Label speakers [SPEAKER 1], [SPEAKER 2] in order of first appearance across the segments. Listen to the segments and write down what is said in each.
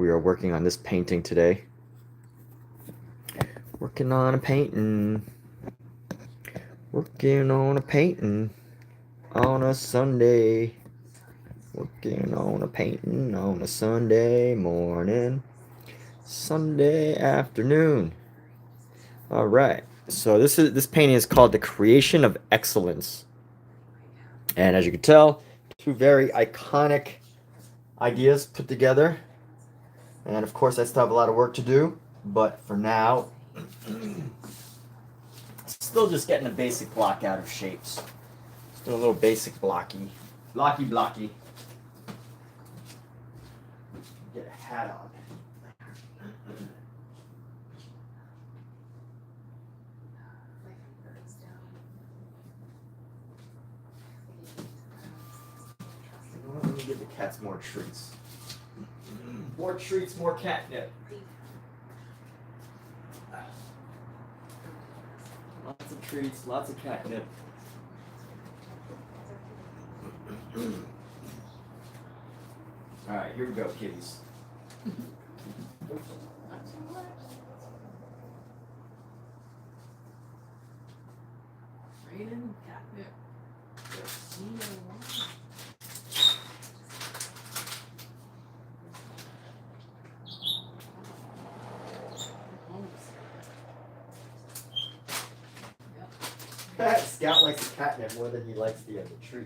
[SPEAKER 1] we are working on this painting today. Working on a painting. Working on a painting on a Sunday. Working on a painting on a Sunday morning. Sunday afternoon. All right. So this painting is called The Creation of Excellence. And as you can tell, two very iconic ideas put together. And of course, I still have a lot of work to do, but for now, still just getting a basic block out of shapes. Still a little basic blocky. Blocky. Get a hat on. Let me give the cats more treats. More treats, more catnip. Lots of treats, lots of catnip. Alright, here we go, kitties.
[SPEAKER 2] Raining catnip.
[SPEAKER 1] Scout likes the catnip more than he likes the treat.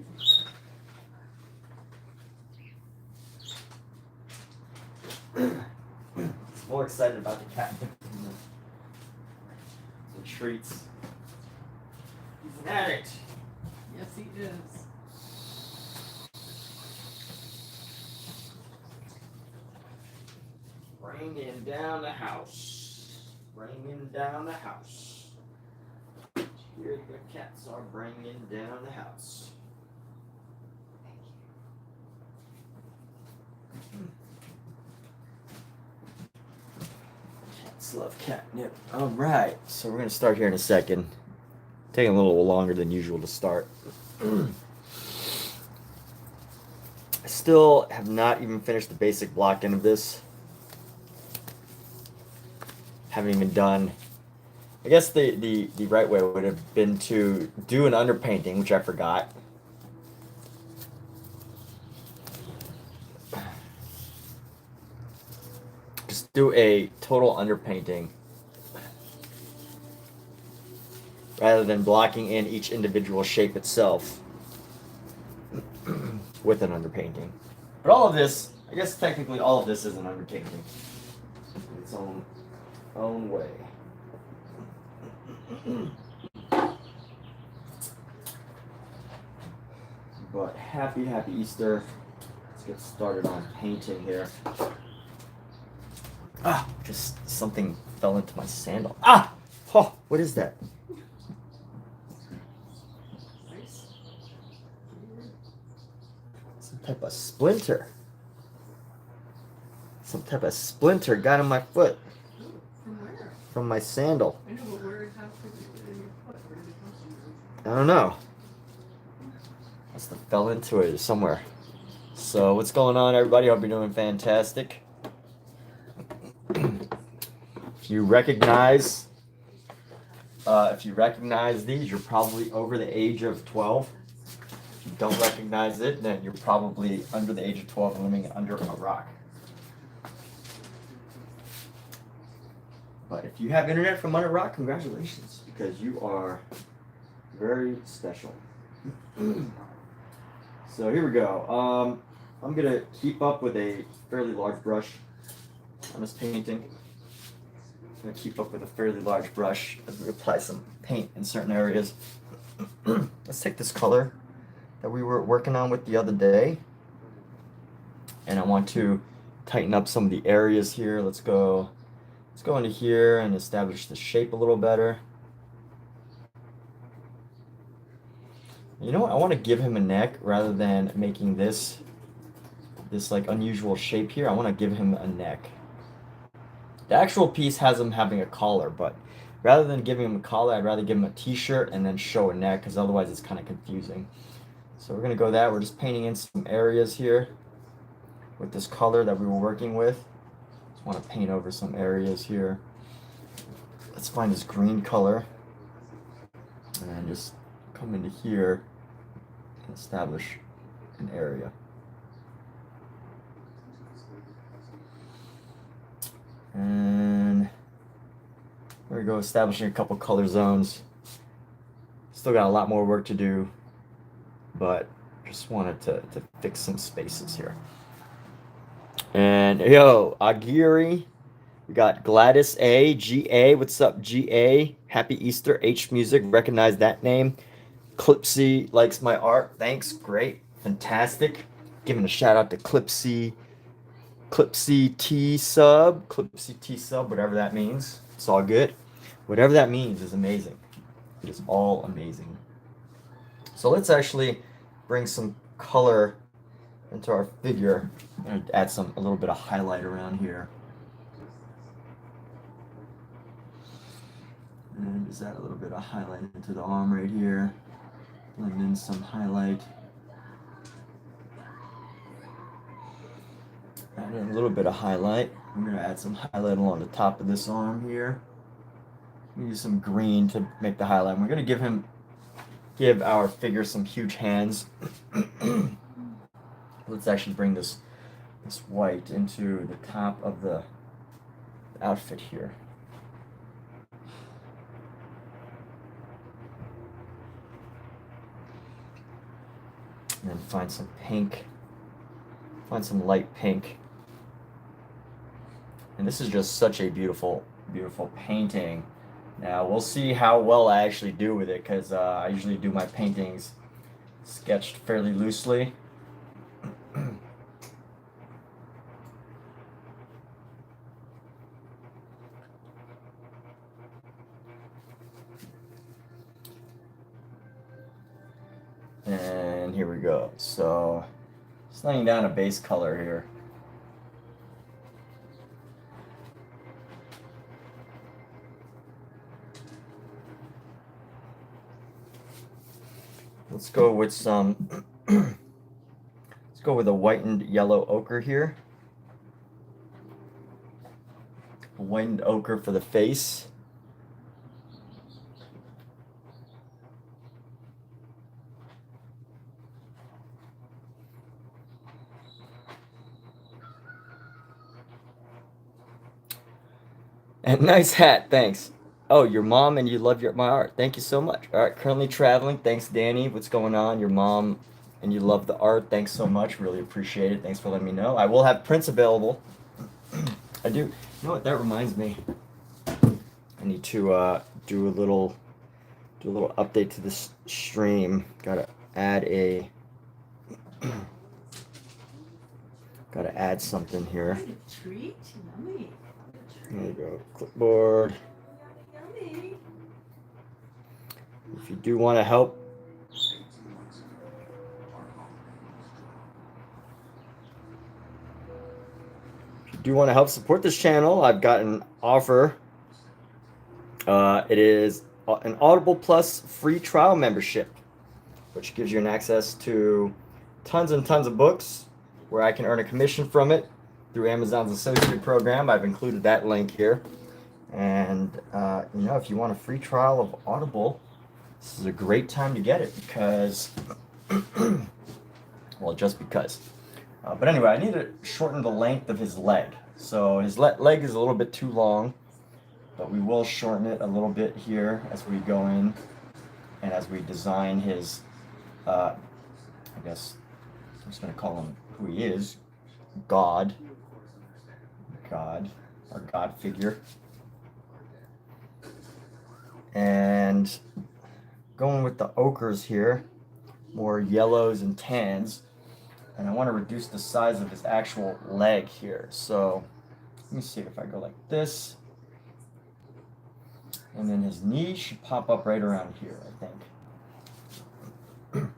[SPEAKER 1] He's more excited about the catnip than the treats. He's an addict.
[SPEAKER 2] Yes, he is.
[SPEAKER 1] Bringing down the house. Bringing down the house. Here the cats are bringing down the house. Cats love catnip. All right, so we're going to start here in a second. Taking a little longer than usual to start. I still have not even finished the basic block end of this. Haven't even done. I guess the right way would have been to do an underpainting, which I forgot. Just do a total underpainting rather than blocking in each individual shape itself with an underpainting. But all of this, I guess technically all of this is an underpainting in its own way. But happy Easter. Let's get started on painting here. Just something fell into my sandal. Oh, what is that? Some type of splinter. Some type of splinter got in my foot.
[SPEAKER 2] From where?
[SPEAKER 1] From my sandal.
[SPEAKER 2] I know, but where it has to be in your foot? Where did it come from?
[SPEAKER 1] I don't know. Must have fell into it somewhere. So what's going on, everybody? Hope you're doing fantastic. If you recognize these, you're probably over the age of 12. If you don't recognize it, then you're probably under the age of 12 and living under a rock. But if you have internet from under a rock, congratulations, because you are very special. So here we go. I'm going to keep up with a fairly large brush on this painting. I'm going to keep up with a fairly large brush as we apply some paint in certain areas. Let's take this color that we were working on with the other day. And I want to tighten up some of the areas here. Let's go into here and establish the shape a little better. You know what? I want to give him a neck rather than making this like unusual shape here. I want to give him a neck. The actual piece has him having a collar, but rather than giving him a collar, I'd rather give him a t-shirt and then show a neck, because otherwise it's kind of confusing. So we're going to go that. We're just painting in some areas here with this color that we were working with. want to paint over some areas here. Let's find this green color and just come into here and establish an area. And there we go, establishing a couple color zones. Still got a lot more work to do, but just wanted to fix some spaces here. And yo, Aguirre, we got Gladys A, GA, what's up, GA? Happy Easter, H Music, recognize that name. Clipsy likes my art, thanks, great, fantastic. Giving a shout out to Clipsy T sub, whatever that means. It's all good. Whatever that means is amazing. It is all amazing. So let's actually bring some color into our figure. I'm going to add a little bit of highlight around here. And just add a little bit of highlight into the arm right here. Blend in some highlight. Add in a little bit of highlight. I'm going to add some highlight along the top of this arm here. Use some green to make the highlight. We're going to give our figure some huge hands. Let's actually bring this white into the top of the outfit here. And then find some pink. Find some light pink. And this is just such a beautiful, beautiful painting. Now we'll see how well I actually do with it, because I usually do my paintings sketched fairly loosely. And here we go. So just laying down a base color here. Let's go with some, let's go with a whitened yellow ochre here. A whitened ochre for the face. And nice hat, thanks. Oh, your mom and you love my art. Thank you so much. All right, currently traveling. Thanks, Danny. What's going on? Your mom and you love the art. Thanks so much. Really appreciate it. Thanks for letting me know. I will have prints available. I do. You know what? That reminds me. I need to do a little update to this stream. Gotta add something here. There you go. Clipboard. If you do want to help, support this channel, I've got an offer. It is an Audible Plus free trial membership, which gives you an access to tons and tons of books where I can earn a commission from it through Amazon's associate program. I've included that link here. And you know, if you want a free trial of Audible, this is a great time to get it because, well, just because. But anyway, I need to shorten the length of his leg. So his leg is a little bit too long, but we will shorten it a little bit here as we go in and as we design his, I guess I'm just going to call him who he is, God, our God figure. And going with the ochres here, more yellows and tans, and I want to reduce the size of his actual leg here. So let me see if I go like this, and then his knee should pop up right around here, I think.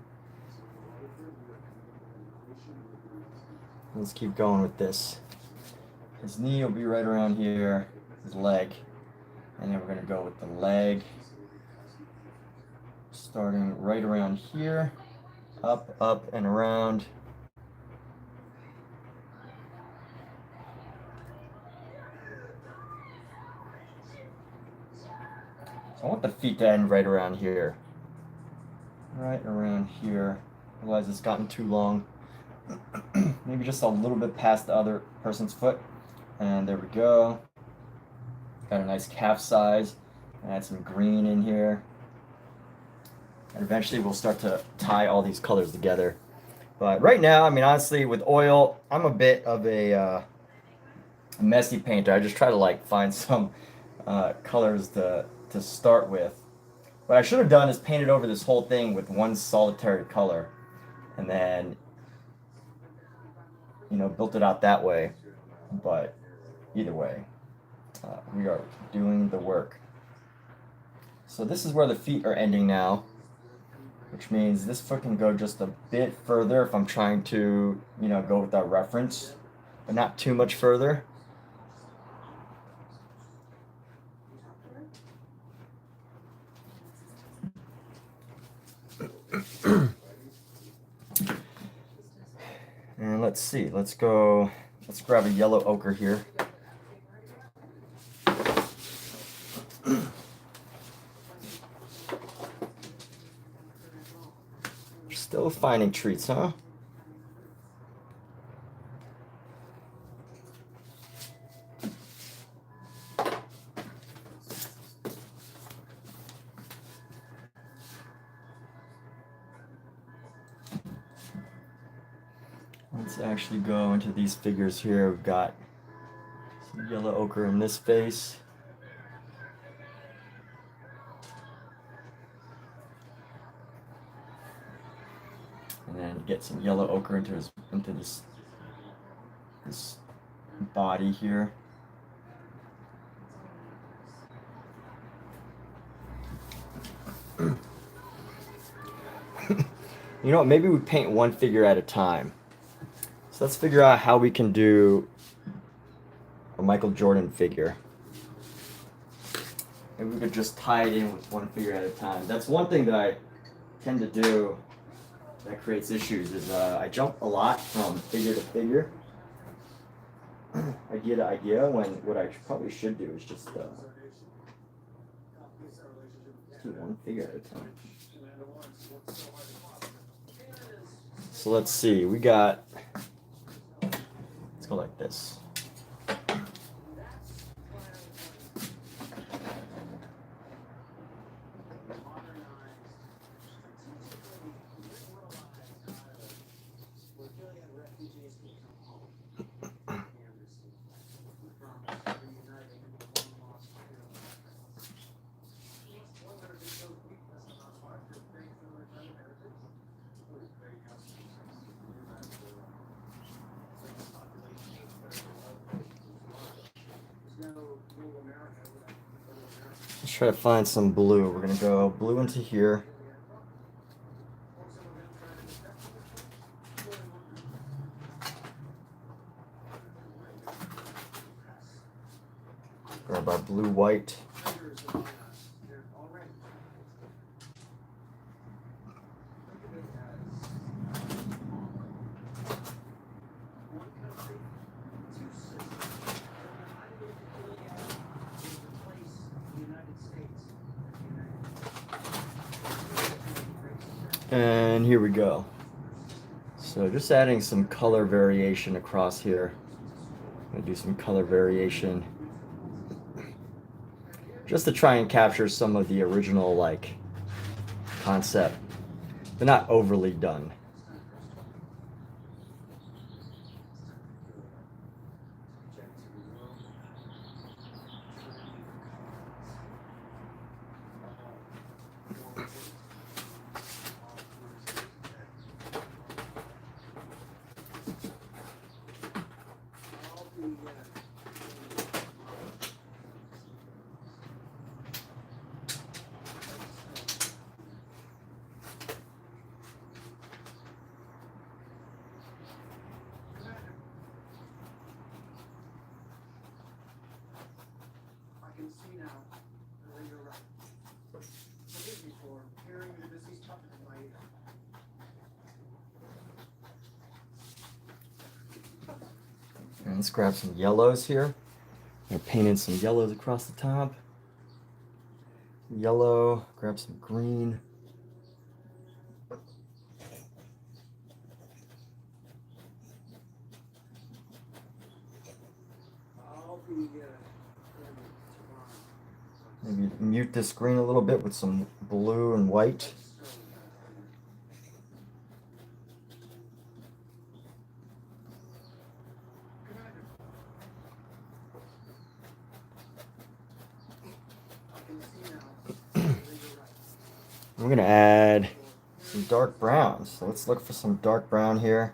[SPEAKER 1] Let's keep going with this. His knee will be right around here, his leg, and then we're going to go with the leg, starting right around here, up, and around. So I want the feet to end right around here. Right around here. Otherwise it's gotten too long. Maybe just a little bit past the other person's foot. And there we go. Got a nice calf size. Add some green in here. And eventually we'll start to tie all these colors together. But right now, I mean, honestly, with oil, I'm a bit of a messy painter. I just try to like find some colors to start with. What I should have done is painted over this whole thing with one solitary color, and then, you know, built it out that way. But either way, we are doing the work. So this is where the feet are ending now, which means this foot can go just a bit further if I'm trying to, you know, go with that reference, but not too much further. And let's see, let's grab a yellow ochre here. Still finding treats, huh? Let's actually go into these figures here. We've got some yellow ochre in this face. And then get some yellow ochre into this body here. You know what, maybe we paint one figure at a time. So let's figure out how we can do a Michael Jordan figure. Maybe we could just tie it in with one figure at a time. That's one thing that I tend to do that creates issues, is I jump a lot from figure to figure, idea to idea, when what I probably should do is just do one figure at a time. So let's see, we got, let's go like this. Let's try to find some blue. We're gonna go blue into here. Grab our blue white. And here we go. So just adding some color variation across here. I'm gonna do some color variation just to try and capture some of the original like concept, but not overly done. And let's grab some yellows here. I'm painting some yellows across the top. yellow, grab some green. Maybe mute this green a little bit with some blue and white. We're gonna add some dark browns. So let's look for some dark brown here.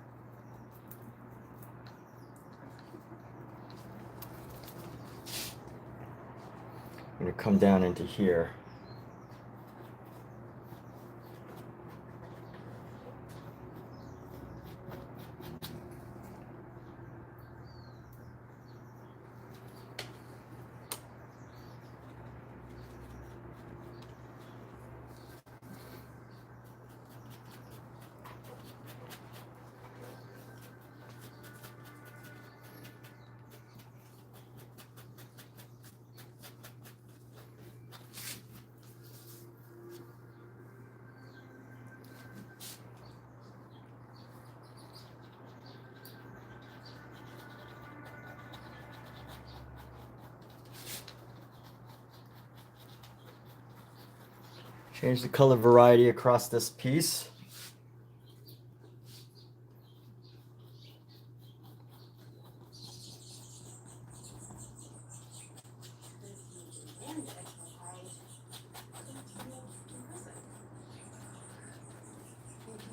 [SPEAKER 1] I'm gonna come down into here. Change the color variety across this piece.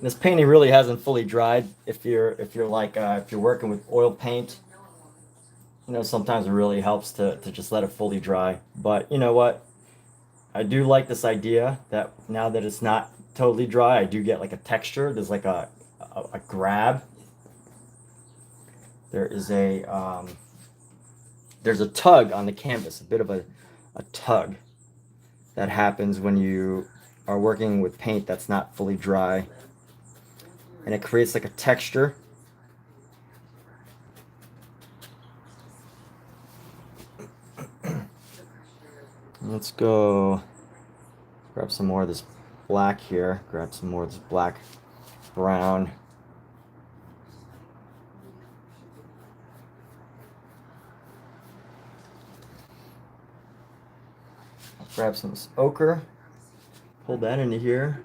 [SPEAKER 1] This painting really hasn't fully dried. If you're working with oil paint, you know, sometimes it really helps to just let it fully dry. But you know what? I do like this idea that now that it's not totally dry, I do get like a texture. There's like a grab. There is there's a tug on the canvas, a bit of a tug that happens when you are working with paint that's not fully dry. And it creates like a texture. Let's go grab some more of this black here. Grab some more of this black brown. Grab some of this ochre. Pull that into here.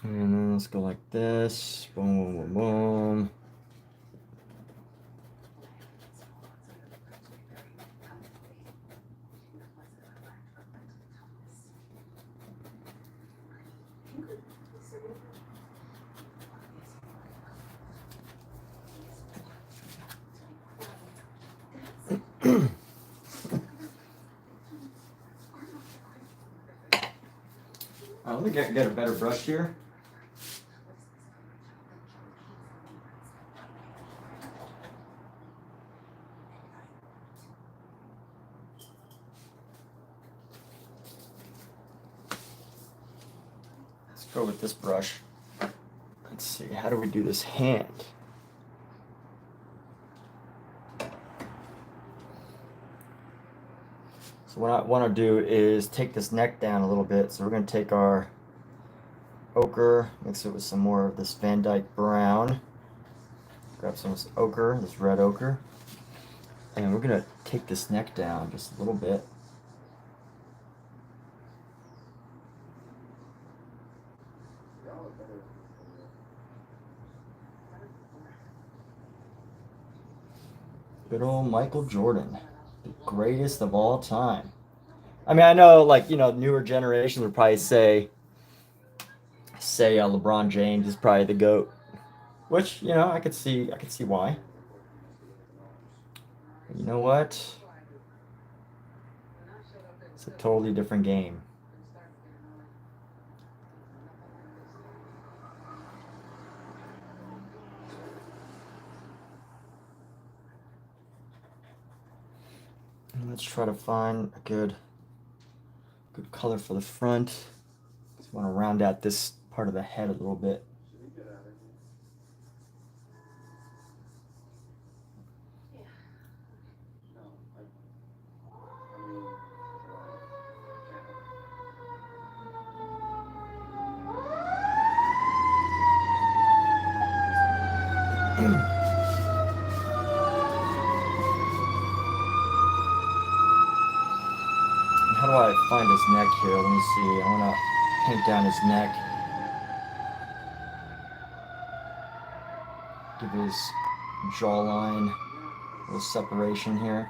[SPEAKER 1] And then let's go like this. Boom, boom, boom, boom. Let me get a better brush here. Let's go with this brush. Let's see, how do we do this hand? So what I want to do is take this neck down a little bit. So we're going to take our ochre, mix it with some more of this Van Dyke brown. Grab some of this ochre, this red ochre. And we're going to take this neck down just a little bit. Good old Michael Jordan. The greatest of all time. I mean, I know, like, you know, newer generations would probably say LeBron James is probably the GOAT, which, you know, I could see why. You know what? It's a totally different game. Let's try to find a good color for the front. Just want to round out this part of the head a little bit. How do I find his neck here? Let me see. I want to paint down his neck. Give his jawline a little separation here.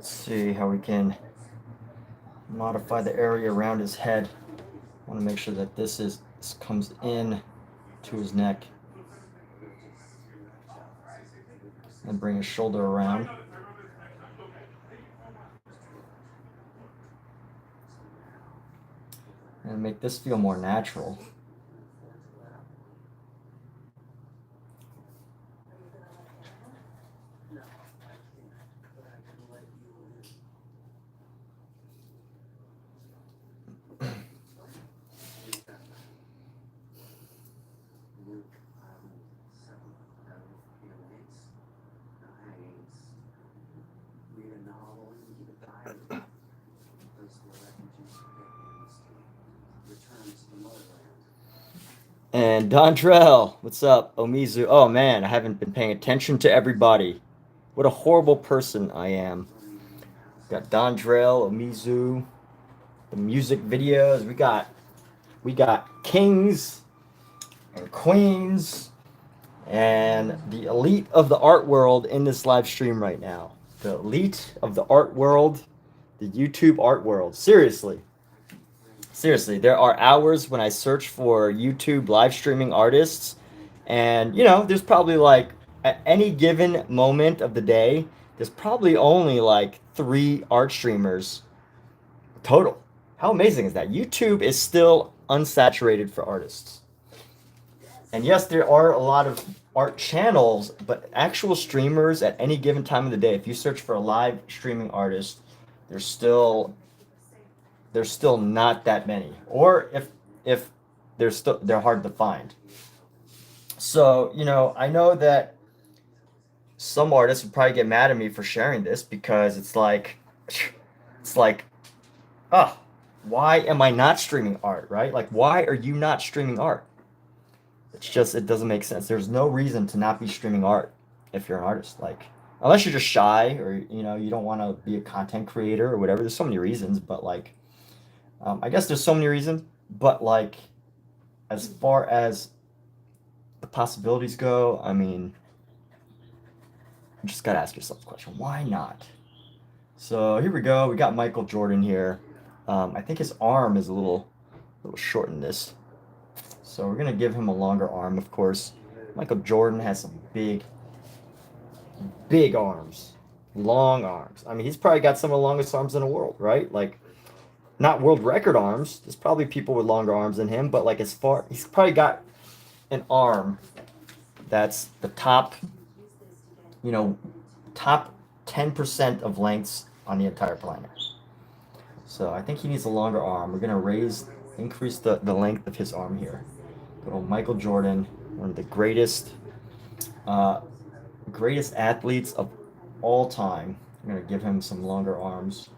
[SPEAKER 1] See how we can modify the area around his head. I want to make sure that this comes in to his neck and bring his shoulder around. And make this feel more natural. And Dontrell, what's up? Omizu. Oh man, I haven't been paying attention to everybody. What a horrible person I am. Got Dontrell, Omizu, the music videos. We got kings and queens and the elite of the art world in this live stream right now. The elite of the art world, the YouTube art world. Seriously, there are hours when I search for YouTube live streaming artists, and there's probably like at any given moment of the day, there's probably only like 3 art streamers total. How amazing is that? YouTube is still unsaturated for artists. And yes, there are a lot of art channels, but actual streamers at any given time of the day, if you search for a live streaming artist, there's still not that many. Or if they're hard to find. So, I know that some artists would probably get mad at me for sharing this because it's like, why am I not streaming art, right? Like, why are you not streaming art? It doesn't make sense. There's no reason to not be streaming art if you're an artist. Like, unless you're just shy or, you don't want to be a content creator or whatever. There's so many reasons, but like, I guess there's so many reasons, but like, as far as the possibilities go, I mean, you just got to ask yourself the question, why not? So here we go. We got Michael Jordan here. I think his arm is a little short in this. So we're going to give him a longer arm, of course. Michael Jordan has some big arms, long arms. I mean, he's probably got some of the longest arms in the world, right? Like, not world record arms. There's probably people with longer arms than him, but like he's probably got an arm that's the top 10% of lengths on the entire planet. So I think he needs a longer arm. We're going to increase the length of his arm here. Good old Michael Jordan, one of the greatest athletes of all time. I'm going to give him some longer arms.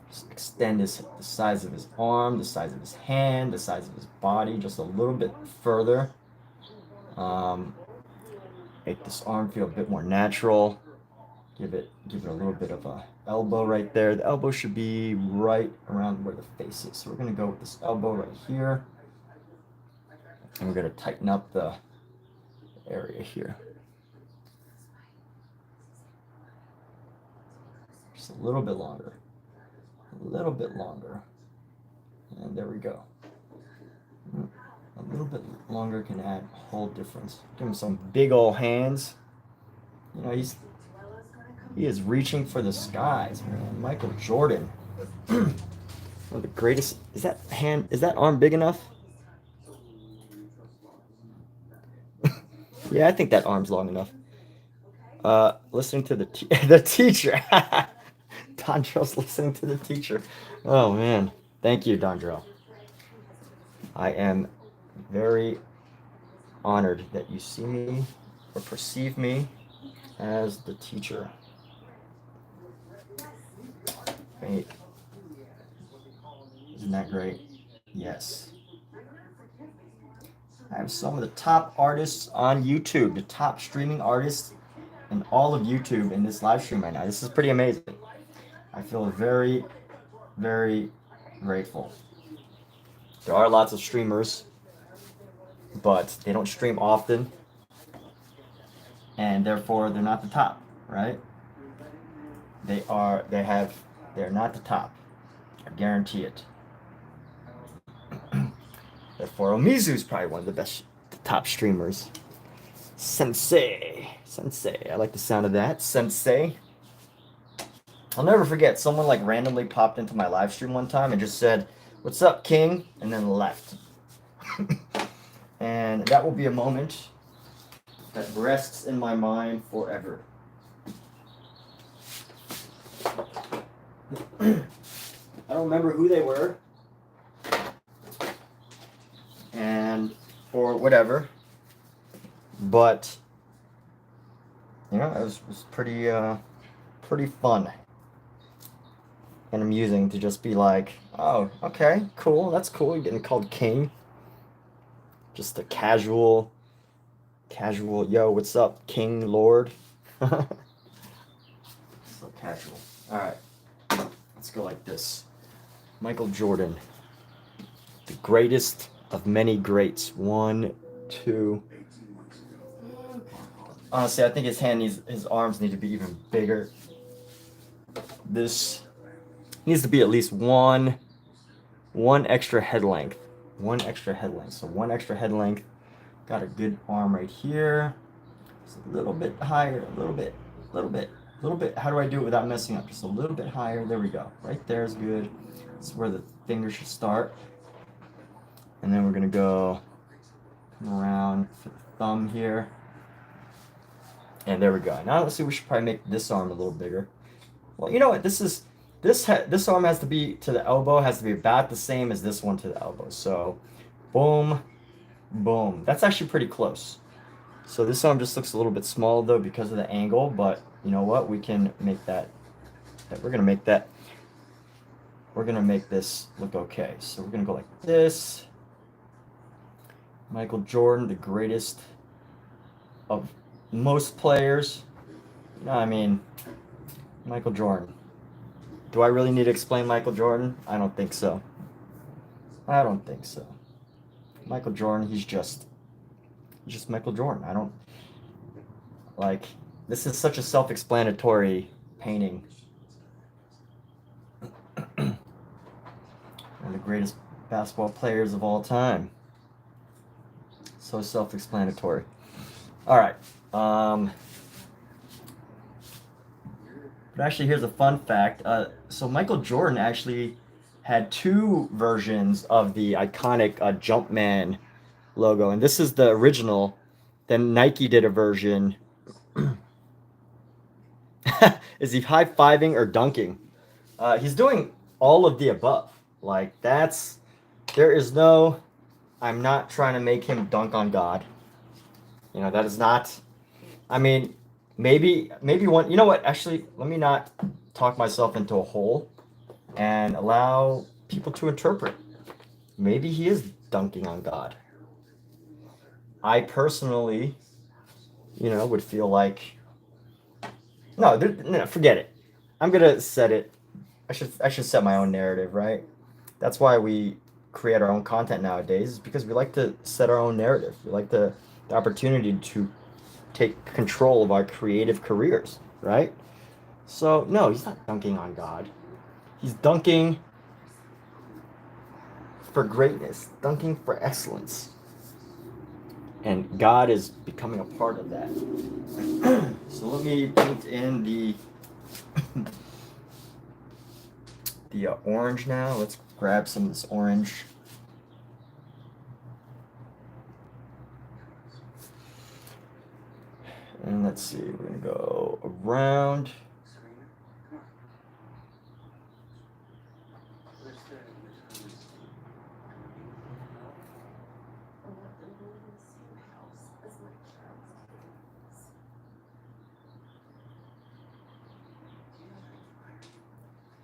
[SPEAKER 1] Just extend the size of his arm, the size of his hand, the size of his body just a little bit further. Make this arm feel a bit more natural. Give it a little bit of a elbow right there. The elbow should be right around where the face is. So we're gonna go with this elbow right here. And we're gonna tighten up the area here. Just a little bit longer. A little bit longer. And there we go. A little bit longer can add a whole difference. Give him some big old hands. You know, he is reaching for the skies, man. Michael Jordan. One of the greatest. Is that arm big enough? Yeah, I think that arm's long enough. Listening to the teacher. Dondrell's listening to the teacher. Oh man. Thank you, Dondrell. I am very honored that you see me or perceive me as the teacher. Wait. Isn't that great? Yes. I have some of the top artists on YouTube, the top streaming artists in all of YouTube in this live stream right now. This is pretty amazing. I feel very, very grateful. There are lots of streamers, but they don't stream often, and therefore they're not the top, right? They're not the top. I guarantee it. Therefore, Omizu's probably one of the top streamers. Sensei. I like the sound of that. Sensei. I'll never forget, someone like randomly popped into my live stream one time and just said, "What's up, King?" and then left. And that will be a moment that rests in my mind forever. I don't remember who they were, or whatever, but you know, it was pretty fun and amusing to just be like, oh, okay, cool, that's cool. You're getting called king. Just a casual, yo, what's up, King Lord? So casual. All right, let's go like this. Michael Jordan, the greatest of many greats. 1, 2. Honestly, I think his arms need to be even bigger. This needs to be at least one extra head length. One extra head length. So one extra head length. Got a good arm right here. Just a little bit higher, a little bit. How do I do it without messing up? Just a little bit higher. There we go. Right there is good. This is where the finger should start. And then we're gonna come around for the thumb here. And there we go. Now let's see, we should probably make this arm a little bigger. Well, you know what? This arm has to be to the elbow, has to be about the same as this one to the elbow. So boom, boom. That's actually pretty close. So this arm just looks a little bit small though because of the angle, but you know what? We can make that. We're gonna make this look okay. So we're gonna go like this. Michael Jordan, the greatest of most players. No, I mean, Michael Jordan. Do I really need to explain Michael Jordan? I don't think so. Michael Jordan, he's just Michael Jordan. I don't, like, this is such a self-explanatory painting. One of the greatest basketball players of all time. So self-explanatory. All right. But actually, here's a fun fact. So Michael Jordan actually had 2 versions of the iconic Jumpman logo, and this is the original. Then Nike did a version. Is he high-fiving or dunking? He's doing all of the above. Like, there is no, I'm not trying to make him dunk on God. You know, that is not, I mean, maybe one, you know what, actually, let me not talk myself into a hole and allow people to interpret. Maybe he is dunking on God. I personally, you know, would feel like, no, no, forget it. I'm gonna set it. I should set my own narrative, right? That's why we create our own content nowadays, is because we like to set our own narrative. We like the opportunity to take control of our creative careers, right? So no, he's not dunking on God. He's dunking for greatness, dunking for excellence. And God is becoming a part of that. So let me paint in the the orange now. Let's grab some of this orange. And let's see, we're gonna go around.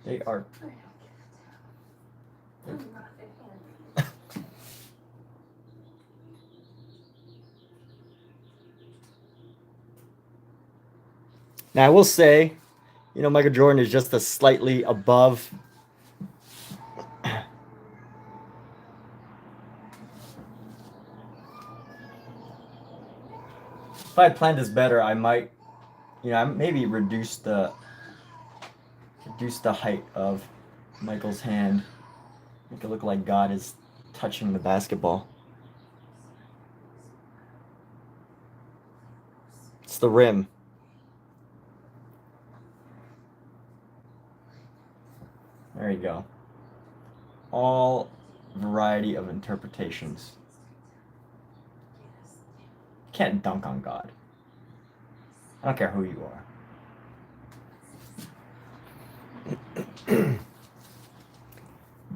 [SPEAKER 1] They are. Now I will say, you know, Michael Jordan is just a slightly above. If I had planned this better, I might, you know, maybe reduce the height of Michael's hand. Make it look like God is touching the basketball. It's the rim. There you go. All variety of interpretations. Can't dunk on God. I don't care who you are. It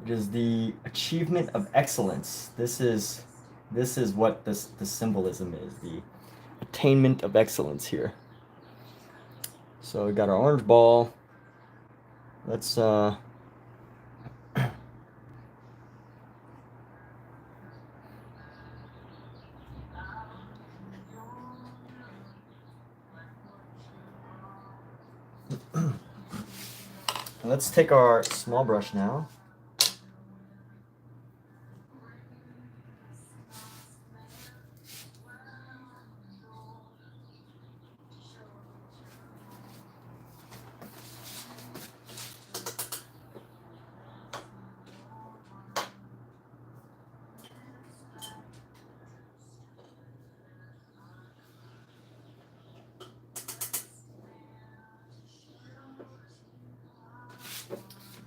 [SPEAKER 1] is the achievement of excellence. This is what the symbolism is, the attainment of excellence here. So we got our orange ball. Let's let's take our small brush now.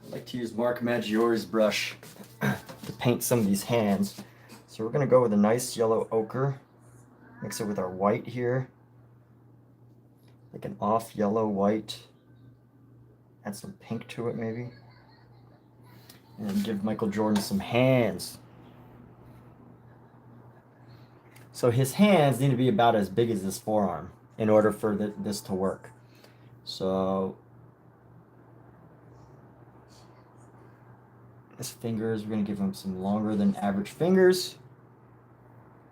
[SPEAKER 1] I like to use Mark Maggiori's brush to paint some of these hands. So we're going to go with a nice yellow ochre. Mix it with our white here. Like an off yellow white. Add some pink to it maybe. And give Michael Jordan some hands. So his hands need to be about as big as his forearm in order for this to work. So his fingers, we're going to give him some longer than average fingers.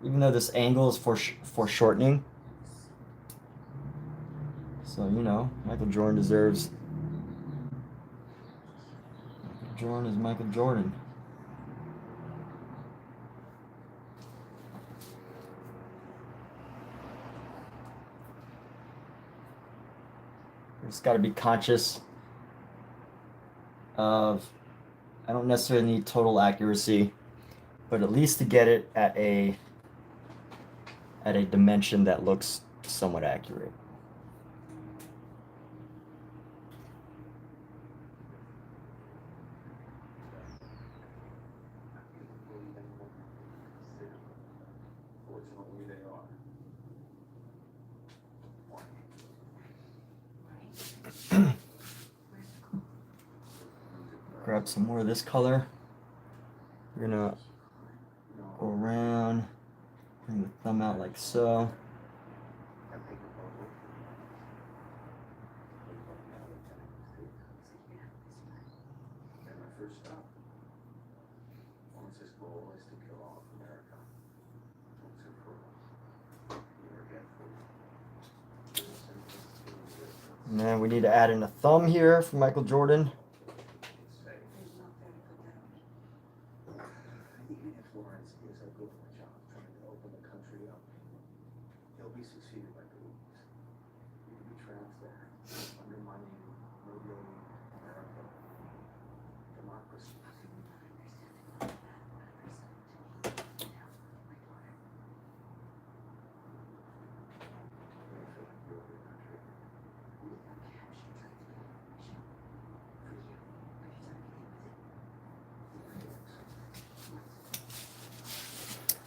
[SPEAKER 1] Even though this angle is for shortening. So, you know, Michael Jordan deserves... Michael Jordan is Michael Jordan. We just got to be conscious of... I don't necessarily need total accuracy, but at least to get it at a dimension that looks somewhat accurate. Grab some more of this color. We're gonna go around, bring the thumb out like so. And then we need to add in a thumb here for Michael Jordan.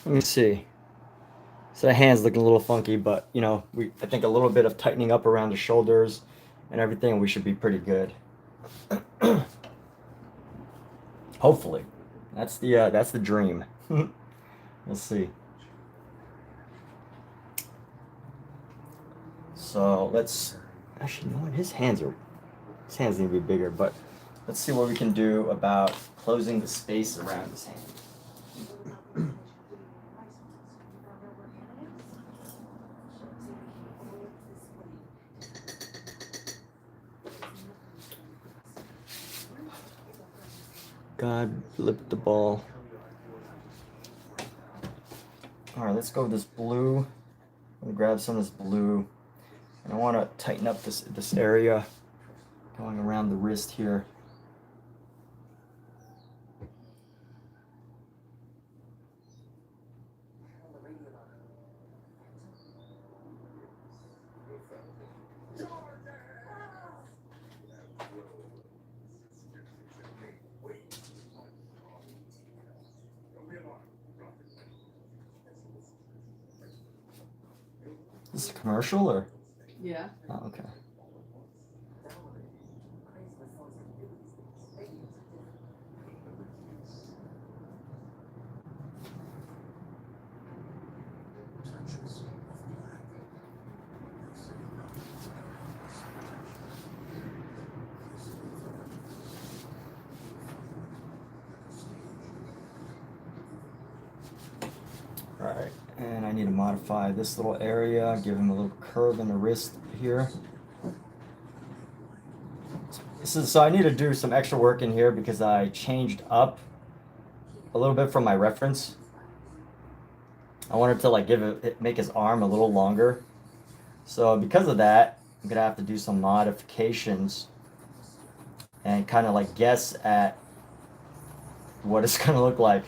[SPEAKER 1] Let me see. So the hand's looking a little funky, but you know, I think a little bit of tightening up around the shoulders and everything, we should be pretty good. Hopefully. That's the dream. We'll see. So let's actually, you know what, his hands need to be bigger, but let's see what we can do about closing the space around his hand. God flipped the ball. All right, let's go with this blue. I'm gonna grab some of this blue, and I want to tighten up this area going around the wrist here. Is this a commercial or?
[SPEAKER 2] Yeah.
[SPEAKER 1] Oh, okay. All right, and I need to modify this little area, give him a little curve in the wrist here. So I need to do some extra work in here because I changed up a little bit from my reference. I wanted to like make his arm a little longer. So because of that, I'm gonna have to do some modifications and kind of like guess at what it's gonna look like.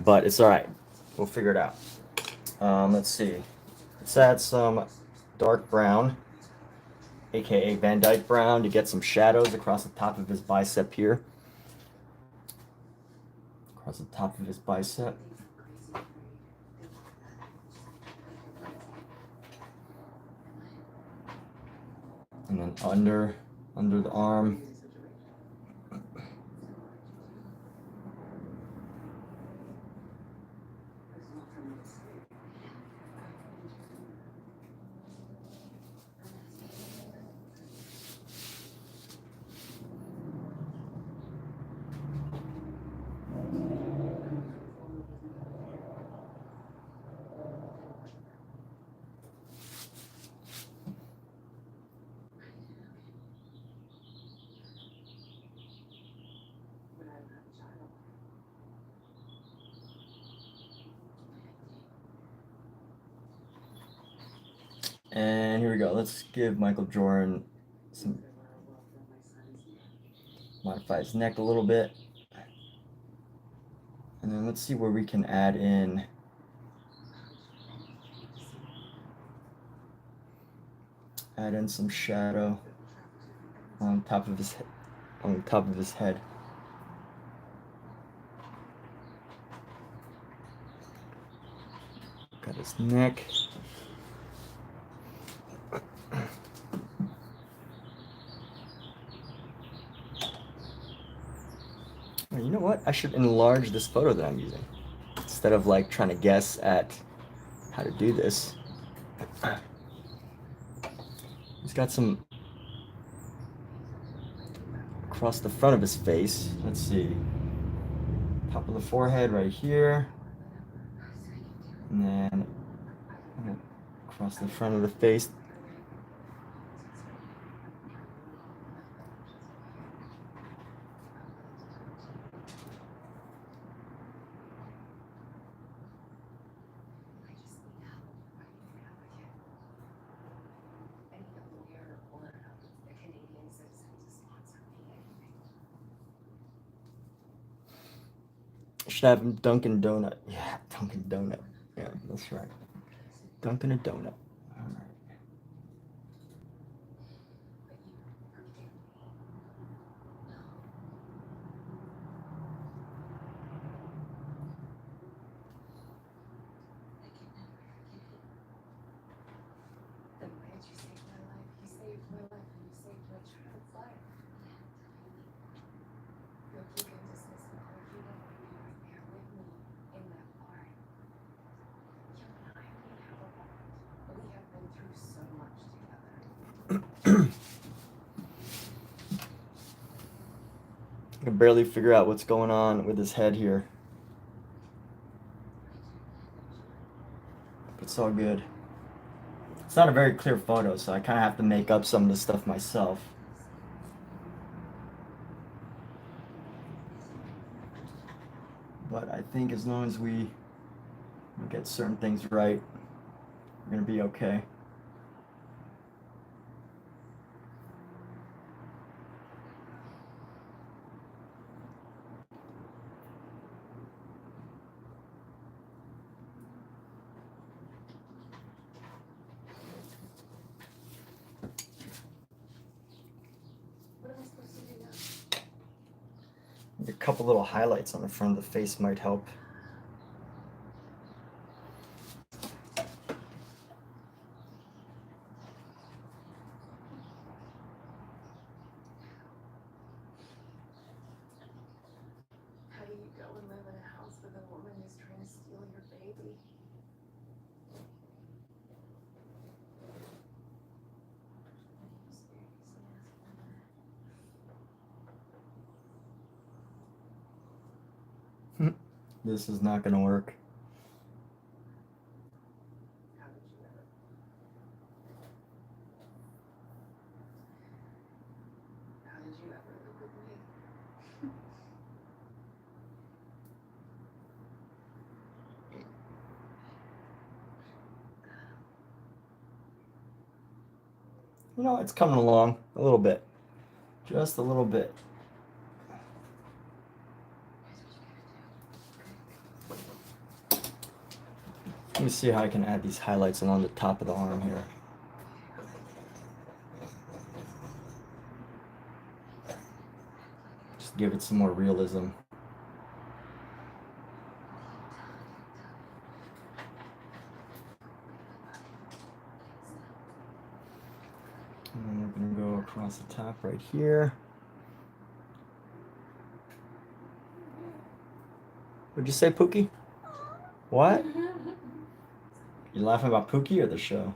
[SPEAKER 1] But it's all right. We'll figure it out. Let's see. Let's add some dark brown, aka Van Dyke brown, to get some shadows across the top of his bicep here. Across the top of his bicep. And then under the arm. And here we go. Let's give Michael Jordan some, modify his neck a little bit. And then let's see where we can add in some shadow on top of his head. Got his neck. You know what? I should enlarge this photo that I'm using instead of like trying to guess at how to do this. He's got some across the front of his face. Let's see. Top of the forehead right here. And then across the front of the face. Should have Dunkin' Donut. Yeah, Dunkin' Donut. Yeah, that's right. Dunkin' a Donut. All right. I can barely figure out what's going on with his head here. It's all good. It's not a very clear photo, so I kind of have to make up some of the stuff myself. But I think as long as we get certain things right, we're going to be okay. A couple little highlights on the front of the face might help.
[SPEAKER 3] How do you go and live in a house with a woman who's trying to steal your baby?
[SPEAKER 1] This is not going to work.
[SPEAKER 3] How did you ever? How did you ever live with me?
[SPEAKER 1] You know, it's coming along a little bit. Just a little bit. Let me see how I can add these highlights along the top of the arm here. Just give it some more realism. And then we're going to go across the top right here. What'd you say, Pookie? What? You laughing about Pookie or the show?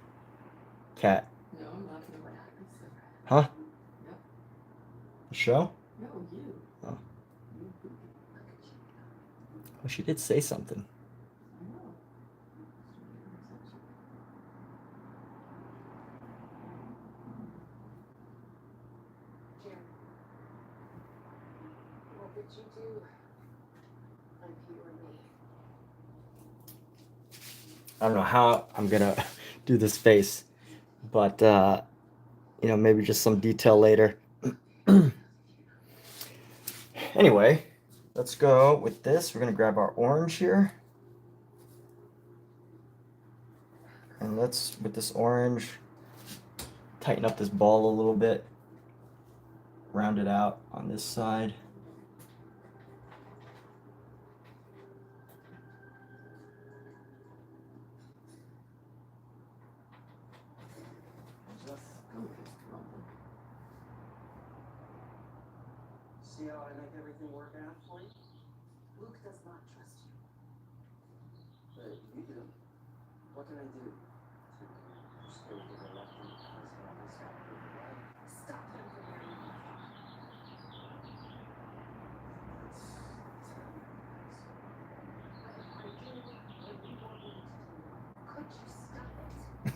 [SPEAKER 1] Cat.
[SPEAKER 3] No, I'm laughing at what happened to her.
[SPEAKER 1] Huh?
[SPEAKER 3] Yep.
[SPEAKER 1] The show?
[SPEAKER 3] No, you.
[SPEAKER 1] Oh.
[SPEAKER 3] You poopy. Look at you.
[SPEAKER 1] Well, she did say something.
[SPEAKER 3] I know. Jim, what would you do if you were me?
[SPEAKER 1] I don't know how I'm gonna do this face, but you know, maybe just some detail later. Anyway, let's go with this. We're gonna grab our orange here, and let's, with this orange, tighten up this ball a little bit, round it out on this side.
[SPEAKER 2] See how I make everything work out for you?
[SPEAKER 3] Luke does not trust you.
[SPEAKER 2] But you do. What can I do? Just go to the left and stop and stop with the right.
[SPEAKER 3] Stop him from marrying you. But if I do what you want me to do, could you stop it?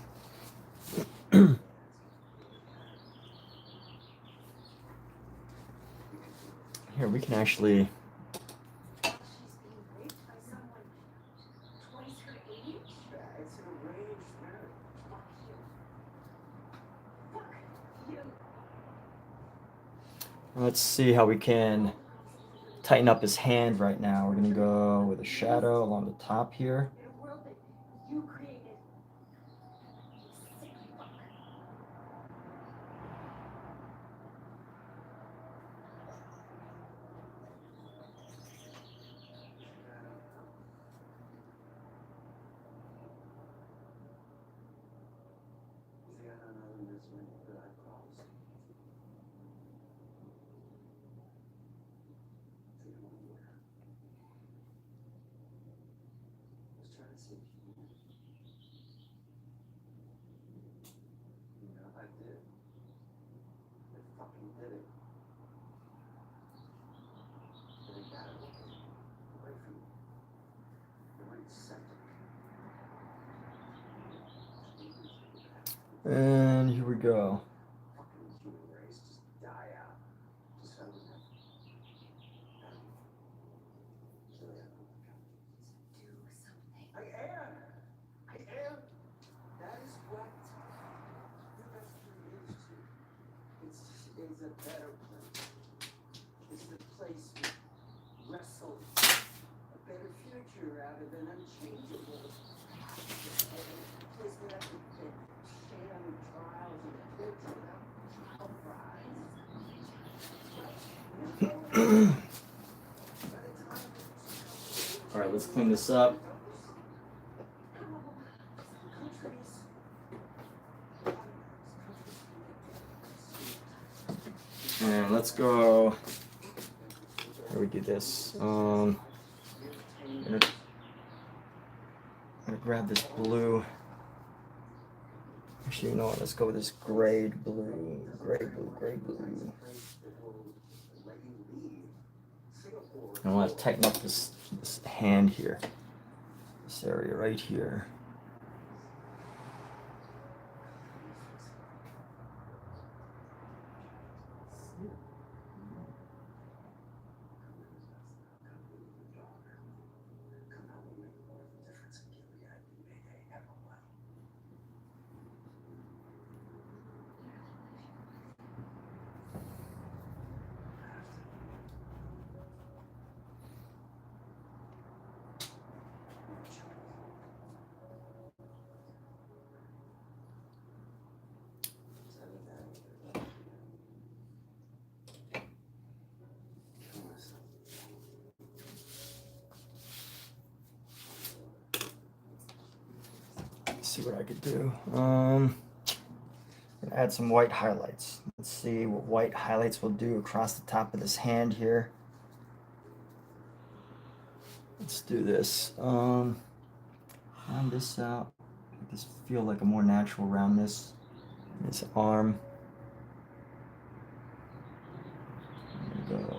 [SPEAKER 1] Here, we can actually.
[SPEAKER 3] She's being raped by someone twice her age?
[SPEAKER 2] Yeah, it's an arranged marriage.
[SPEAKER 3] Fuck you. Fuck you.
[SPEAKER 1] Let's see how we can tighten up his hand right now. We're gonna go with a shadow along the top here.
[SPEAKER 3] In a world that you created. Sick fuck.
[SPEAKER 2] You think I don't know the misery that I caused? Think I'm unaware. I was trying to save you. You know, I did. I fucking did it. But I got it away from you. They weren't septic.
[SPEAKER 1] And here we go.
[SPEAKER 2] Fucking human race just die out. Just so we have. So we have.
[SPEAKER 3] Do something.
[SPEAKER 2] I am. That is what the best food is to. It's a better place. It's the place we wrestle a better future rather than unchangeable. A place where I can share trials and torture without trial prize.
[SPEAKER 1] All right, let's clean this up. And let's go. How do we do this? I'm gonna grab this blue. Actually, you know what? Let's go with this gray blue. I want to tighten up this hand here. This area right here. See what I could do. Add some white highlights. Let's see what white highlights will do across the top of this hand here. Let's do this. Round this out. Make this feel like a more natural roundness. This arm. There we go.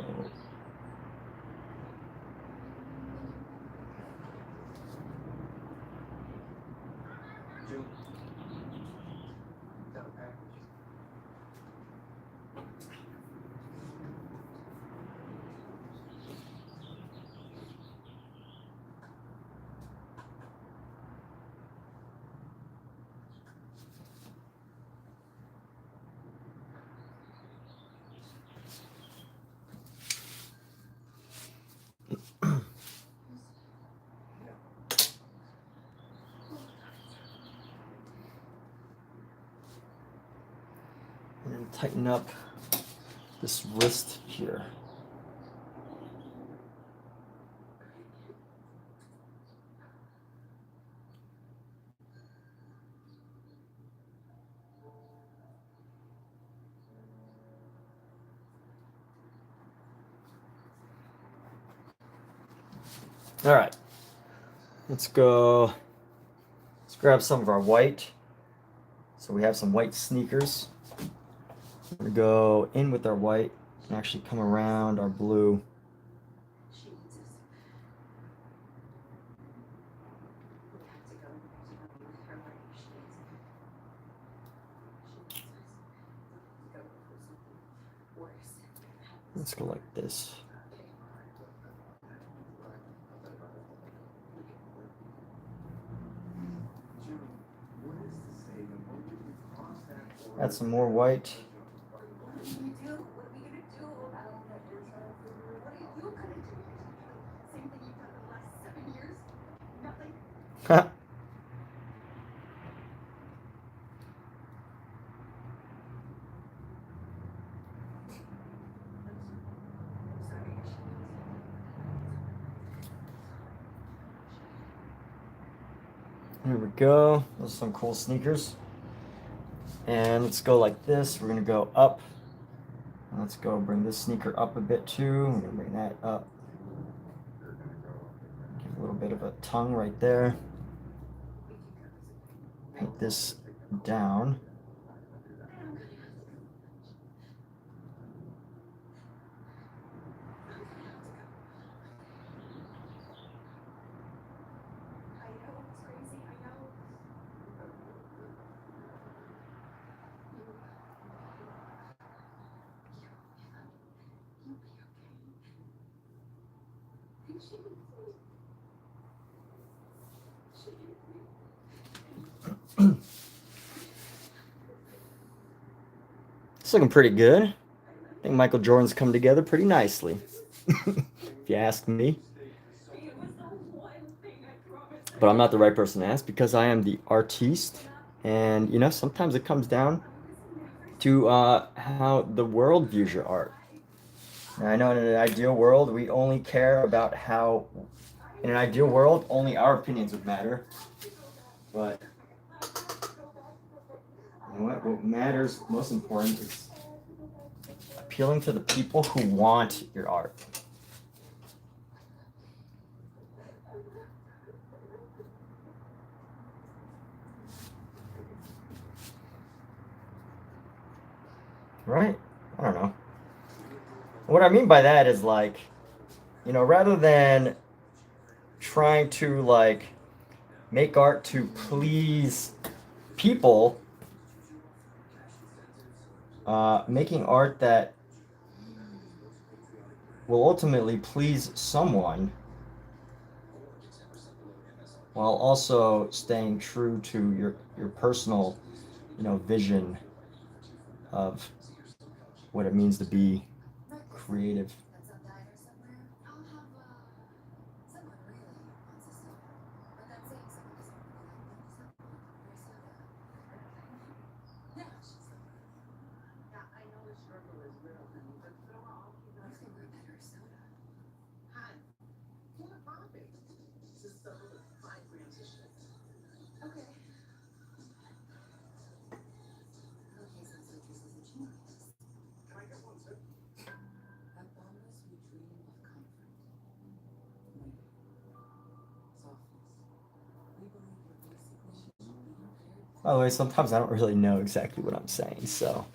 [SPEAKER 1] And tighten up this wrist here. All right, let's go. Let's grab some of our white. So we have some white sneakers. We're gonna go in with our white and actually come around our blue.
[SPEAKER 3] She needs us. We have to go with her where she needs us. She needs us. We have to go before something worse happens.
[SPEAKER 1] Let's go like this. Add some more white.
[SPEAKER 3] What do we do? What are we gonna do? I don't know. What are you gonna do? Same thing you've done in the last 7 years? Nothing?
[SPEAKER 1] Here we go. Those are some cool sneakers. And let's go like this. We're gonna go up. And let's go bring this sneaker up a bit too. We're gonna bring that up. Give a little bit of a tongue right there. Paint this down.
[SPEAKER 3] I know it's crazy, I know. You'll be okay. She needs me. She needs me.
[SPEAKER 1] It's looking pretty good. I think Michael Jordan's come together pretty nicely, if you ask me.
[SPEAKER 3] It was the one thing I promised.
[SPEAKER 1] But I'm not the right person to ask because I am the artiste. And, you know, sometimes it comes down to how the world views your art. Now, I know in an ideal world, we only care about how, in an ideal world, only our opinions would matter. But, you know what matters most important is appealing to the people who want your art. Right? I don't know. What I mean by that is like, you know, rather than trying to like make art to please people, making art that will ultimately please someone while also staying true to your personal, you know, vision of what it means to be creative. By the way, sometimes I don't really know exactly what I'm saying, so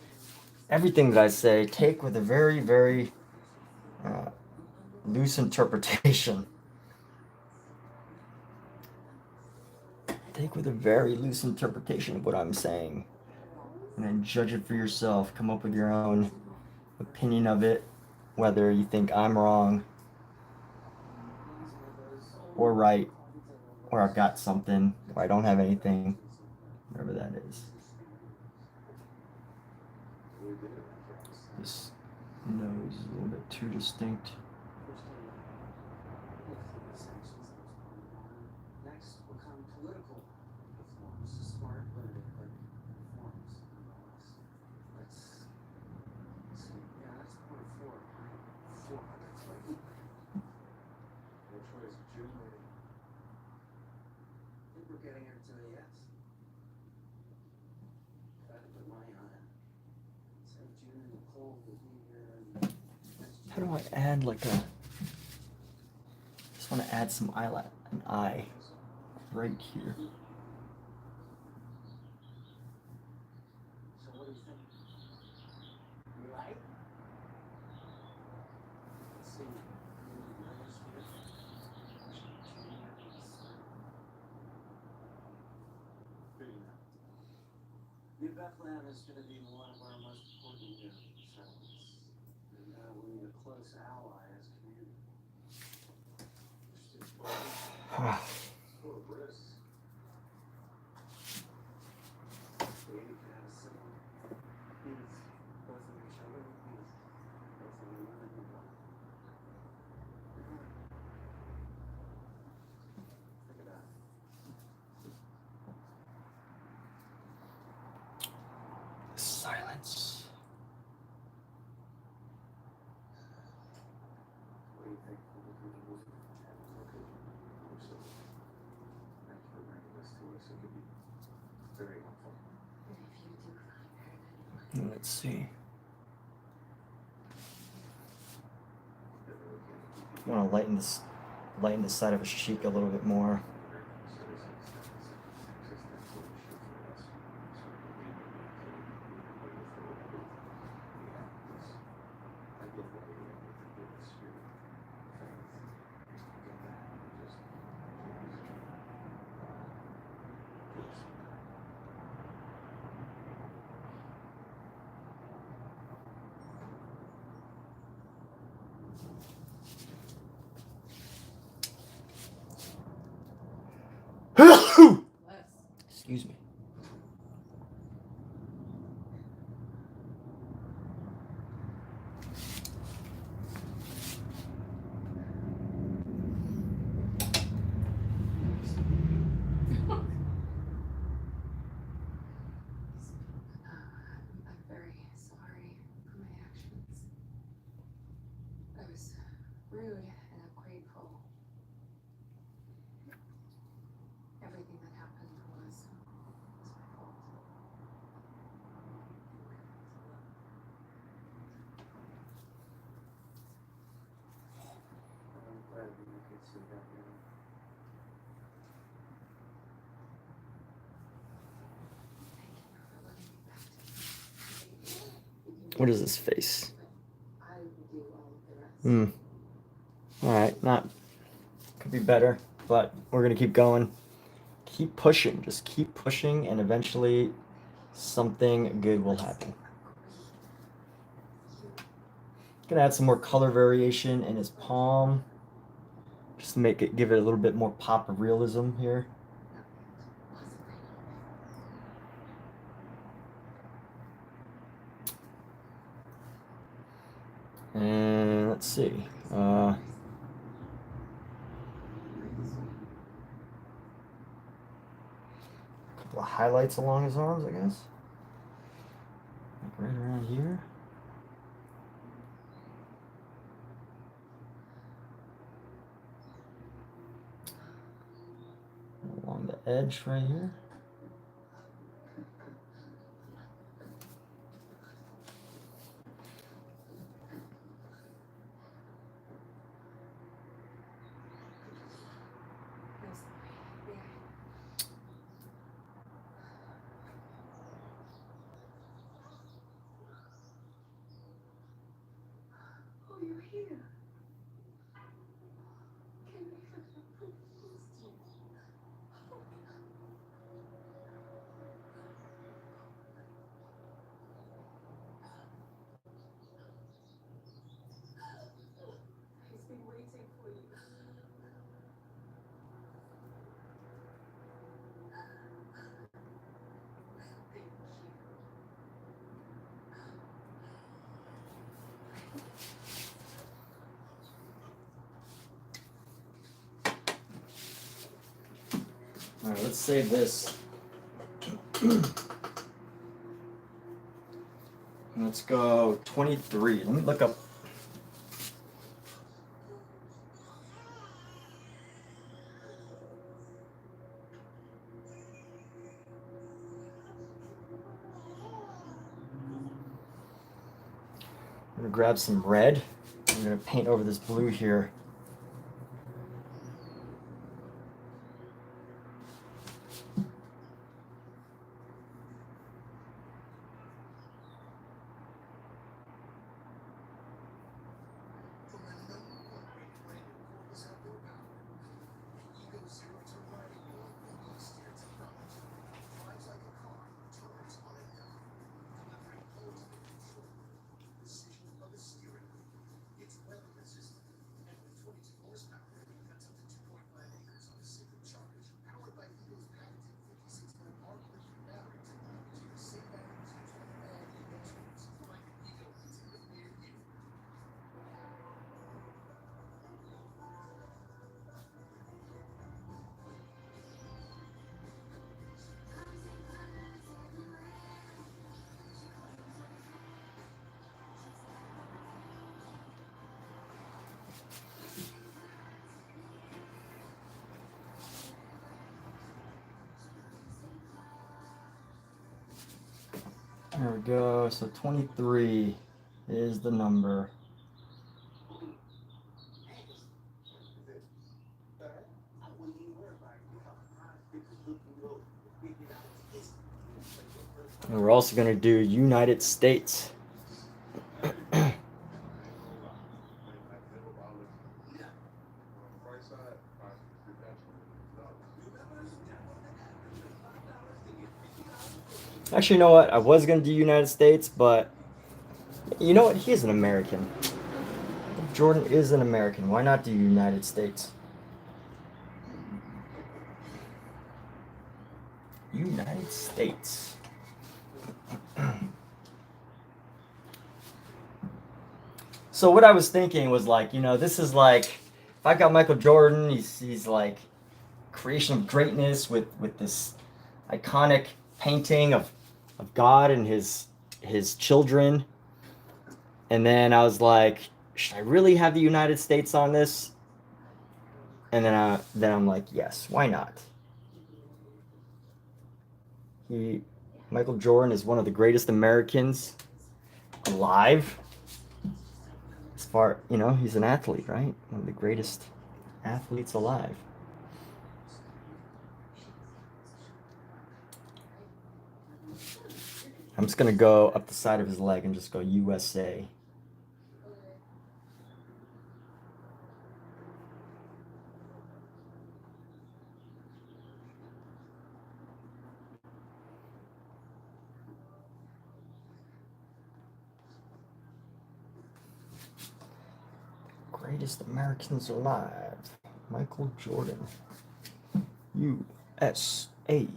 [SPEAKER 1] everything that I say, take with a very, very loose interpretation. Take with a very loose interpretation of what I'm saying, and then judge it for yourself. Come up with your own opinion of it, whether you think I'm wrong or right, or I've got something, or I don't have anything, whatever that is. This nose is a little bit too distinct.
[SPEAKER 2] Next will come political reforms, smart political reforms. Let's see. Yeah, that's point 4. 4. That's right. No choice. June waiting. I think we're getting her to a yes. I had to put money on it. So June and Nicole will be here and
[SPEAKER 1] How do I add like a... just want to add some eyelash, an eye right here.
[SPEAKER 2] so what do you think? You like? Let's see. Big enough. New Bethlehem is going to be one of our most important years. So we need to close ally as community. Poor Bruce. We could have a sibling. He's both of each other. He's both of them and one. Think about it.
[SPEAKER 1] Silence.
[SPEAKER 2] What do you think? What do you think? Okay. So, thank you for bringing this to us. It could be very helpful.
[SPEAKER 3] If you do find her,
[SPEAKER 1] Let's see. I want to lighten the side of his cheek a little bit more. Excuse me.
[SPEAKER 3] I'm very sorry for my actions. I was rude and ungrateful. Everything that happened was my fault.
[SPEAKER 2] I'm glad you could see that now.
[SPEAKER 3] Thank you for letting me back.
[SPEAKER 1] What is his face?
[SPEAKER 3] I will do all of the rest.
[SPEAKER 1] Alright, not could be better, but we're gonna keep going. Keep pushing, just keep pushing, and eventually something good will happen. Gonna add some more color variation in his palm. Just to give it a little bit more pop of realism here. And let's see. Couple of highlights along his arms, I guess. Like right around here. Along the edge right here.
[SPEAKER 3] Oh, you're here. Can we have a proposed you? He's been waiting for you. Thank you.
[SPEAKER 1] All right, let's save this. Let's go 23. Let me look up. I'm gonna grab some red. I'm gonna paint over this blue here. There we go. So 23 is the number. And we're also going to do United States. Actually, you know what? I was going to do United States, but you know what? He is an American. Jordan is an American. Why not do United States? United States. So what I was thinking was like, you know, this is like, if I got Michael Jordan, he's like creation of greatness with this iconic painting of God and his children. And then I was like, should I really have the United States on this? And then I'm like, yes, why not? Michael Jordan is one of the greatest Americans alive. As far, you know, he's an athlete, right? One of the greatest athletes alive. I'm just gonna go up the side of his leg and just go USA. Greatest Americans alive. Michael Jordan. USA.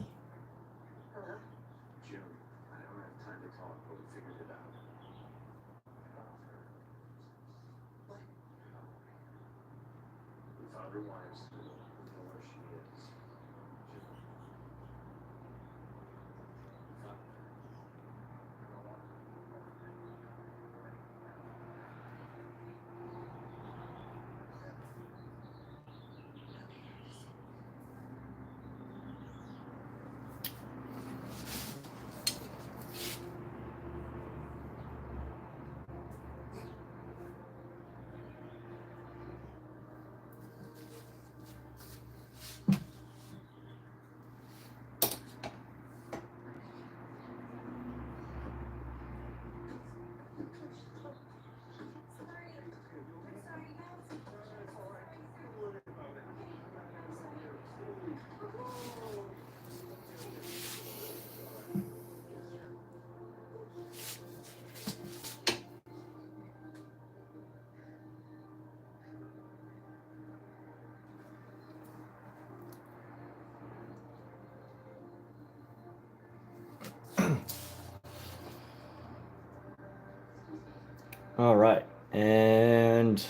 [SPEAKER 1] All right, and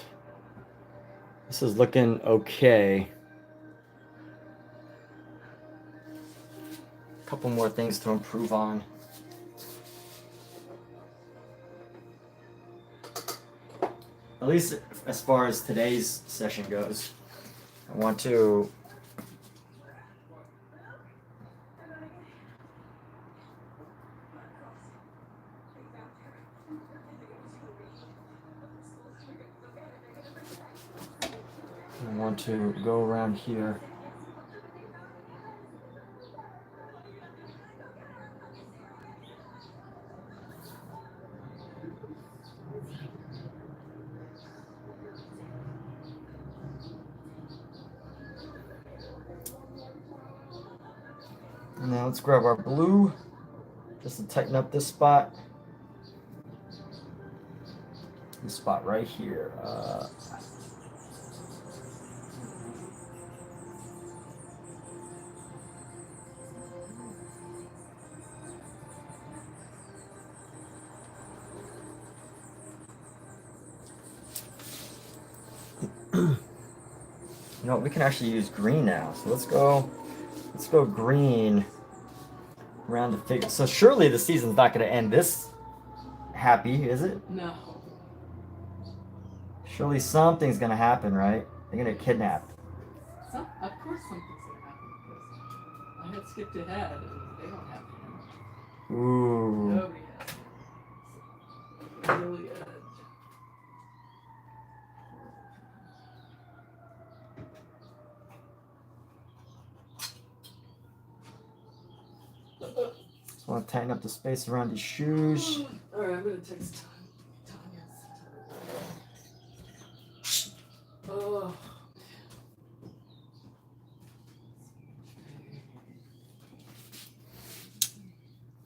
[SPEAKER 1] this is looking okay. A couple more things to improve on. At least as far as today's session goes. I want to go around here. And now let's grab our blue just to tighten up this spot. This spot right here. You know, we can actually use green now. So let's go green around the figure. So surely the season's not going to end this happy, is it?
[SPEAKER 4] No.
[SPEAKER 1] Surely something's going to happen, right? They're going to get kidnapped.
[SPEAKER 4] Of course something's going to happen because I had skipped ahead and they don't have him.
[SPEAKER 1] Ooh.
[SPEAKER 4] Nobody has. Really edge.
[SPEAKER 1] Just want to tighten up the space around these shoes.
[SPEAKER 4] All right, I'm gonna take some time. Oh.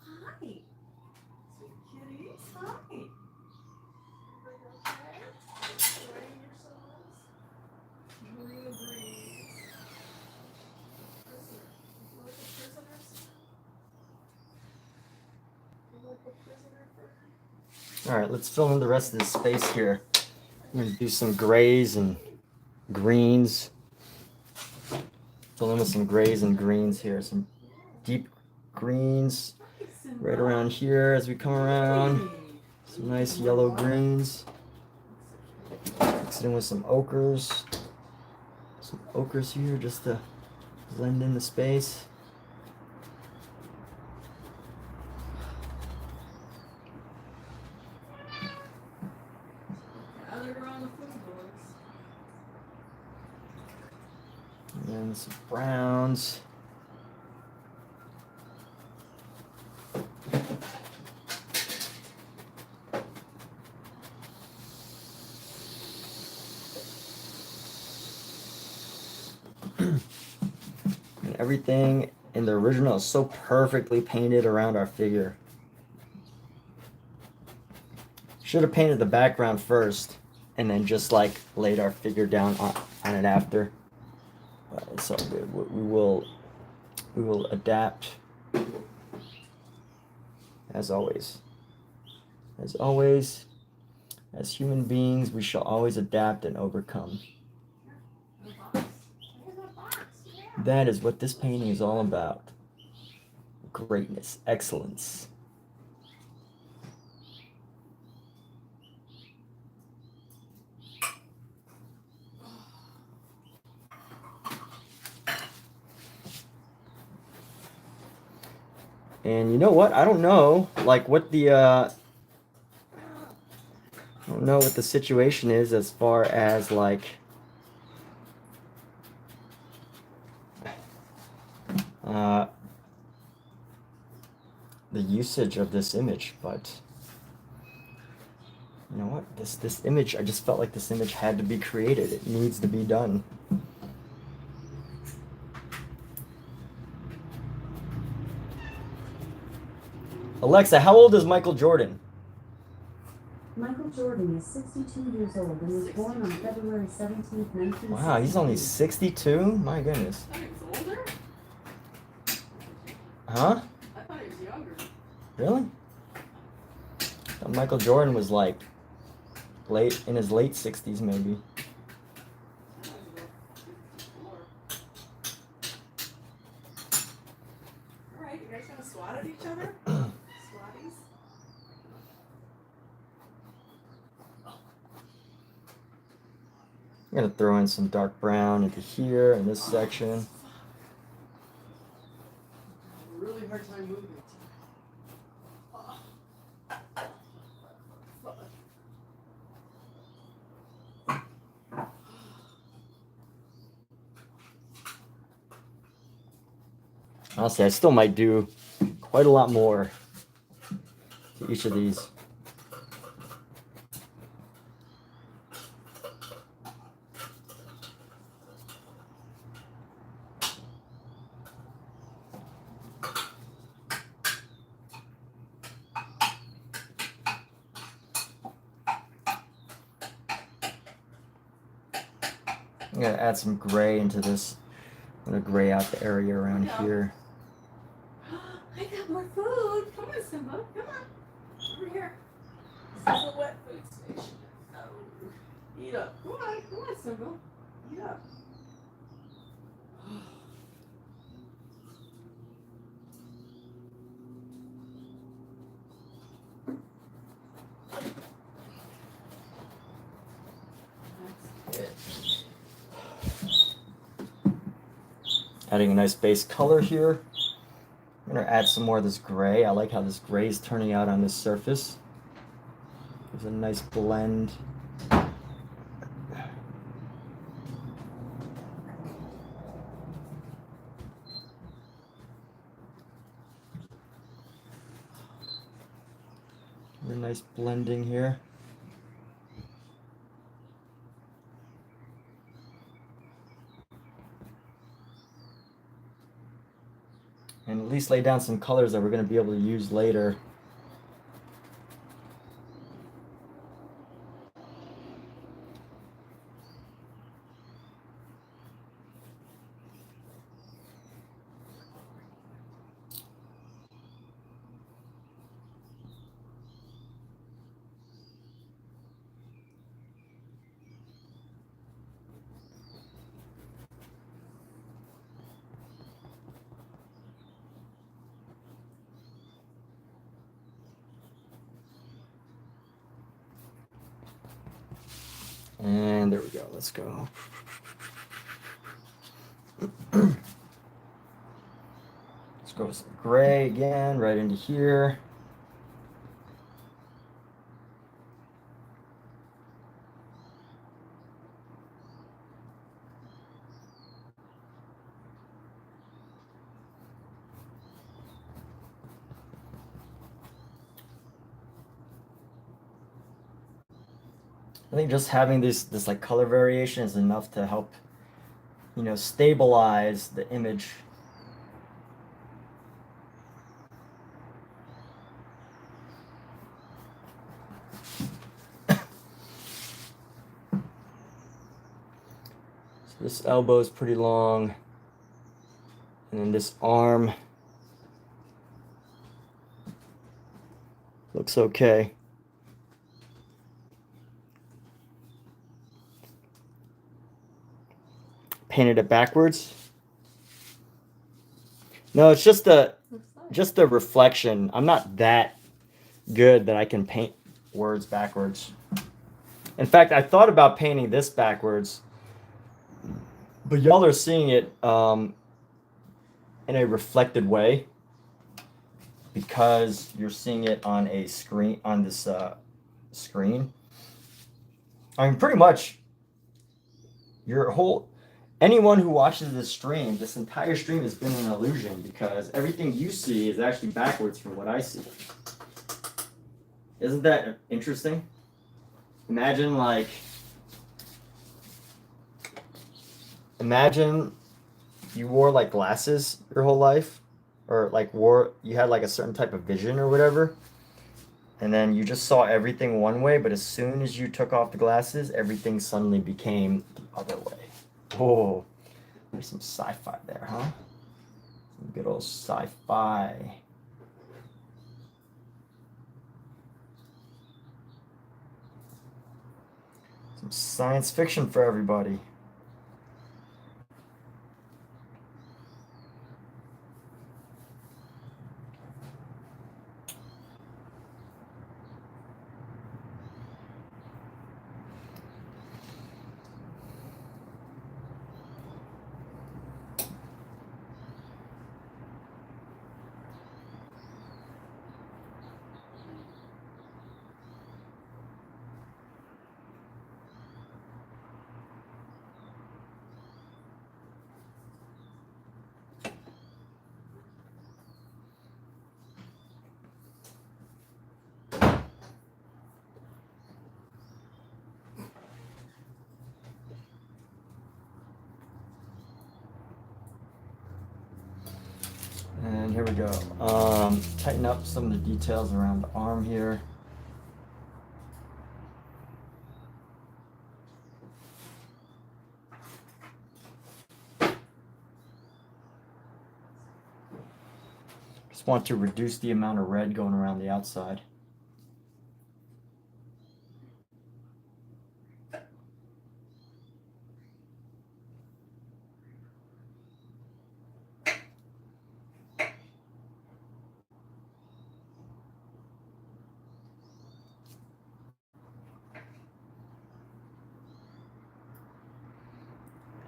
[SPEAKER 3] Hi.
[SPEAKER 4] Kitties.
[SPEAKER 3] Hi.
[SPEAKER 4] Enjoying yourselves? Enjoying the breeze. Prisoner. You like the prisoners? You like the prisoner for?
[SPEAKER 1] All right, let's fill in the rest of this space here. I'm gonna do some grays and greens. Fill in with some grays and greens here. Some deep greens right around here as we come around. Some nice yellow greens. Mix it in with some ochres. Some ochres here just to blend in the space.
[SPEAKER 4] Gather around the food boys.
[SPEAKER 1] And then some browns. And everything in the original is so perfectly painted around our figure. Should have painted the background first and then just like laid our figure down on it after. But it's all good. We will adapt as always. As always, as human beings, we shall always adapt and overcome. That is what this painting is all about. Greatness, excellence. And you know what? I don't know, like what the I don't know what the situation is as far as like the usage of this image, but you know what? This image, I just felt like this image had to be created. It needs to be done. Alexa, how old is Michael Jordan?
[SPEAKER 5] Michael Jordan is 62 years old and was born on February 17, 1960.
[SPEAKER 1] Wow, he's only 62? My goodness.
[SPEAKER 4] I thought he was older.
[SPEAKER 1] Huh?
[SPEAKER 4] I thought he was younger.
[SPEAKER 1] Really? I thought Michael Jordan was like in his late 60s maybe.
[SPEAKER 4] Alright, you guys gonna swat at each other? Swatties?
[SPEAKER 1] I'm gonna throw in some dark brown into here in this section.
[SPEAKER 4] Really hard time moving.
[SPEAKER 1] Honestly, I still might do quite a lot more to each of these. I'm gonna add some gray into this. I'm gonna gray out the area around here.
[SPEAKER 4] I got more food. Come on, Simba. Come on. Over here. This is a wet food station. Oh. Eat up. Come on, Simba. Eat up. That's it.
[SPEAKER 1] Adding a nice base color here. I'm gonna add some more of this gray. I like how this gray is turning out on this surface. There's a nice blend. A nice blending here. And at least lay down some colors that we're going to be able to use later. And there we go. Let's go. Let's go with some gray again, right into here. I think just having this like color variation is enough to help, you know, stabilize the image. So this elbow is pretty long, and then this arm looks okay. Painted it backwards. No, it's just a reflection. I'm not that good that I can paint words backwards. In fact, I thought about painting this backwards, but y'all are seeing it in a reflected way because you're seeing it on a screen, on this screen. I mean, pretty much anyone who watches this stream, this entire stream has been an illusion because everything you see is actually backwards from what I see. Isn't that interesting? Imagine you wore like glasses your whole life, or like you had like a certain type of vision or whatever, and then you just saw everything one way, but as soon as you took off the glasses, everything suddenly became the other way. Oh, there's some sci-fi there, huh? Some good old sci-fi. Some science fiction for everybody. And here we go. Tighten up some of the details around the arm here. Just want to reduce the amount of red going around the outside.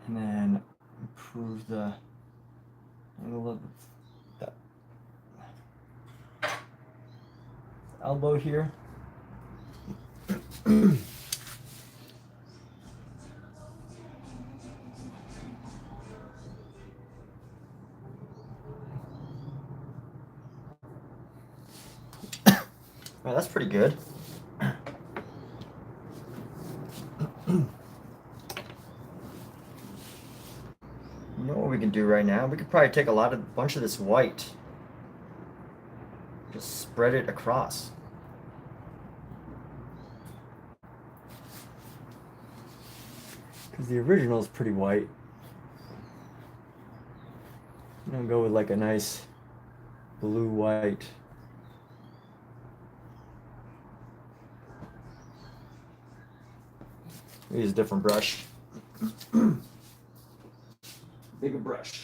[SPEAKER 1] And then improve the angle of the elbow here. Well, that's pretty good. You know what we can do right now? We could probably take a bunch of this white, just spread it across. Because the original is pretty white. I'm gonna go with like a nice blue white. Use a different brush. Bigger brush.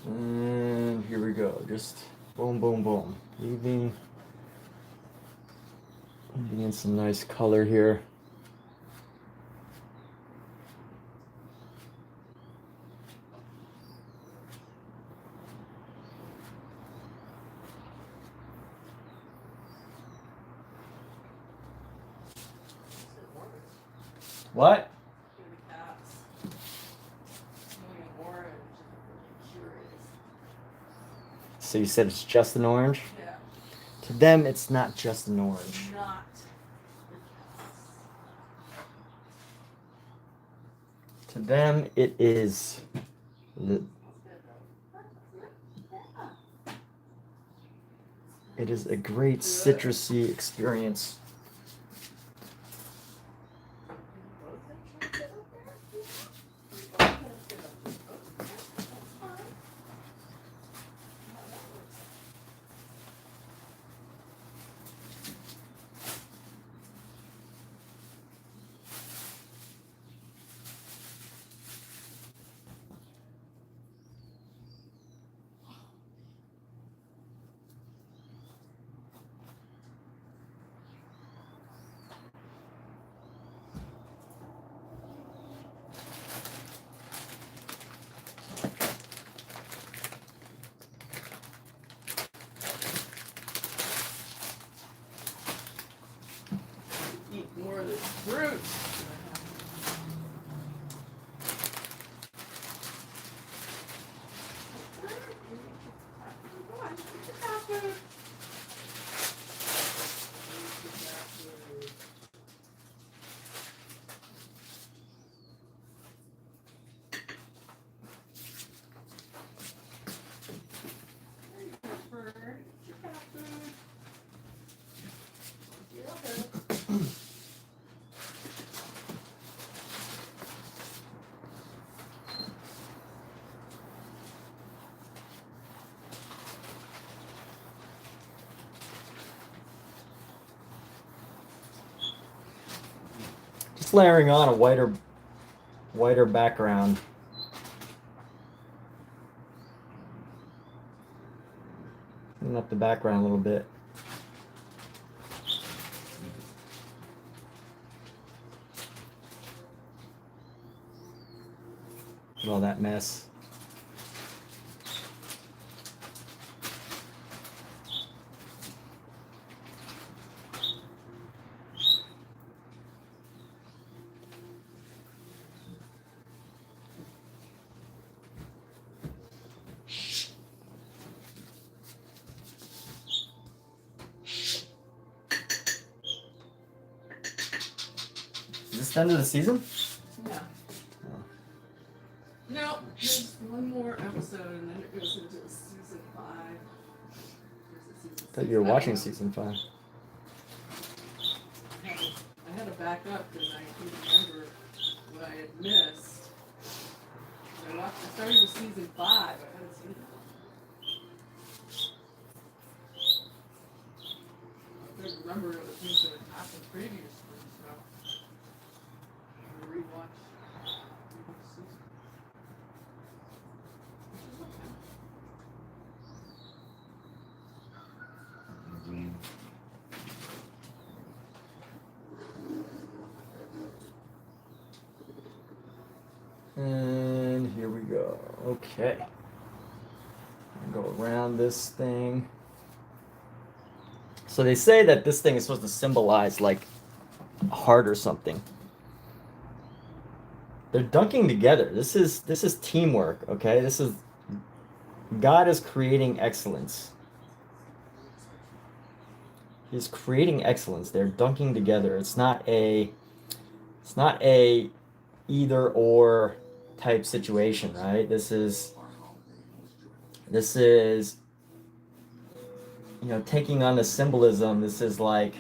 [SPEAKER 1] And here we go. Just boom, boom, boom. Leaving in some nice color here. What? So you said it's just an orange?
[SPEAKER 4] Yeah.
[SPEAKER 1] To them, it's not just an orange.
[SPEAKER 4] Not.
[SPEAKER 1] To them, it is. It is a great citrusy experience.
[SPEAKER 4] Eat more of this fruit. Come on, eat the cat food.
[SPEAKER 1] Just layering on a whiter background. Clean up the background a little bit. Look at all that mess. Is this the end of the season?
[SPEAKER 4] Yeah.
[SPEAKER 1] thought you were watching season 5.
[SPEAKER 4] I had to back up because I couldn't remember what I had missed. I started with season 5. I hadn't seen it. I couldn't remember the things that had happened previously, so I'm going to rewatch the season. Which is okay.
[SPEAKER 1] And here we go. Okay. Go around this thing. So they say that this thing is supposed to symbolize like a heart or something. They're dunking together. This is teamwork, okay? This is God is creating excellence. He's creating excellence. They're dunking together. It's not a either or type situation, right? This is taking on the symbolism. This is like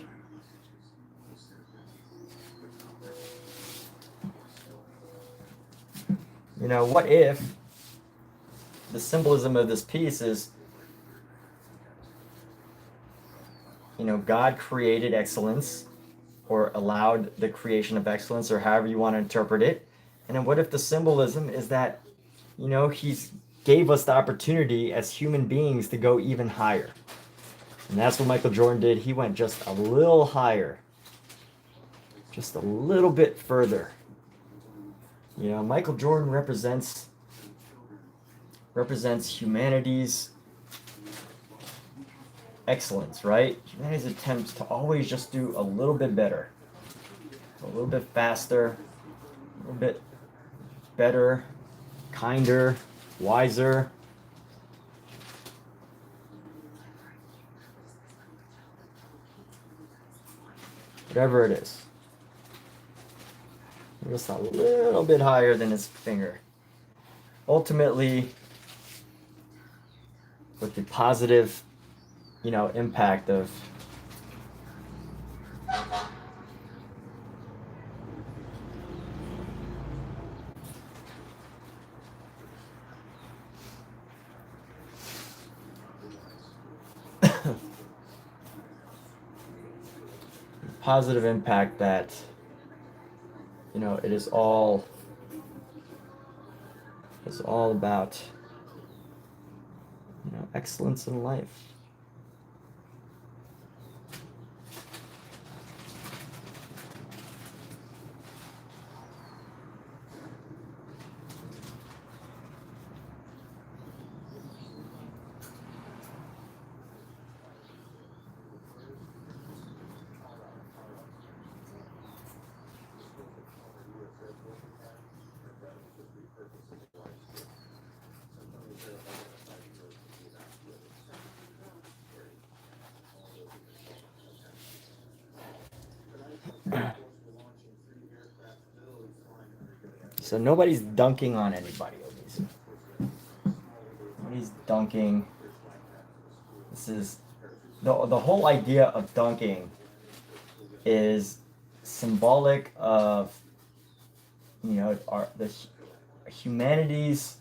[SPEAKER 1] what if the symbolism of this piece is God created excellence or allowed the creation of excellence, or however you want to interpret it. And then what if the symbolism is that he's gave us the opportunity as human beings to go even higher. And that's what Michael Jordan did. He went just a little higher, just a little bit further. Michael Jordan represents humanity's excellence, right? Humanity's attempts to always just do a little bit better, a little bit faster, a little bit better, kinder, wiser. Whatever it is. Just a little bit higher than his finger. Ultimately, with the positive, impact of positive impact that it is all about excellence in life. So nobody's dunking on anybody, Elise. Nobody's dunking. This is the whole idea of dunking is symbolic of the humanity's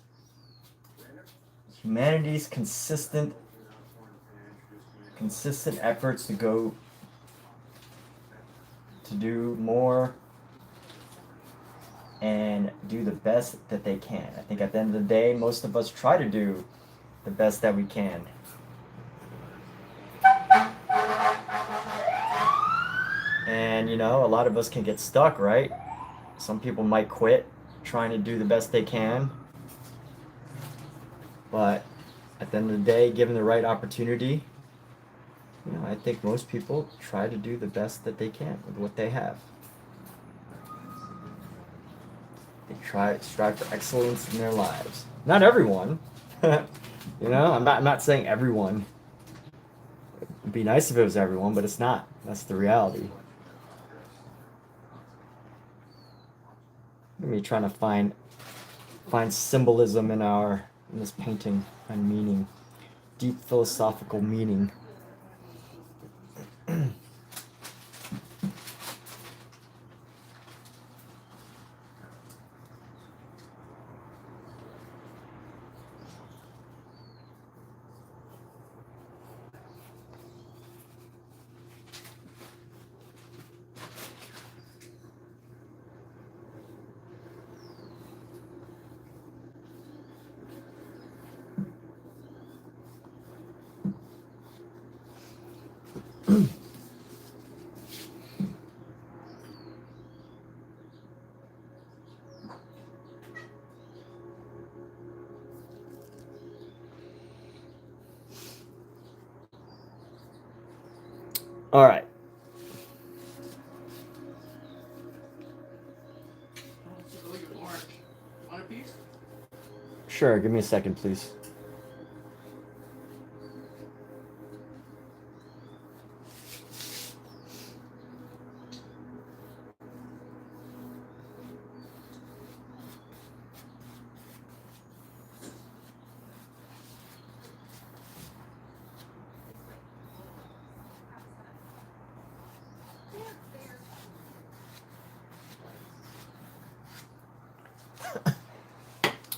[SPEAKER 1] consistent efforts to go to do more and do the best that they can. I think at the end of the day, most of us try to do the best that we can. And a lot of us can get stuck, right? Some people might quit trying to do the best they can. But at the end of the day, given the right opportunity, I think most people try to do the best that they can with what they have. They strive for excellence in their lives. Not everyone. I'm not saying everyone. It'd be nice if it was everyone, but it's not. That's the reality. Me trying to find symbolism in this painting, find meaning, deep philosophical meaning. All right.
[SPEAKER 4] Orange. Want a piece?
[SPEAKER 1] Sure, give me a second, please.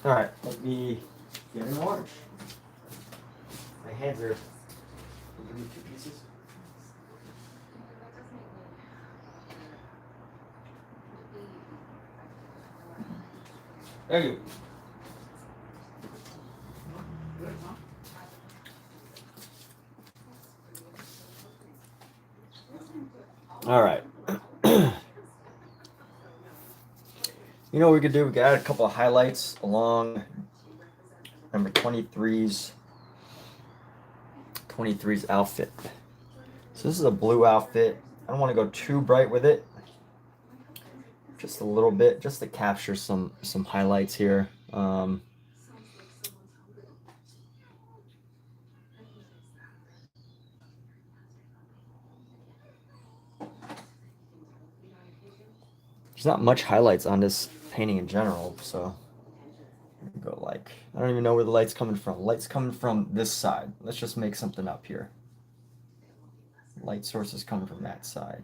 [SPEAKER 1] All right, let me get an orange. My hands are. Give me 2 pieces. There you go. All right. You know what we could do? We could add a couple of highlights along number 23's outfit. So this is a blue outfit. I don't want to go too bright with it. Just a little bit, just to capture some highlights here. There's not much highlights on this painting in general, so go like, I don't even know where the light's coming from. Light's coming from this side. Let's just make something up here. Light source is coming from that side.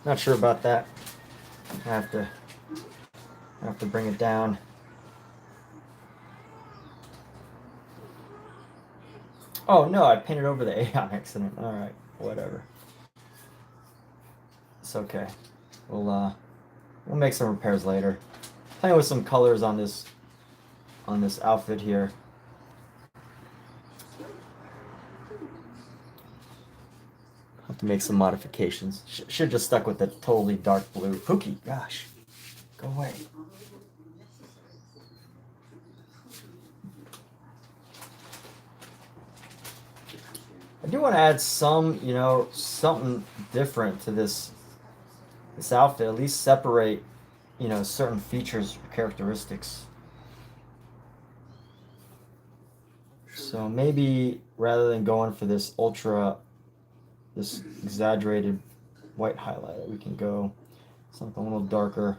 [SPEAKER 1] Not sure about that. I have to bring it down. Oh no, I painted over the A on accident. All right, whatever. It's okay. We'll make some repairs later. Playing with some colors on this outfit here. Have to make some modifications. Should just stuck with the totally dark blue. Pookie, gosh, go away. I do want to add some, something different to this outfit. At least separate, certain features, characteristics. So maybe rather than going for this exaggerated white highlight, we can go something a little darker.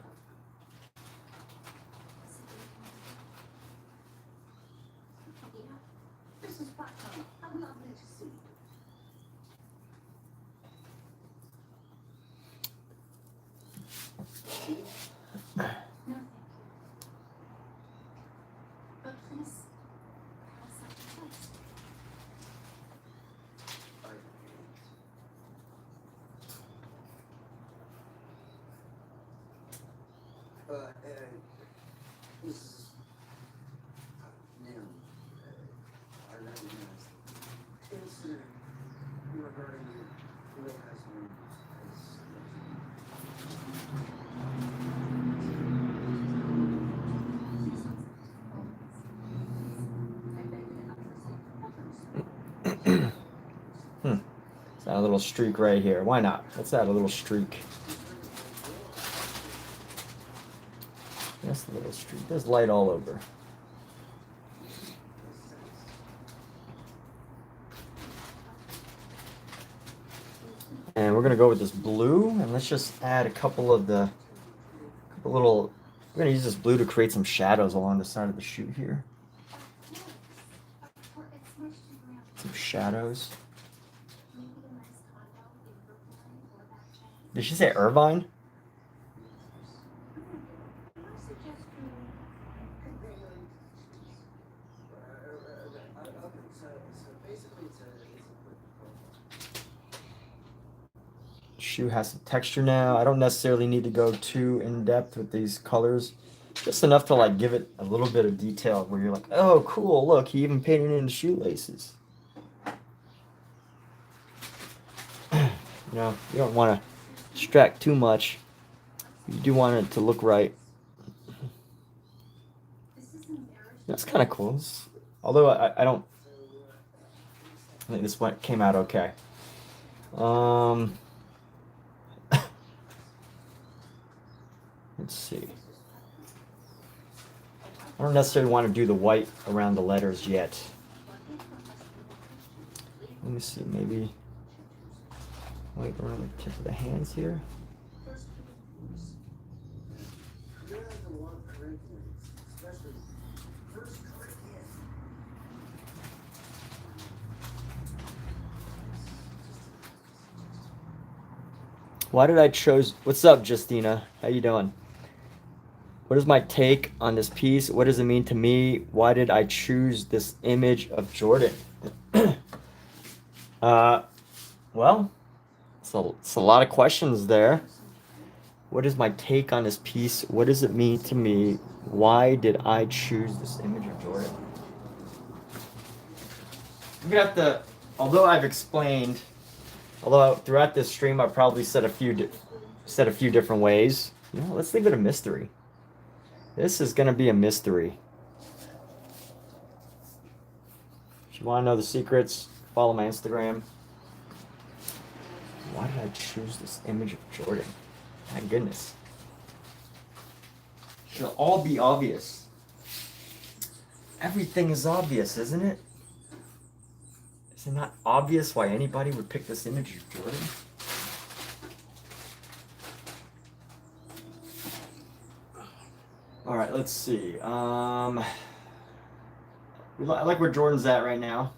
[SPEAKER 2] This is Nim. I recognize the incident regarding the real husband
[SPEAKER 1] Let's add a little streak right here. Why not? Let's add a little streak. Just a little streak. There's light all over. And we're gonna go with this blue, and let's just add a couple of the little. We're gonna use this blue to create some shadows along the side of the shoe here. Some shadows. Did she say Irvine? shoe has some texture now. I don't necessarily need to go too in depth with these colors. Just enough to like give it a little bit of detail where you're like, oh, cool, look, he even painted in the shoelaces. You know, you don't want to distract too much. You do want it to look right. That's kind of cool. Although I don't. I think this one came out okay. Let's see. I don't necessarily want to do the white around the letters yet. Let me see, maybe white around the tip of the hands here. Why did I choose? What's up, Justina? How you doing? What is my take on this piece? What does it mean to me? Why did I choose this image of Jordan? Well, it's a lot of questions there. What is my take on this piece? What does it mean to me? Why did I choose this image of Jordan? I'm gonna have to, although I've explained, although throughout this stream I've probably said a few different ways. You know, let's leave it a mystery. This is gonna be a mystery. If you want to know the secrets, follow my Instagram. Why did I choose this image of Jordan? My goodness. Should all be obvious. Everything is obvious, isn't it? Is it not obvious why anybody would pick this image of Jordan? All right, let's see. I like where Jordan's at right now.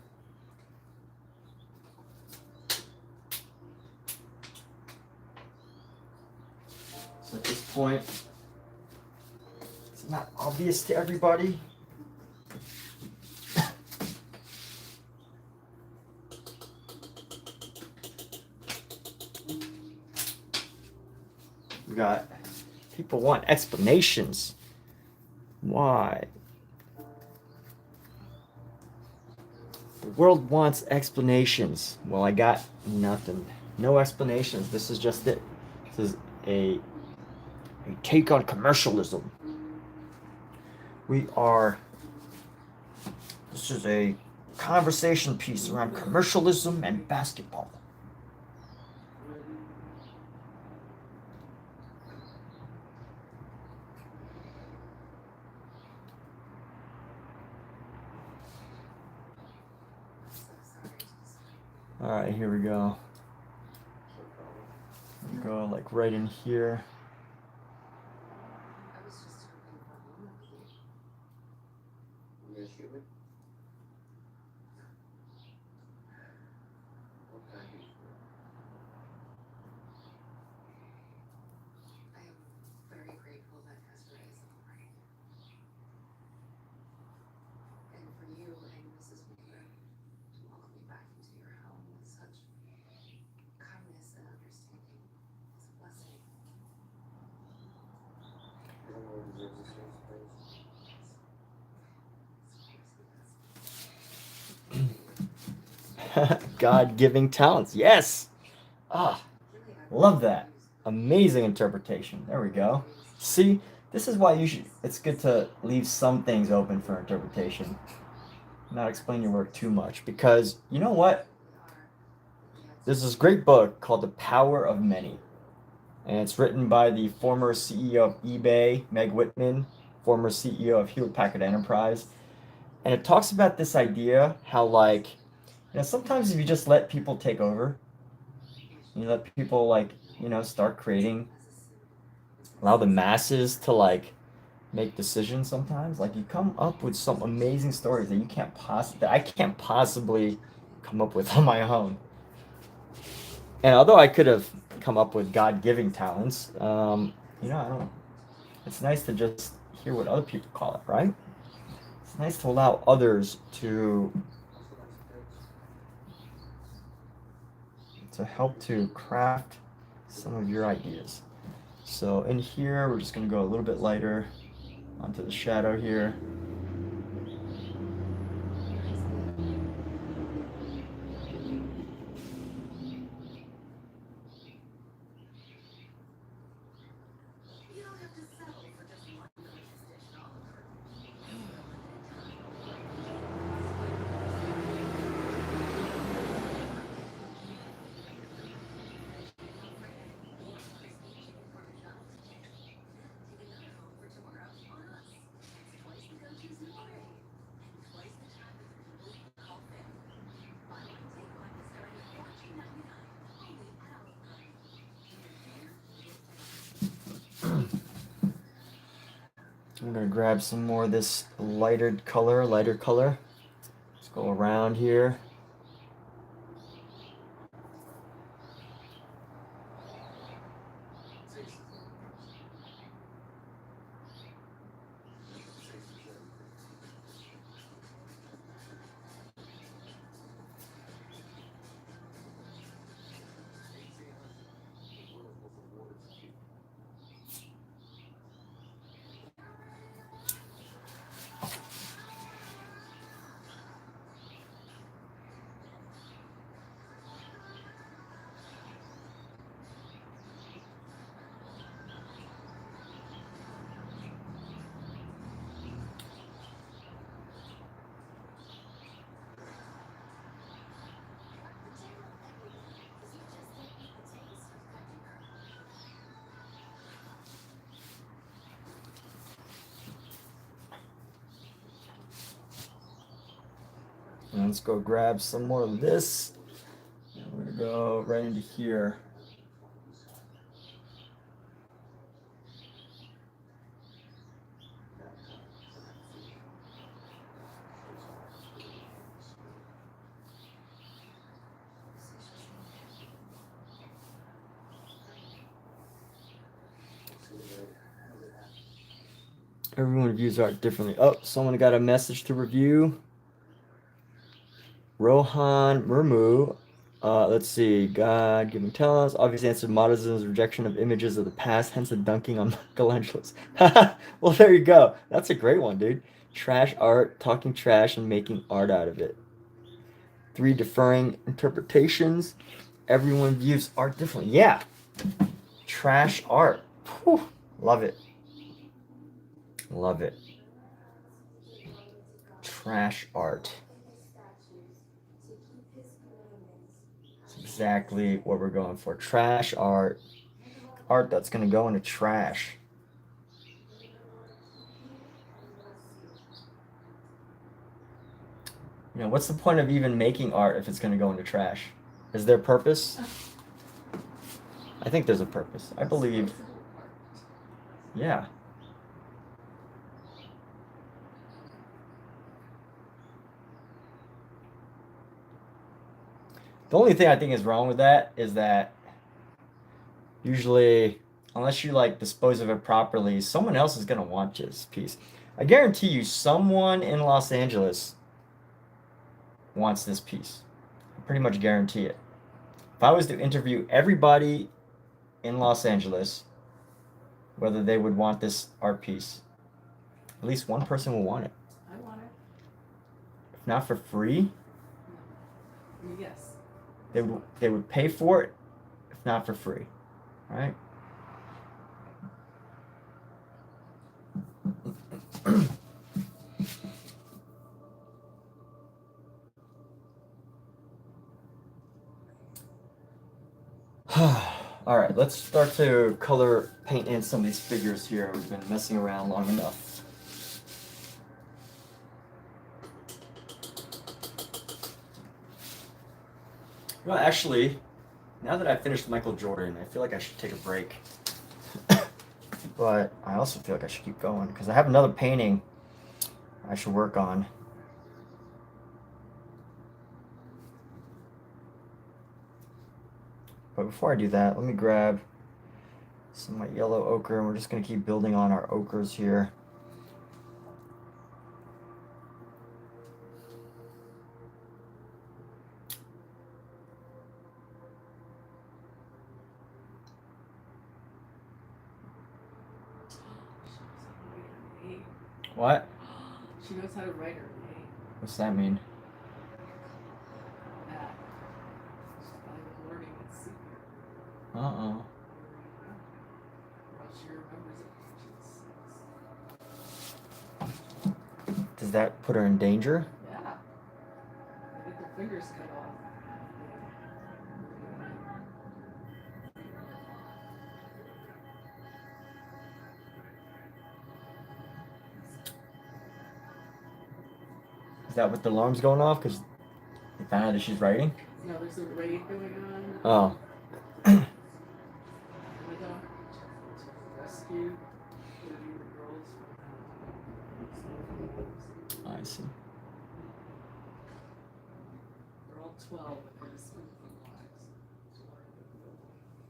[SPEAKER 1] So at this point, it's not obvious to everybody. We got people want explanations. Why? The world wants explanations. Well, I got nothing. No explanations. This is just it. This is a take on commercialism. This is a conversation piece around commercialism and basketball. All right, here we go. Go like right in here. God-giving talents. Yes. Love that. Amazing interpretation. There we go. See, this is why it's good to leave some things open for interpretation. Not explain your work too much, because you know what? There's this great book called The Power of Many. And it's written by the former CEO of eBay, Meg Whitman, former CEO of Hewlett Packard Enterprise. And it talks about this idea how, like, you know, sometimes if you just let people take over, you let people, like, you know, start creating, allow the masses to, like, make decisions sometimes. Like, you come up with some amazing stories that I can't possibly come up with on my own. And although I could have come up with God-giving talents, you know, it's nice to just hear what other people call it, right? It's nice to allow others to help to craft some of your ideas. So in here, we're just going to go a little bit lighter onto the shadow here. I'm going to grab some more of this lighter color. Let's go around here. And let's go grab some more of this. And we're going to go right into here. Everyone views art differently. Oh, someone got a message to review. Rohan Murmu. Let's see. God giving Talens. Obvious answer. Modernism's rejection of images of the past, hence the dunking on Michelangelo's. Well, there you go. That's a great one, dude. Trash art, talking trash, and making art out of it. 3 differing interpretations. Everyone views art differently. Yeah. Trash art. Whew. Love it. Love it. Trash art. That's exactly what we're going for. Trash art. Art that's going to go into trash. You know, what's the point of even making art if it's going to go into trash? Is there purpose? I think there's a purpose. I believe. Yeah. The only thing I think is wrong with that is that usually, unless you like dispose of it properly, someone else is going to want this piece. I guarantee you someone in Los Angeles wants this piece. I pretty much guarantee it. If I was to interview everybody in Los Angeles, whether they would want this art piece, at least one person will want it.
[SPEAKER 4] I want it.
[SPEAKER 1] If not for free,
[SPEAKER 4] Yes.
[SPEAKER 1] they would pay for it, if not for free, right? All right, let's start to color paint in some of these figures here. We've been messing around long enough. Well, actually, now that I finished Michael Jordan, I feel like I should take a break. But I also feel like I should keep going because I have another painting I should work on. But before I do that, let me grab some of my yellow ochre, and we're just going to keep building on our ochres here. What?
[SPEAKER 4] She knows how to write her name.
[SPEAKER 1] What's that mean?
[SPEAKER 4] That. I'm learning it secret.
[SPEAKER 1] Uh-oh.
[SPEAKER 4] Well, she remembers it when she's 6.
[SPEAKER 1] Does that put her in danger?
[SPEAKER 4] Yeah. They get their fingers cut off.
[SPEAKER 1] Is that what the alarm's going off? Because they found out that she's writing?
[SPEAKER 4] No, there's a raid going on.
[SPEAKER 1] Oh.
[SPEAKER 4] Canada to rescue 30 girls from
[SPEAKER 1] I see.
[SPEAKER 4] They're all 12, but they're just living lives. To a committee. It's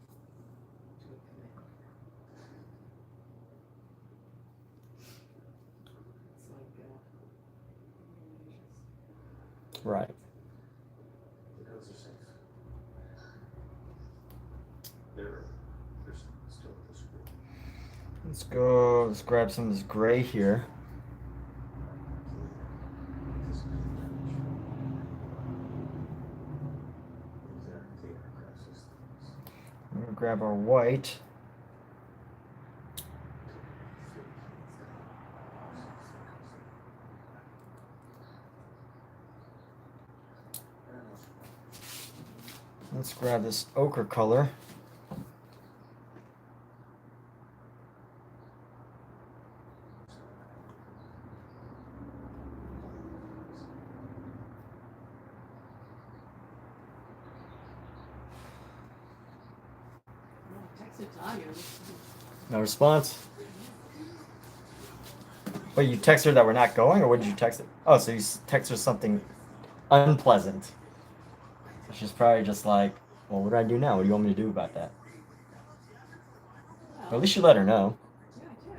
[SPEAKER 4] like,
[SPEAKER 1] Right.
[SPEAKER 6] The girls are safe. They're still at the school.
[SPEAKER 1] Let's go. Let's grab some of this gray here. I'm gonna grab our white. Let's grab this ochre color.
[SPEAKER 4] texted Tanya.
[SPEAKER 1] No response. Wait, you text her that we're not going, or what did you text her? Oh, so you text her something unpleasant. She's probably just like, well, what do I do now? What do you want me to do about that? Well, at least you let her know.
[SPEAKER 4] Yeah, I did.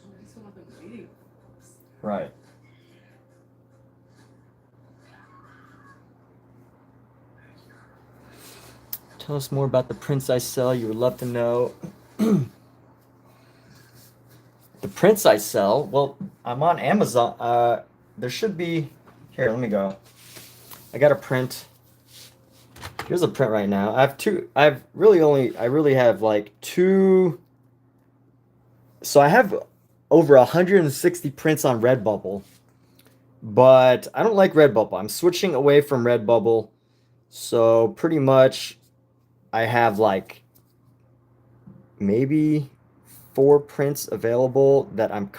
[SPEAKER 4] I just want them waiting.
[SPEAKER 1] Right. Tell us more about the prints I sell. You would love to know. The prints I sell, well, I'm on Amazon. There should be, here, let me go. I got a print. Here's a print right now. I have two, I really have like two. So I have over 160 prints on Redbubble, but I don't like Redbubble. I'm switching away from Redbubble. So pretty much I have like maybe 4 prints available that I'm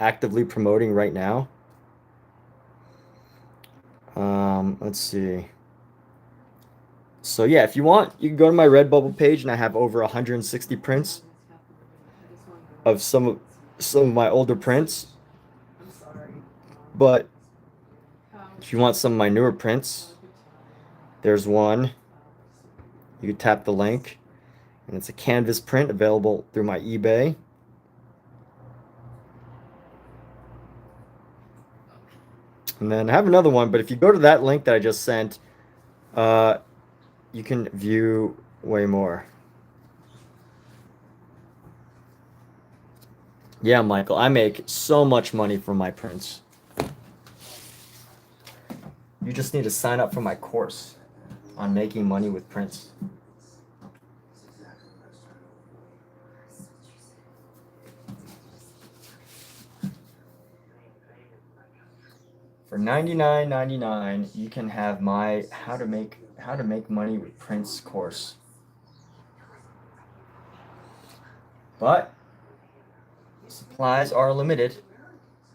[SPEAKER 1] actively promoting right now. Let's see. So yeah, if you want, you can go to my Redbubble page, and I have over 160 prints of some of my older prints.
[SPEAKER 4] I'm sorry.
[SPEAKER 1] But if you want some of my newer prints, there's one. You can tap the link, and it's a canvas print available through my eBay. And then I have another one, but if you go to that link that I just sent, you can view way more. Yeah, Michael, I make so much money from my prints. You just need to sign up for my course on making money with prints. For $99.99, you can have my how to make money with prints course. But supplies are limited.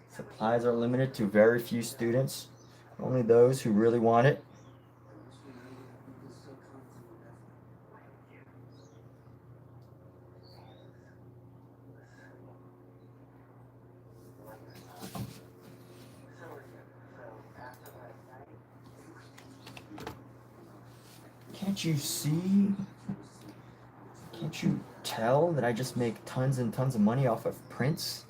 [SPEAKER 1] Supplies are limited to very few students, only those who really want it. Can't you see? Can't you tell that I just make tons and tons of money off of prints?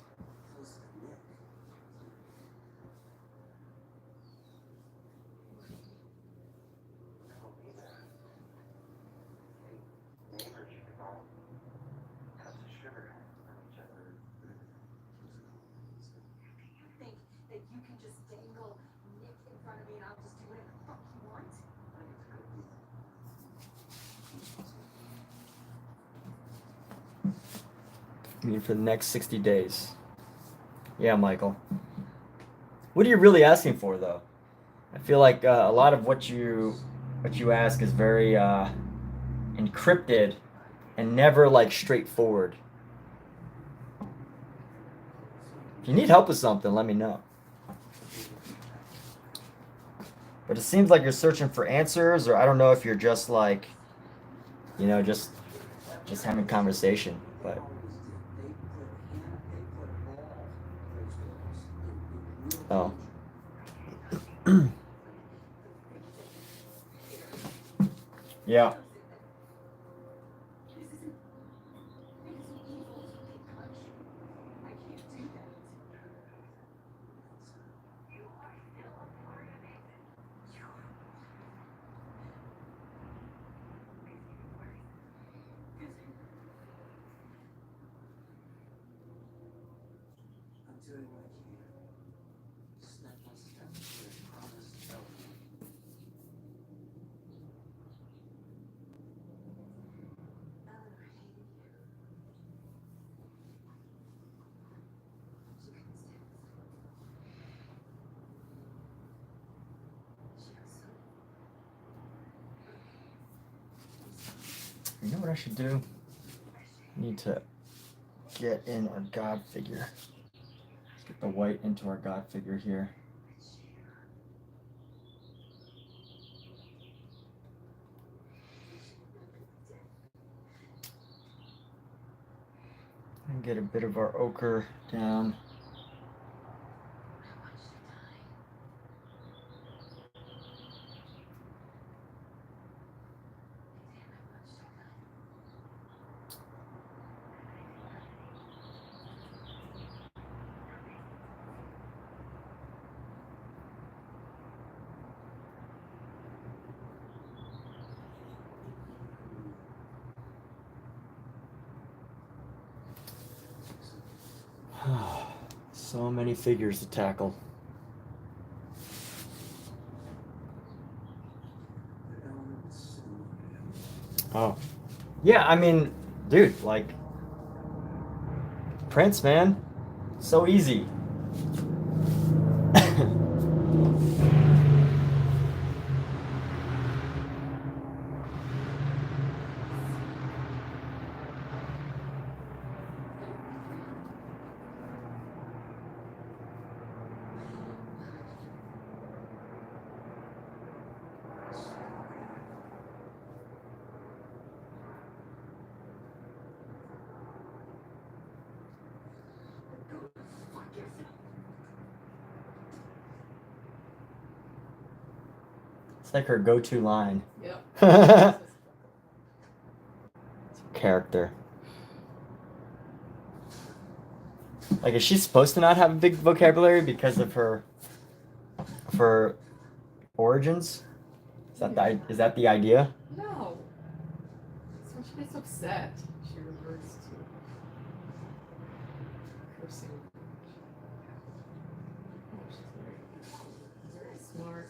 [SPEAKER 3] dangle Nick in front of me and I'll just do whatever the fuck you want.
[SPEAKER 1] I mean, for the next 60 days. Yeah, Michael. What are you really asking for, though? I feel like a lot of what you ask is very encrypted and never like straightforward. If you need help with something, let me know. But it seems like you're searching for answers, or I don't know if you're just like, you know, just having conversation. But oh. Yeah.
[SPEAKER 2] I'm doing what I can. Step by step, I promise to help you.
[SPEAKER 3] Eleanor hated you. She couldn't stand this. She was so.
[SPEAKER 1] You know what I should do? I need to get in our God figure. Let's get the white into our God figure here. And get a bit of our ochre down. So many figures to tackle. Oh. Yeah, I mean, dude, like, Prince, man. So easy. It's like her go-to line.
[SPEAKER 4] Yep.
[SPEAKER 1] Character. Like, is she supposed to not have a big vocabulary because of her origins? Is that the idea?
[SPEAKER 4] No. So when she gets upset, she reverts to cursing. Oh, she's very smart.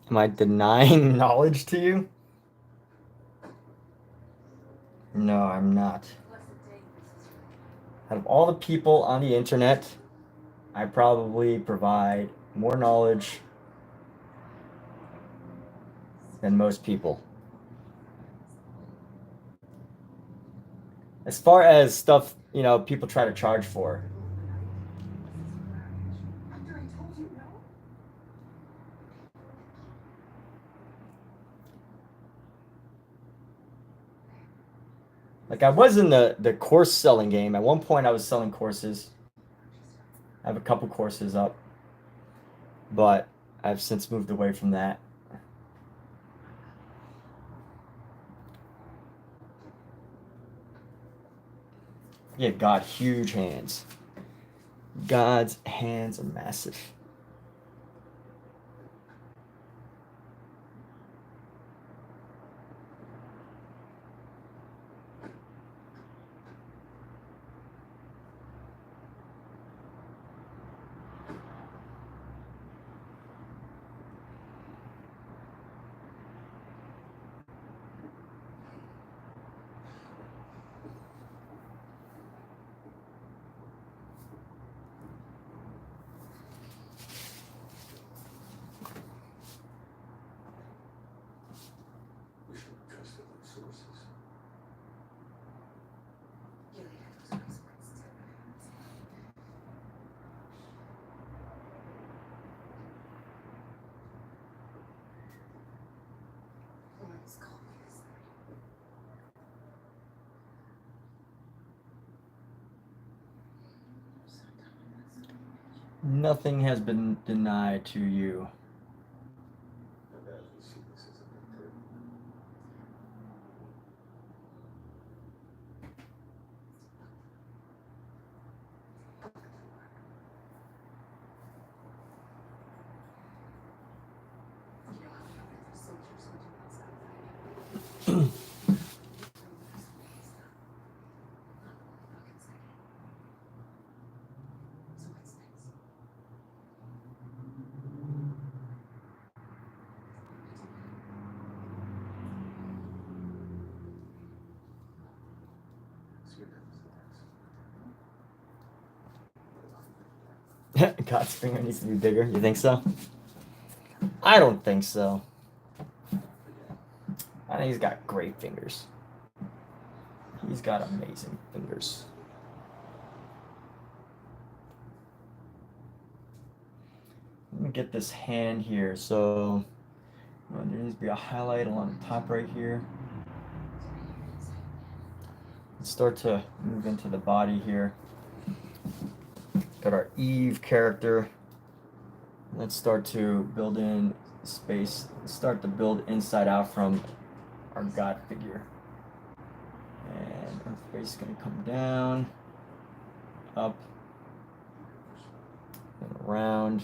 [SPEAKER 1] Am I denying knowledge to you? No, I'm not. Out of all the people on the internet, I probably provide more knowledge than most people. As far as stuff, you know, people try to charge for.
[SPEAKER 2] After I told you no.
[SPEAKER 1] Like I was in the course selling game. At one point I was selling courses. I have a couple courses up, but I've since moved away from that. Yeah, God, huge hands. God's hands are massive.
[SPEAKER 6] We should have trusted those sources.
[SPEAKER 3] You later those nice words too. Lawrence called me this morning. I'm so done with this.
[SPEAKER 1] Nothing has been denied to you.
[SPEAKER 6] How badly see this as a big threat.
[SPEAKER 3] You know how we over there soldiers would do outside fighting. So what's next?
[SPEAKER 6] So you're done with the next.
[SPEAKER 1] God's finger needs to be bigger. You think so? I don't think so. I think he's got great fingers. He's got amazing fingers. Let me get this hand here. So there needs to be a highlight along the top right here. Let's start to move into the body here. Got our Eve character. Let's start to build in space. Start to build inside out from our God figure. And our face is going to come down, up, and around.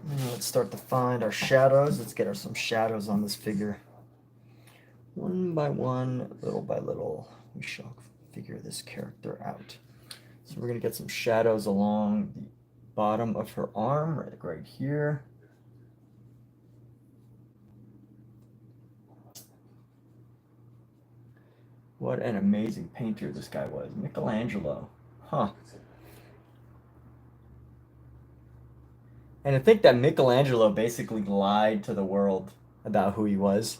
[SPEAKER 1] Now let's start to find our shadows. Let's get some shadows on this figure. One by one, little by little, we shall figure this character out. So we're going to get some shadows along the bottom of her arm, right here. What an amazing painter this guy was. Michelangelo. Huh. And I think that Michelangelo basically lied to the world about who he was.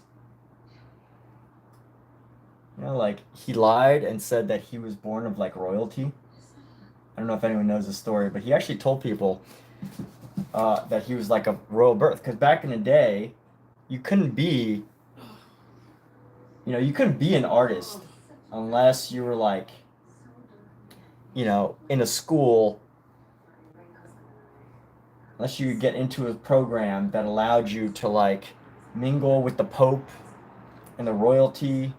[SPEAKER 1] You know, like, he lied and said that he was born of, like, royalty. I don't know if anyone knows the story, but he actually told people that he was, like, a royal birth. Because back in the day, you couldn't be, you couldn't be an artist unless you were, like, in a school, unless you get into a program that allowed you to, like, mingle with the Pope and the royalty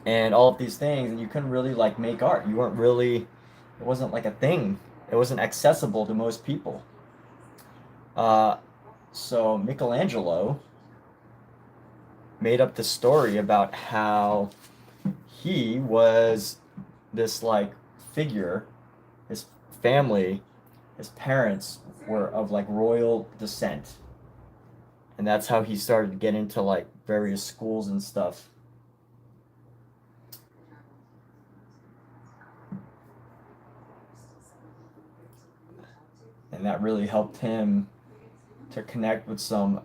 [SPEAKER 1] and all of these things, and you couldn't really, like, make art. You weren't really, it wasn't like a thing. It wasn't accessible to most people. So Michelangelo made up this story about how he was this, like, figure, his family, his parents were of, like, royal descent. And that's how he started to get into, like, various schools and stuff. and that really helped him to connect with some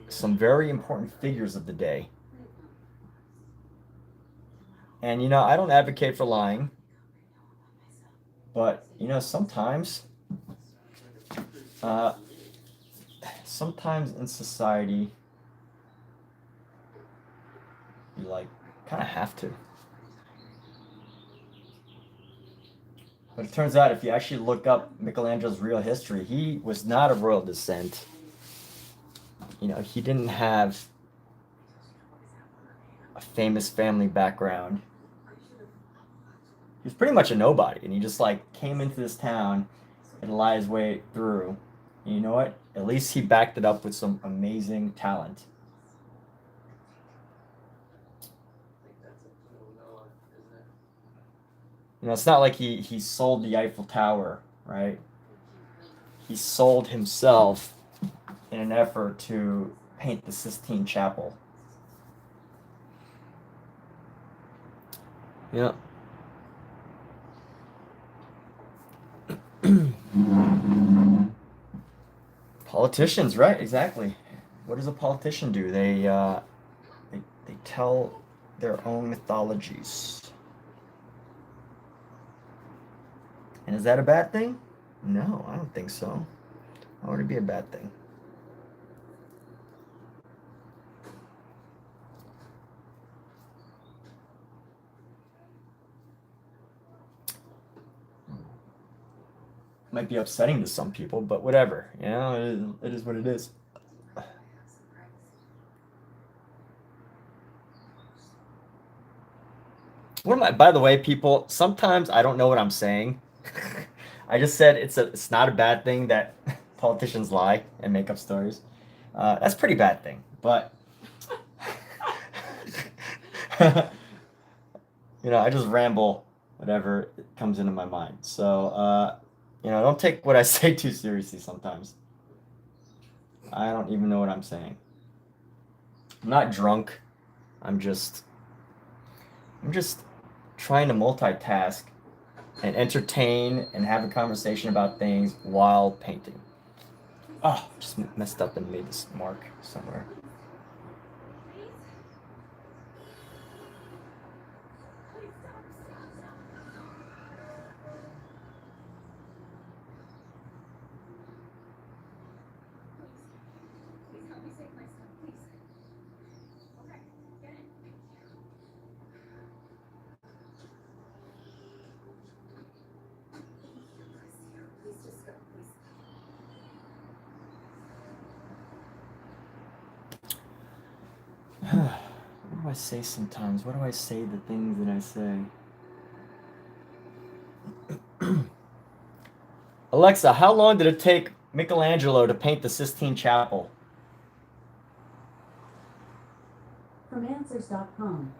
[SPEAKER 1] very important figures of the day. And, you know, I don't advocate for lying, but, you know, sometimes in society, you like kind of have to. But it turns out if you actually look up Michelangelo's real history, he was not of royal descent. You know, he didn't have a famous family background. He was pretty much a nobody, and he just like came into this town and lied his way through. And you know what? At least he backed it up with some amazing talent. You know, it's not like he sold the Eiffel Tower, right? He sold himself in an effort to paint the Sistine Chapel. Yeah. Politicians, right? Exactly. What does a politician do? They tell their own mythologies. And is that a bad thing? No, I don't think so. Why would it be a bad thing? Might be upsetting to some people, but whatever. You know, it is what it is. What am I? By the way, people, sometimes I don't know what I'm saying. I just said it's not a bad thing that politicians lie and make up stories. That's a pretty bad thing, but you know, I just ramble whatever comes into my mind. So you know, don't take what I say too seriously sometimes. I don't even know what I'm saying. I'm not drunk. I'm just trying to multitask and entertain and have a conversation about things while painting. Oh, just messed up and made this mark somewhere. What do I say sometimes? What do I say, the things that I say? Alexa, how long did it take Michelangelo to paint the Sistine Chapel?
[SPEAKER 5] From Answers.com.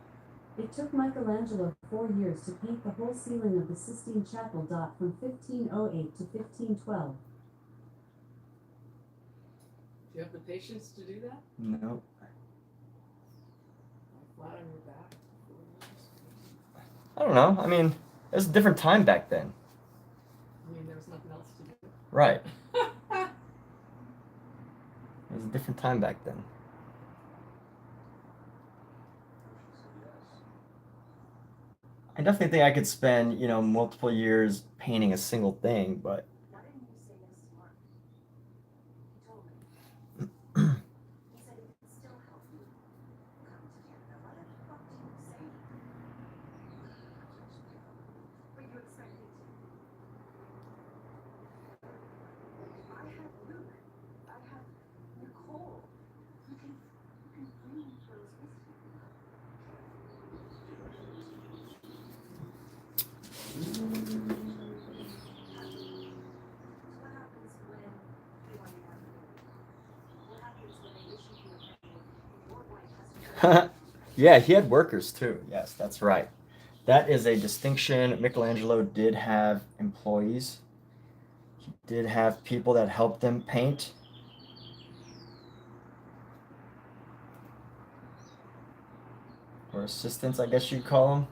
[SPEAKER 5] It took Michelangelo 4 years to paint the whole ceiling of the Sistine Chapel. From 1508 to 1512.
[SPEAKER 4] Do you have the patience to do that?
[SPEAKER 1] No.
[SPEAKER 4] Flat on your back?
[SPEAKER 1] I don't know. I mean, it was a different time back then.
[SPEAKER 4] I mean, there was nothing else to do.
[SPEAKER 1] Right. It was a different time back then. I definitely think I could spend, you know, multiple years painting a single thing, but
[SPEAKER 3] Why didn't you say yes to Mark? He told me. He said it could still help you come to Canada. Why the fuck didn't you say? Were you expecting to? I have Luke. I have Nicole. You can bring those with you. What happens when they want you out? What happens when they issue you a permit if your wife has to?
[SPEAKER 1] yeah, he had workers too. Yes, that's right. That is a distinction. Michelangelo did have employees. He did have people that helped him paint. Or assistants, I guess you'd call them.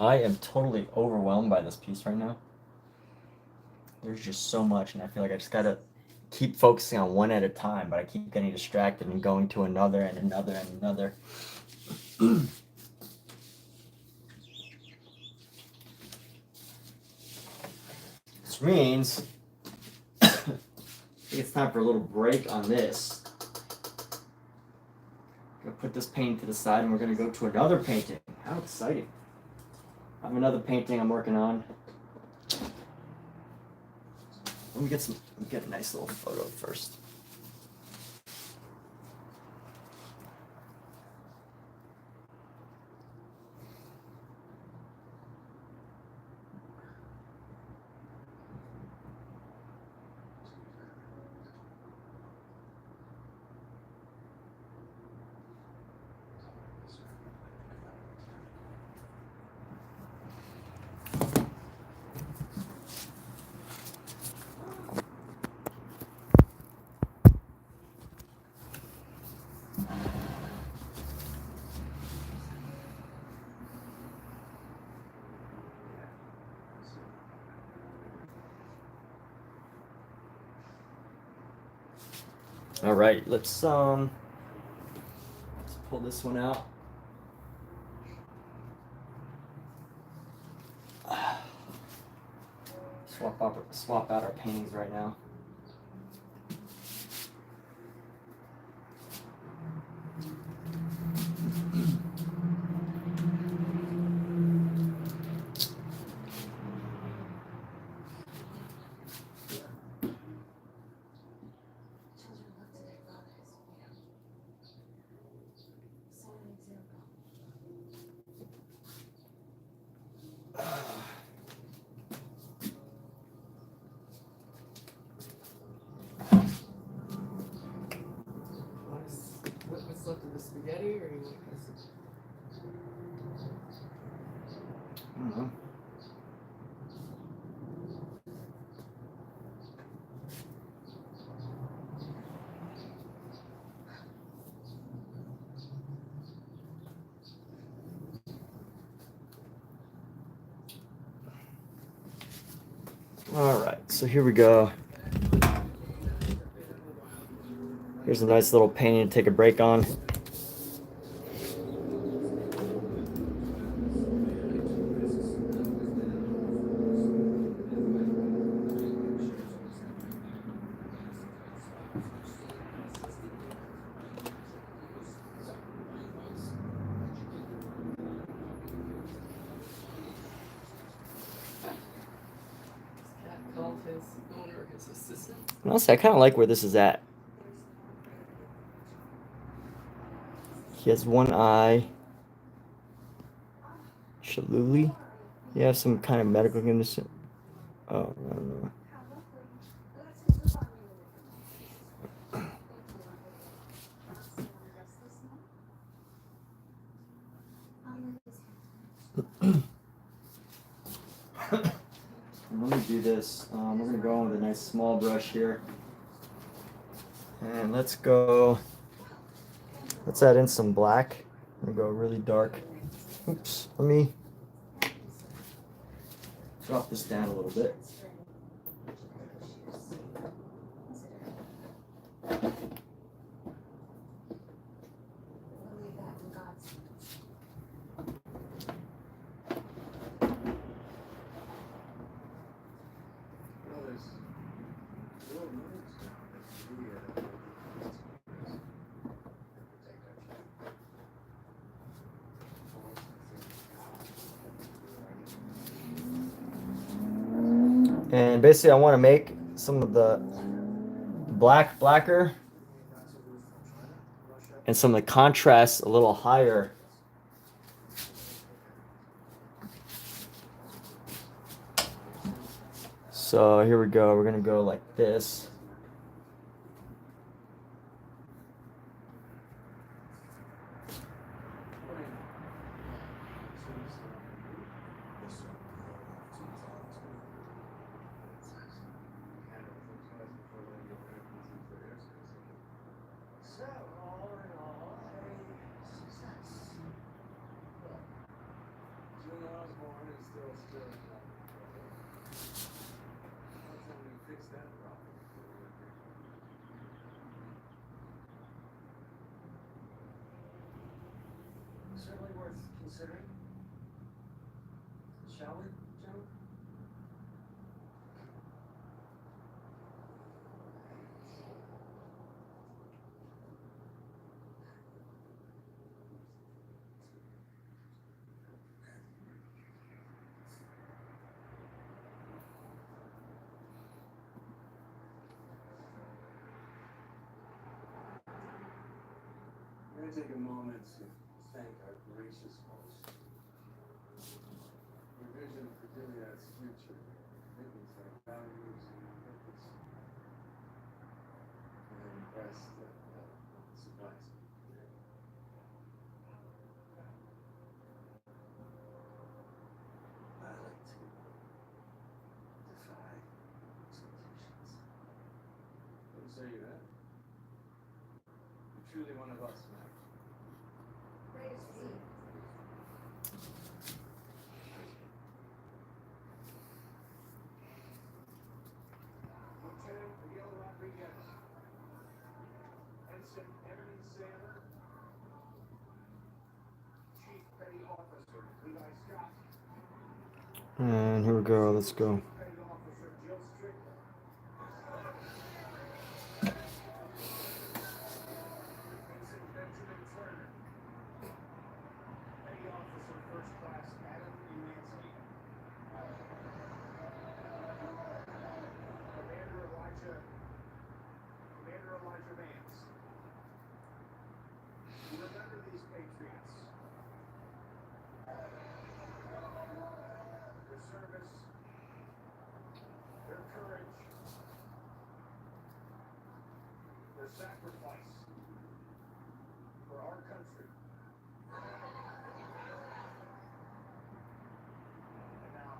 [SPEAKER 1] I am totally overwhelmed by this piece right now. There's just so much, and I feel like I just gotta keep focusing on one at a time, but I keep getting distracted and going to another and another and another. Which means I think it's time for a little break on this. Gonna put this painting to the side and we're gonna go to another painting. How exciting. I have another painting I'm working on. Let me get a nice little photo first. All right, let's pull this one out. Swap out our paintings right now.
[SPEAKER 4] What's left of the spaghetti, or you want this?
[SPEAKER 1] I don't know. All right, so here we go. Here's a nice little painting to take a break on.
[SPEAKER 4] Cat called his owner his assistant.
[SPEAKER 1] Honestly, I kind of like where this is at. He has one eye. Shillelagh. You have some kind of medical condition. Oh, I don't know. Let me do this. We're gonna go in with a nice small brush here, and let's add in some black. I'm gonna go really dark. Oops, let me drop this down a little bit. And basically I want to make some of the blacker and some of the contrast a little higher. So here we go. We're going to go like this.
[SPEAKER 2] So, all in all, a success. Look, June I was born, Certainly worth considering. Shall we, gentlemen? I'm going to take a moment to thank our gracious host. Your vision for Gilead's future, commitment to our values and purpose. And I'm impressed that surprised me. I like to defy expectations. Wouldn't say that. You're truly one of us, man. Lieutenant Miguel Rodriguez, Ensign Evan Sailor, Chief Petty Officer Levi Scott,
[SPEAKER 1] And here we go. Let's go.
[SPEAKER 2] Petty Officer Jill Strickland, Ensign Benjamin Turner, Petty Officer First Class Adam Umansky, Commander Elijah Vance. You remember these patriots. Their service, their courage, their sacrifice for our country. And now,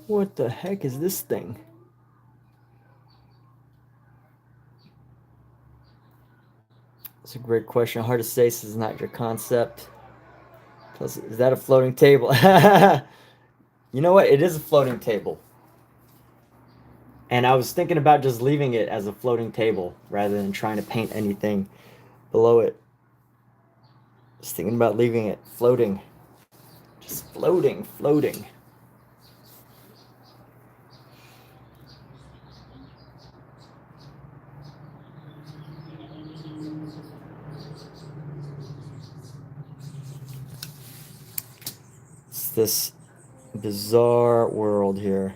[SPEAKER 1] What the heck is this thing? It's a great question. Hard to say. This is not your concept. Plus, is that a floating table? You know what? It is a floating table. And I was thinking about just leaving it as a floating table rather than trying to paint anything below it. Just thinking about leaving it floating. Just floating, floating. It's this bizarre world here.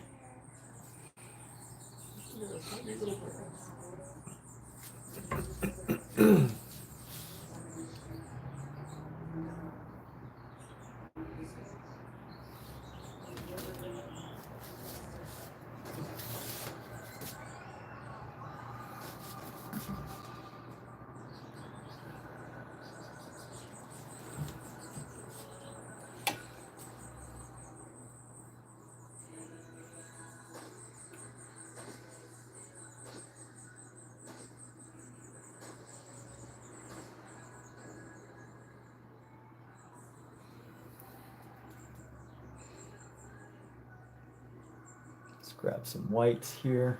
[SPEAKER 1] Let's grab some whites here.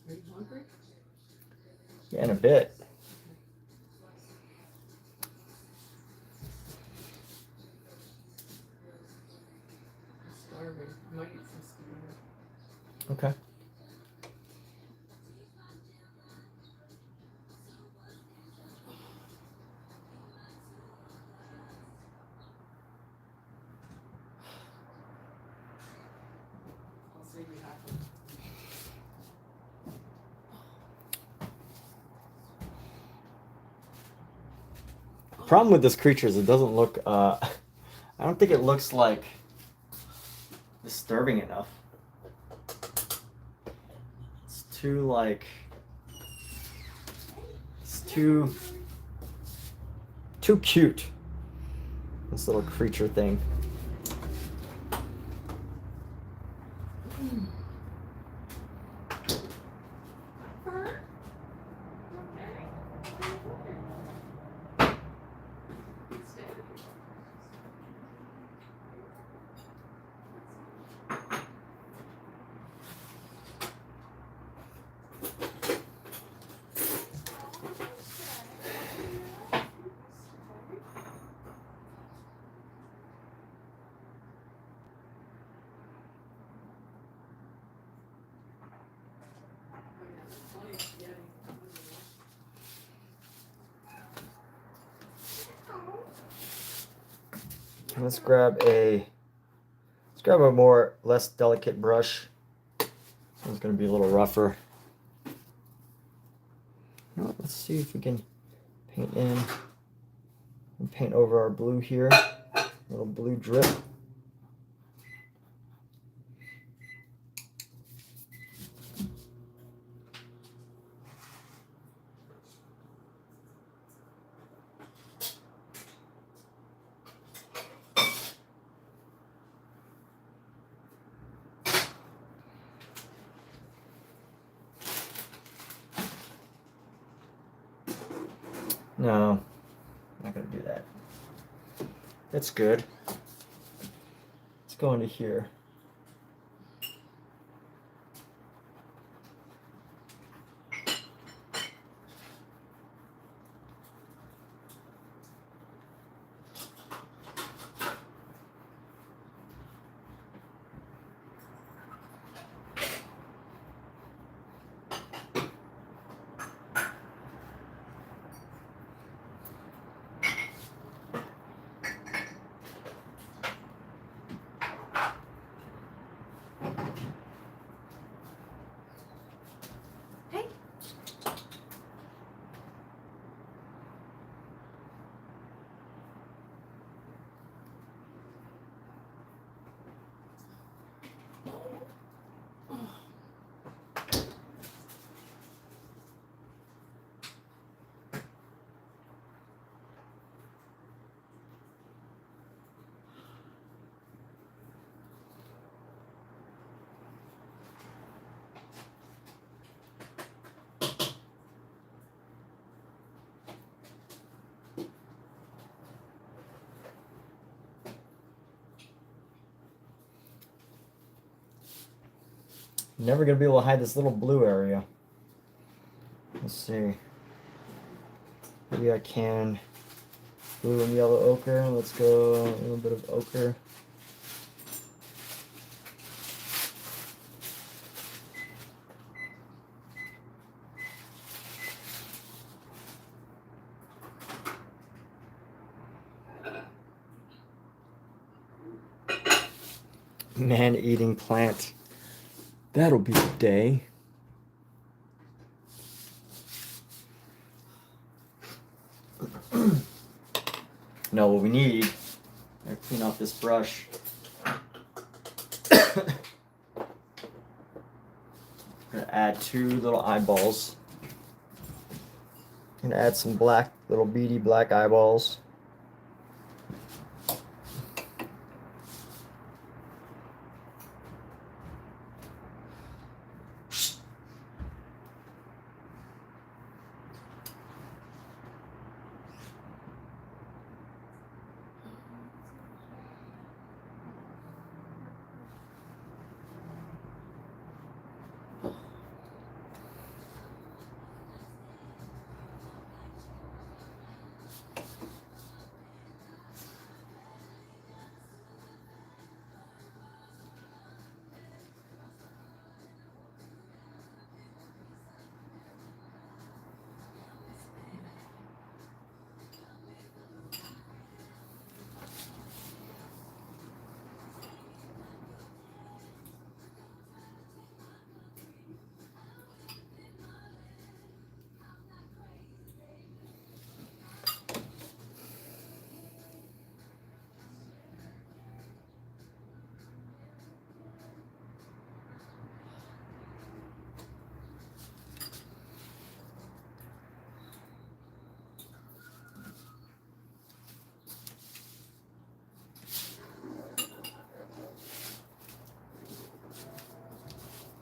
[SPEAKER 4] Are you hungry?
[SPEAKER 1] Yeah, in a bit.
[SPEAKER 4] I'm starving. I might eat some stew.
[SPEAKER 1] Okay.
[SPEAKER 4] I'll save you half of it.
[SPEAKER 1] Problem with this creature is it doesn't look, I don't think it looks like disturbing enough. too like, it's too cute. This little creature thing. Let's grab a less delicate brush. This one's going to be a little rougher. Well, let's see if we can paint in and paint over our blue here. A little blue drip. No, I'm not going to do that. That's good. Let's go into here. Never gonna be able to hide this little blue area. Let's see. Maybe I can. Blue and yellow ochre. Let's go a little bit of ochre. Man-eating plant. That'll be the day. No, what we need, I clean off this brush. I'm gonna add 2 little eyeballs. I'm gonna add some black, little beady black eyeballs.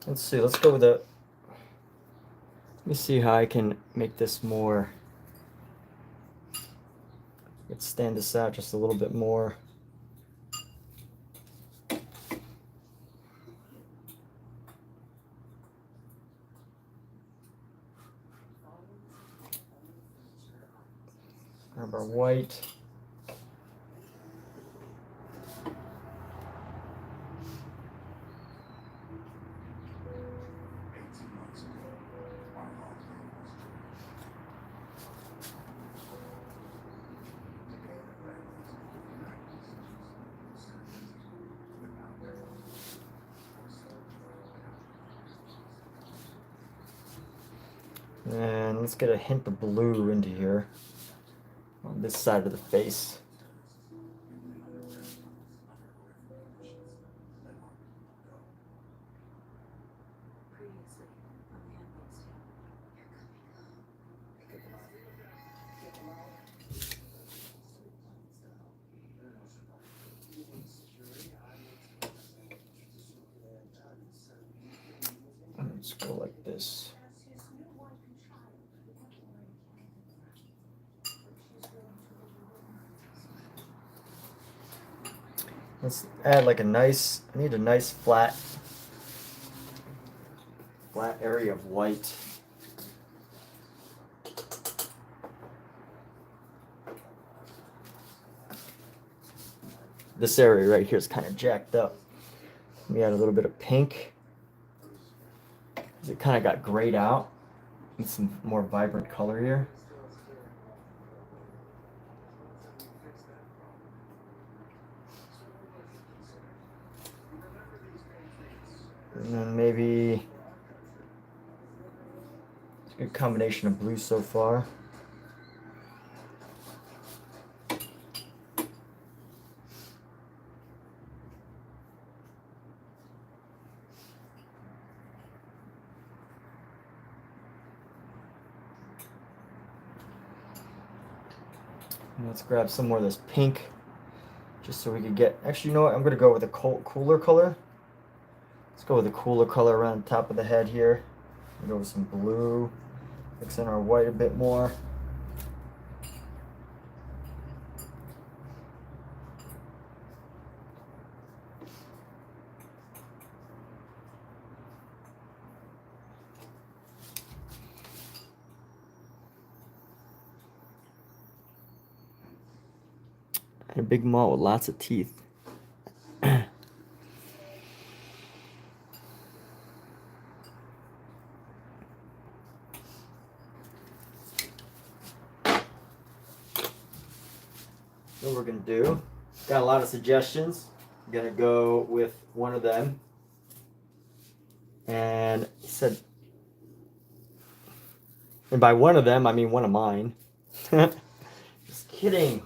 [SPEAKER 1] Let's see, let's go with a, let me see how I can make this more, let's stand this out just a little bit more. Grab our white. And let's get a hint of blue into here on this side of the face.
[SPEAKER 3] Previously on the handbook's you're coming
[SPEAKER 1] Let's go like this. Let's add like a nice, I need a nice flat area of white. This area right here is kind of jacked up. Let me add a little bit of pink. It kind of got grayed out. Need some more vibrant color here. And then maybe it's a good combination of blue so far. And let's grab some more of this pink, just so we could get, actually, you know what, I'm going to go with a cooler color. Let's go with a cooler color around the top of the head here. Go with some blue, mix in our white a bit more. And a big mall with lots of teeth. What we're gonna do, got a lot of suggestions. I'm gonna go with one of them. And he said, and by one of them, I mean one of mine. Just kidding.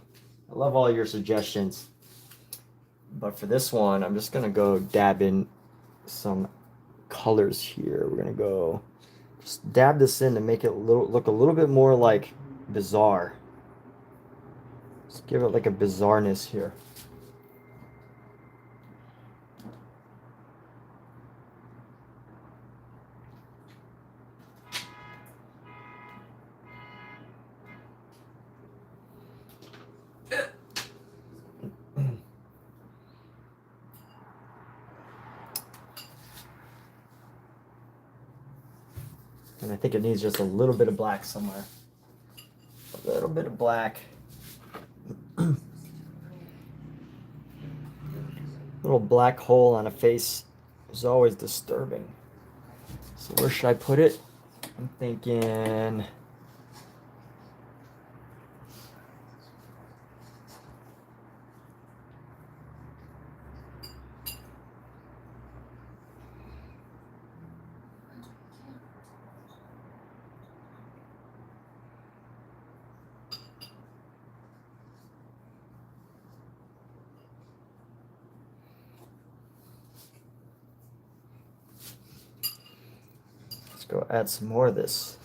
[SPEAKER 1] I love all your suggestions. But for this one, I'm just gonna go dab in some colors here. We're gonna go just dab this in to make it look a little bit more like bizarre. Just give it like a bizarreness here. And I think it needs just a little bit of black somewhere. A little bit of black. Little black hole on a face is always disturbing. So where should I put it? I'm thinking let's go add some more of this.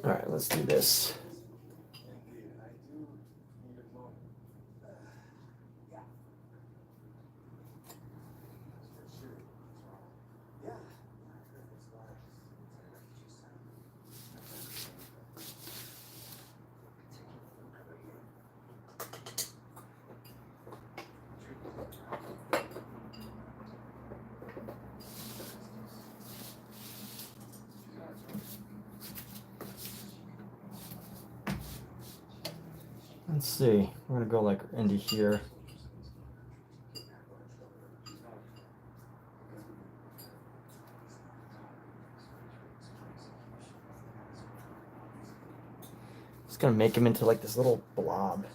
[SPEAKER 1] All right, let's do this.
[SPEAKER 6] Indeed, I do need a moment.
[SPEAKER 2] Yeah.
[SPEAKER 6] For sure. What's wrong?
[SPEAKER 2] Yeah. I heard there's a lot of refugee sound.
[SPEAKER 6] I've done the same thing.
[SPEAKER 2] Take a look over here.
[SPEAKER 1] Let's see. We're gonna go like into here. Just gonna make him into like this little blob.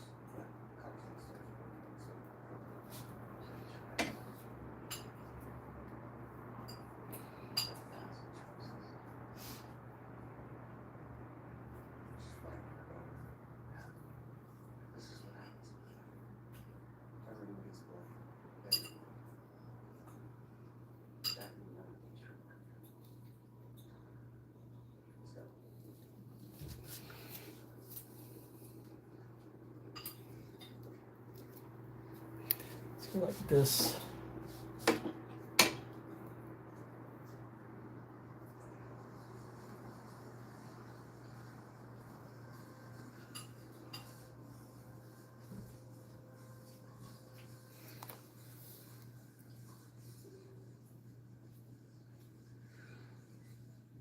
[SPEAKER 6] This is what happens. Everyone gets blamed.
[SPEAKER 2] That may not be true.
[SPEAKER 6] So,
[SPEAKER 1] Let's go like this.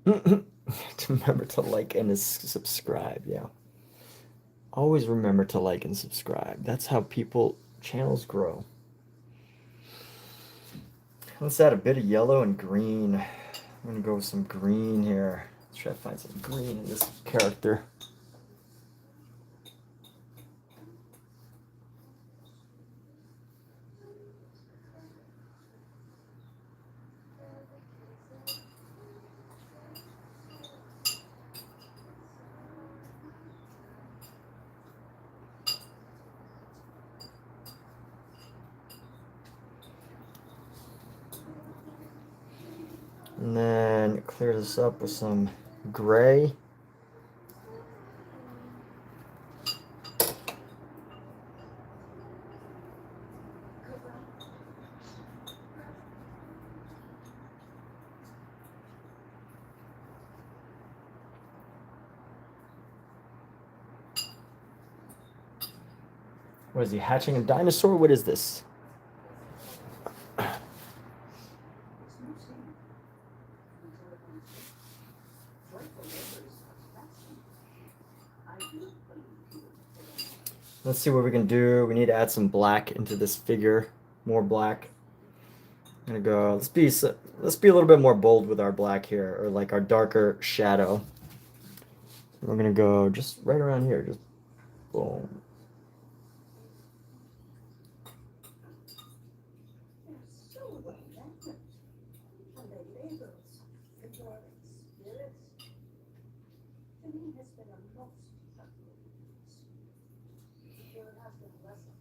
[SPEAKER 1] To remember to like and to subscribe, yeah. Always remember to like and subscribe. That's how channels grow. Let's add a bit of yellow and green. I'm gonna go with some green here. Let's try to find some green in this character. And then clear this up with some gray. What is he, hatching a dinosaur? What is this? Let's see what we can do. We need to add some black into this figure. More black. I'm gonna go. Let's be a little bit more bold with our black here, or like our darker shadow. We're gonna go just right around here. Just boom.
[SPEAKER 3] They're so well mannered. And their labels, ignoring spirits. To me has been a most helpful piece. There has been a lesson.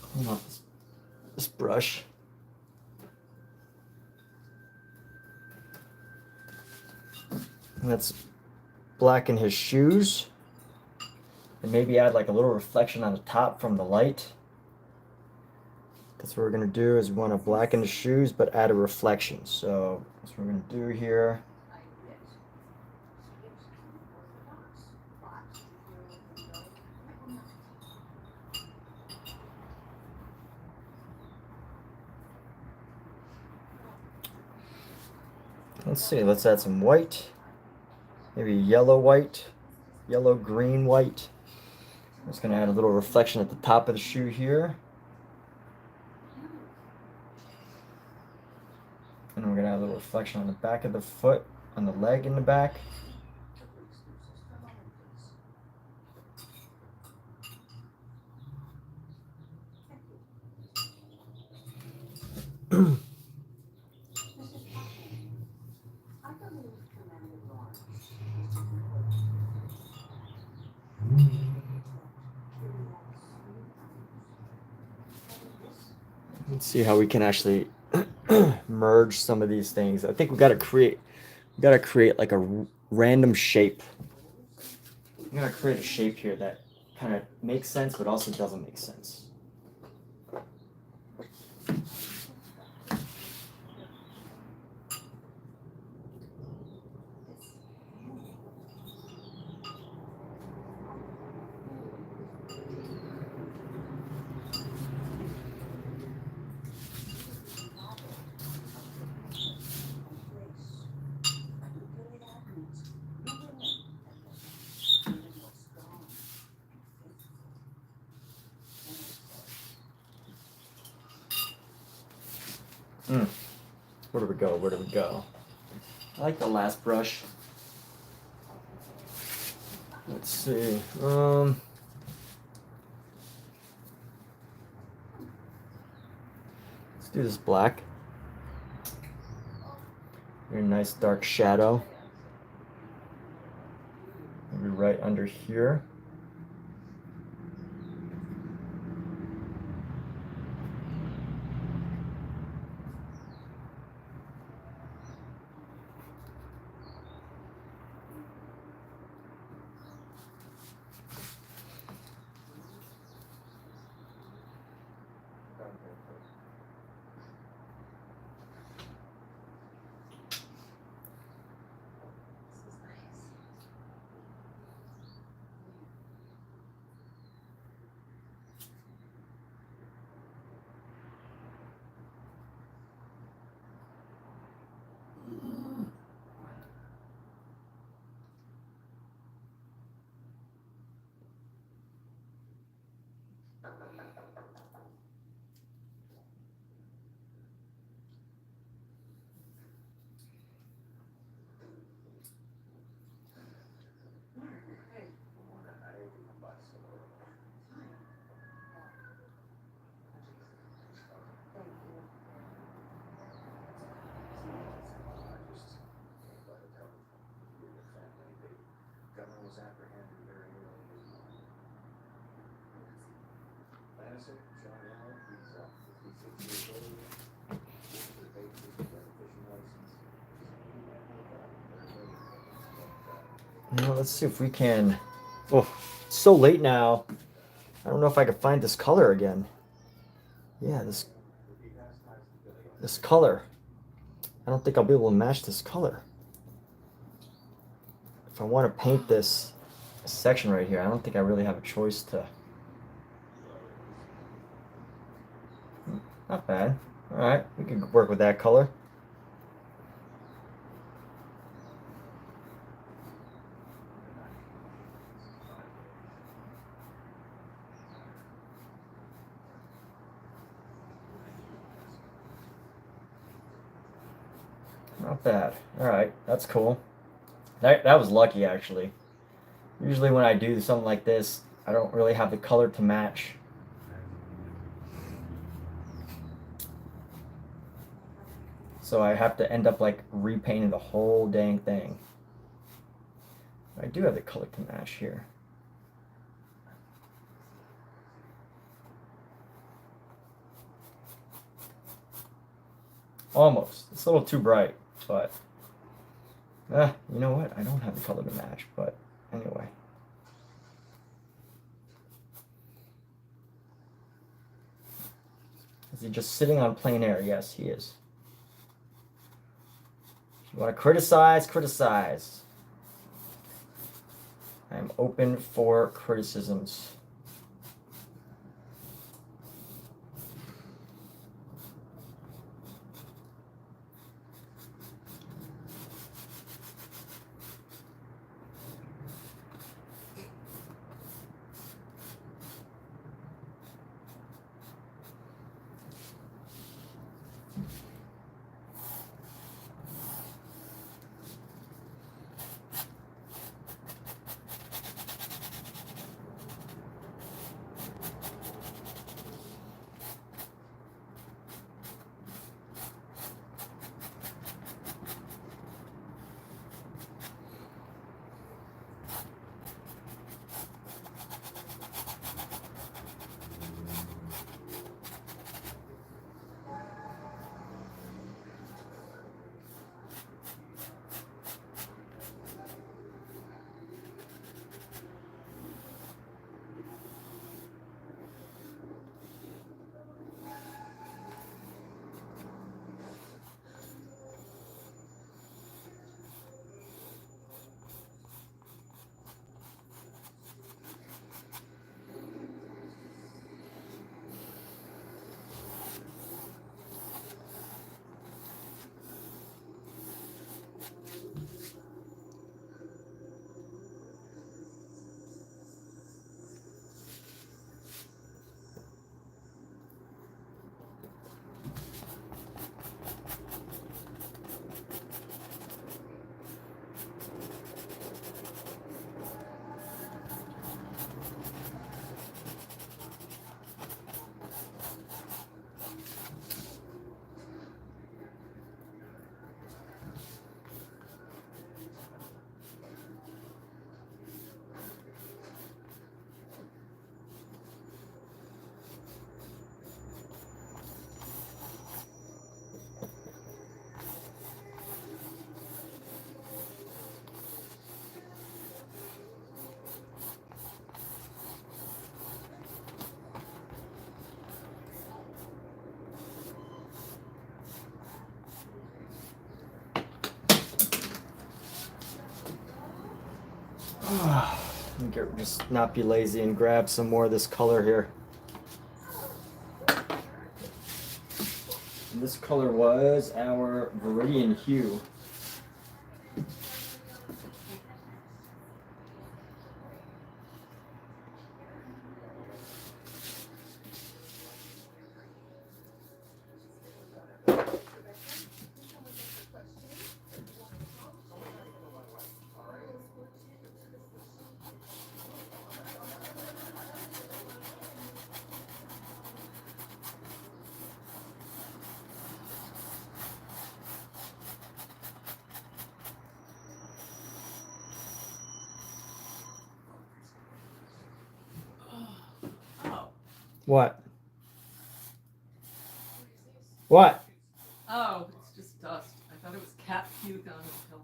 [SPEAKER 1] Clean off this brush. Let's blacken his shoes. And maybe add like a little reflection on the top from the light. That's what we're gonna do, is we want to blacken the shoes but add a reflection. So that's what we're gonna do here. Let's see, let's add some white. Maybe yellow white, yellow green white. I'm just gonna add a little reflection at the top of the shoe here. And we're gonna add a little reflection on the back of the foot, on the leg in the back.
[SPEAKER 3] I believe Commander Lawrence.
[SPEAKER 1] Let's see how we can actually merge some of these things. I think we got to create like a random shape. We got to create a shape here that kind of makes sense but also doesn't make sense. Where do we go? Where do we go? I like the last brush. Let's see. Let's do this black. Very nice dark shadow. Maybe right under here.
[SPEAKER 6] Was apprehended very early in his life. Madison, John Allen, he's 56 years old. For the bait fishing license.
[SPEAKER 1] Now let's see if we can. Oh, it's so late now. I don't know if I can find this color again. Yeah, this color. I don't think I'll be able to match this color. If I want to paint this section right here, I don't think I really have a choice to. Not bad. All right, we can work with that color. Not bad. All right, that's cool. That was lucky, actually. Usually when I do something like this, I don't really have the color to match. So I have to end up like repainting the whole dang thing. I do have the color to match here. Almost. It's a little too bright, but you know what? I don't have the color to match, but anyway. Is he just sitting on plein air? Yes, he is. If you want to criticize, criticize. I'm open for criticisms. Just not be lazy and grab some more of this color here. And this color was our Viridian Hue.
[SPEAKER 4] Oh.
[SPEAKER 1] What? What?
[SPEAKER 4] Oh, it's just dust. I thought it was cat puke on his pillow.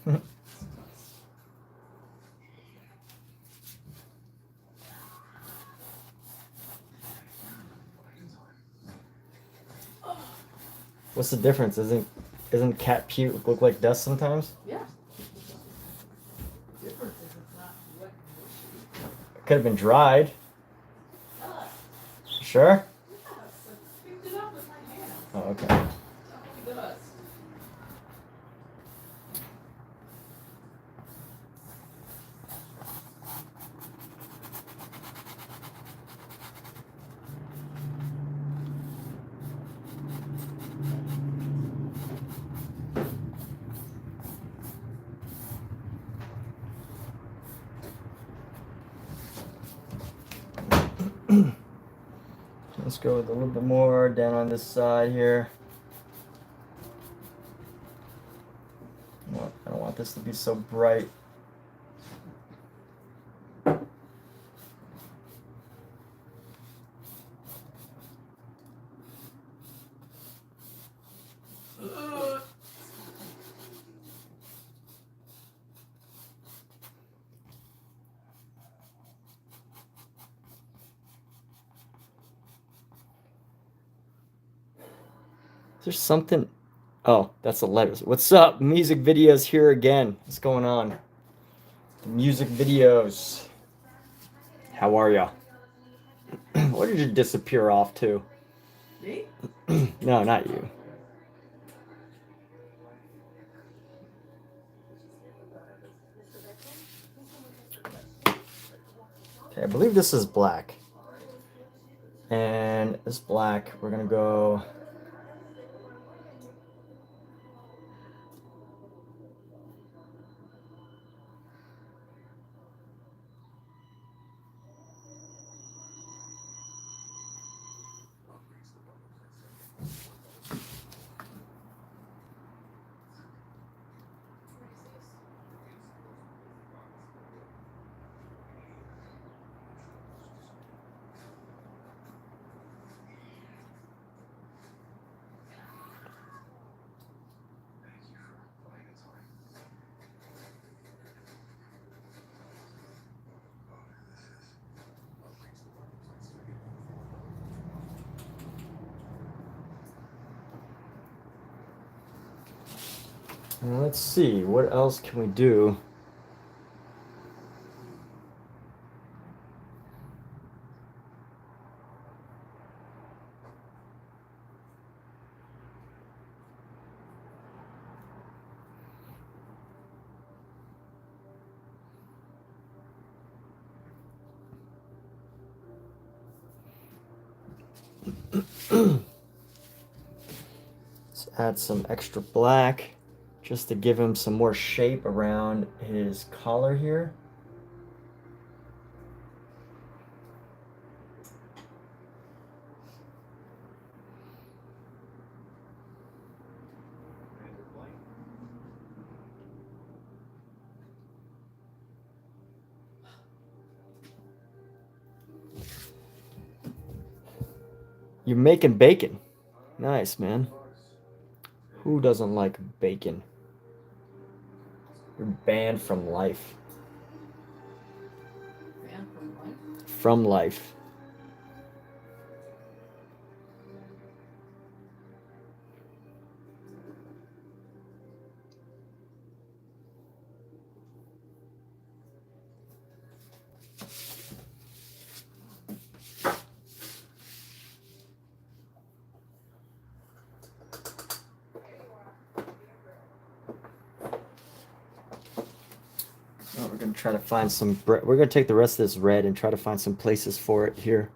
[SPEAKER 4] It's dust.
[SPEAKER 1] What's the difference? Isn't cat puke look like dust sometimes?
[SPEAKER 4] Yeah. The difference is it's not wet and mushy.
[SPEAKER 1] It could have been dried.
[SPEAKER 4] Dust.
[SPEAKER 1] Sure?
[SPEAKER 4] Yes, I picked it up with my hands.
[SPEAKER 1] Oh, okay.
[SPEAKER 4] Definitely dust.
[SPEAKER 1] Let's go with a little bit more down on this side here. I don't want this to be so bright. There's something. Oh, that's the letters. What's up? Music videos here again. What's going on? The music videos. How are ya? Where did you disappear off to?
[SPEAKER 4] Me?
[SPEAKER 1] No, not you. Okay, I believe this is black. And this black, we're gonna go. Let's see, what else can we do? Let's add some extra black just to give him some more shape around his collar here. You're making bacon. Nice, man. Who doesn't like bacon? You're banned from life.
[SPEAKER 4] Banned from life?
[SPEAKER 1] From life. gonna try to find some. We're gonna take the rest of this red and try to find some places for it here.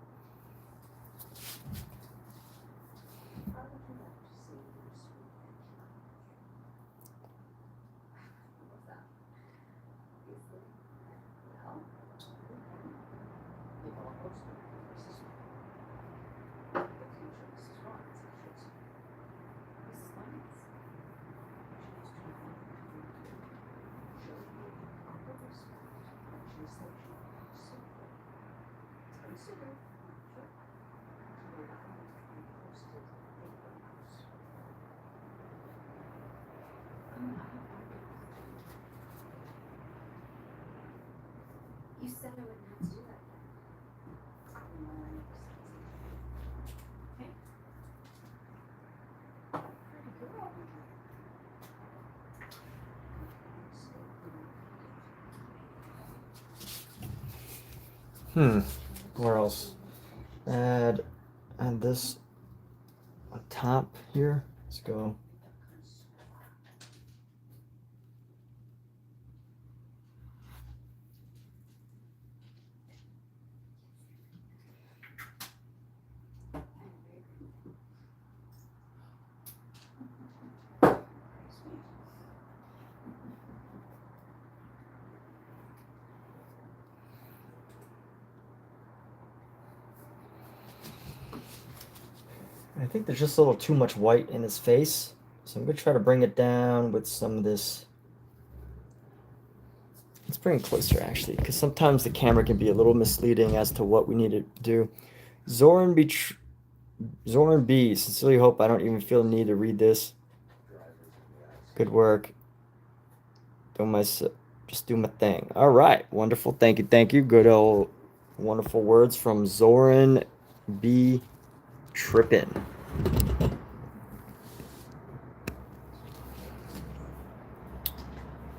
[SPEAKER 3] You said I wouldn't have to do that.
[SPEAKER 1] Where else? Add this on top here. Let's go. I think there's just a little too much white in his face, so I'm gonna try to bring it down with some of this. Let's bring it closer actually, because sometimes the camera can be a little misleading as to what we need to do. Zoran B, sincerely hope I don't even feel the need to read this. Good work. Just do my thing. All right, wonderful. Thank you. Good old wonderful words from Zoran B. Trippin'.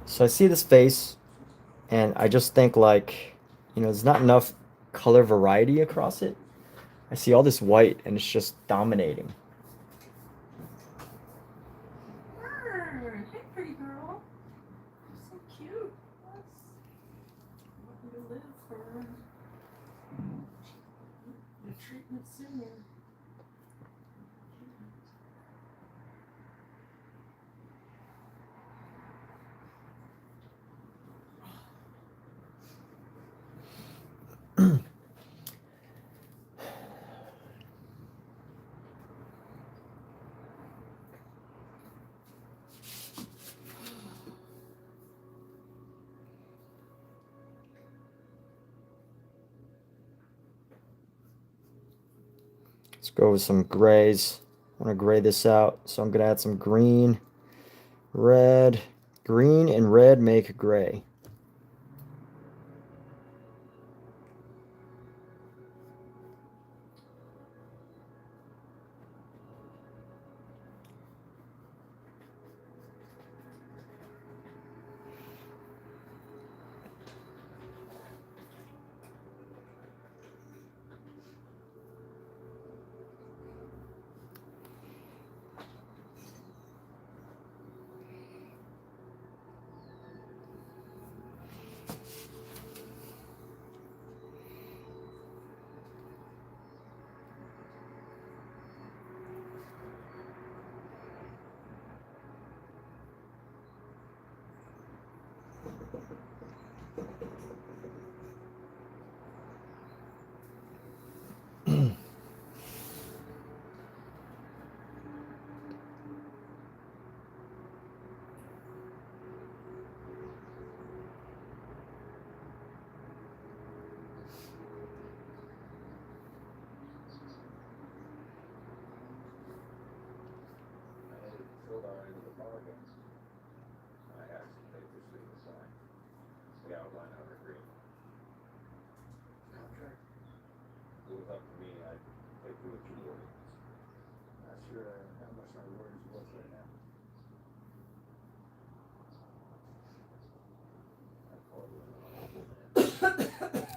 [SPEAKER 1] So I see this face, and I just think, like, there's not enough color variety across it. I see all this white, and it's just dominating.
[SPEAKER 4] Hey, pretty girl. So cute. Welcome to live for your treatment soon.
[SPEAKER 1] Let's go with some grays. I want to gray this out, so I'm going to add some green, red. Green and red make gray.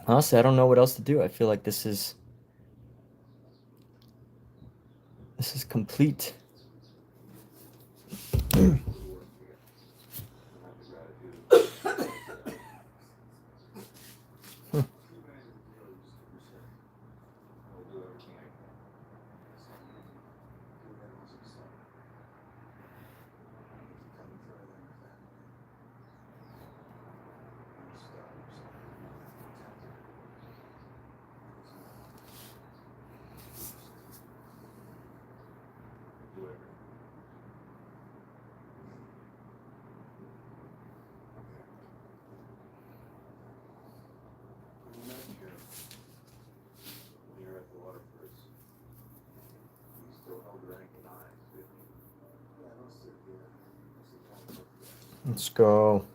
[SPEAKER 1] Honestly, I don't know what else to do. I feel like this is complete. Let's go.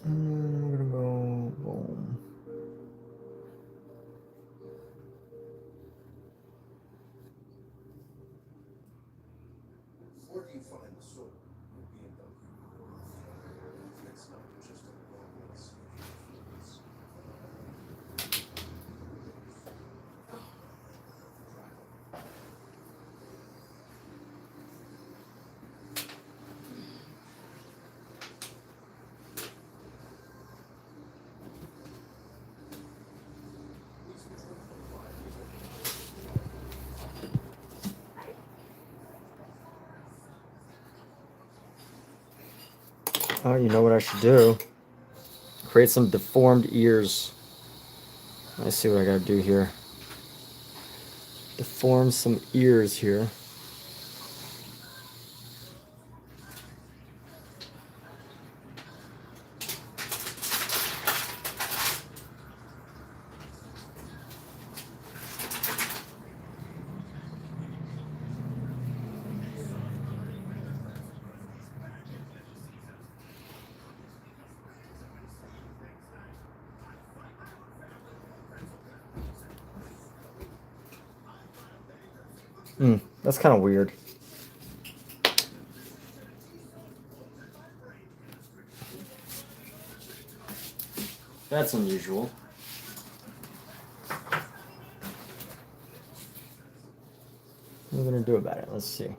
[SPEAKER 1] And we're gonna go boom.
[SPEAKER 6] Where do you find the soul in BMW? It's not just a romance. It's
[SPEAKER 1] Oh, you know what I should do? Create some deformed ears. Let's see what I gotta do here. Deform some ears here. That's kind of weird. That's unusual. What are we gonna do about it? Let's see.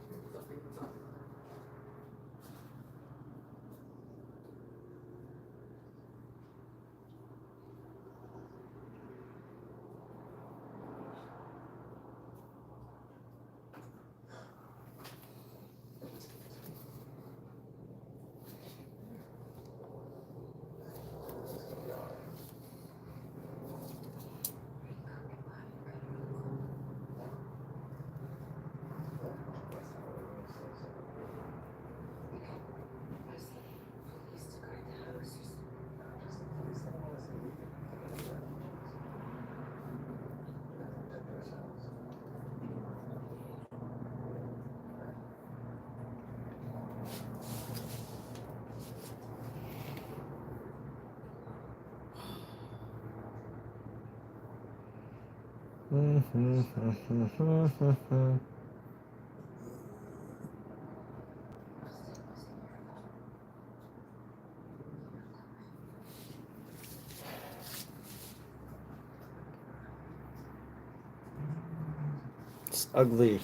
[SPEAKER 1] This ugly,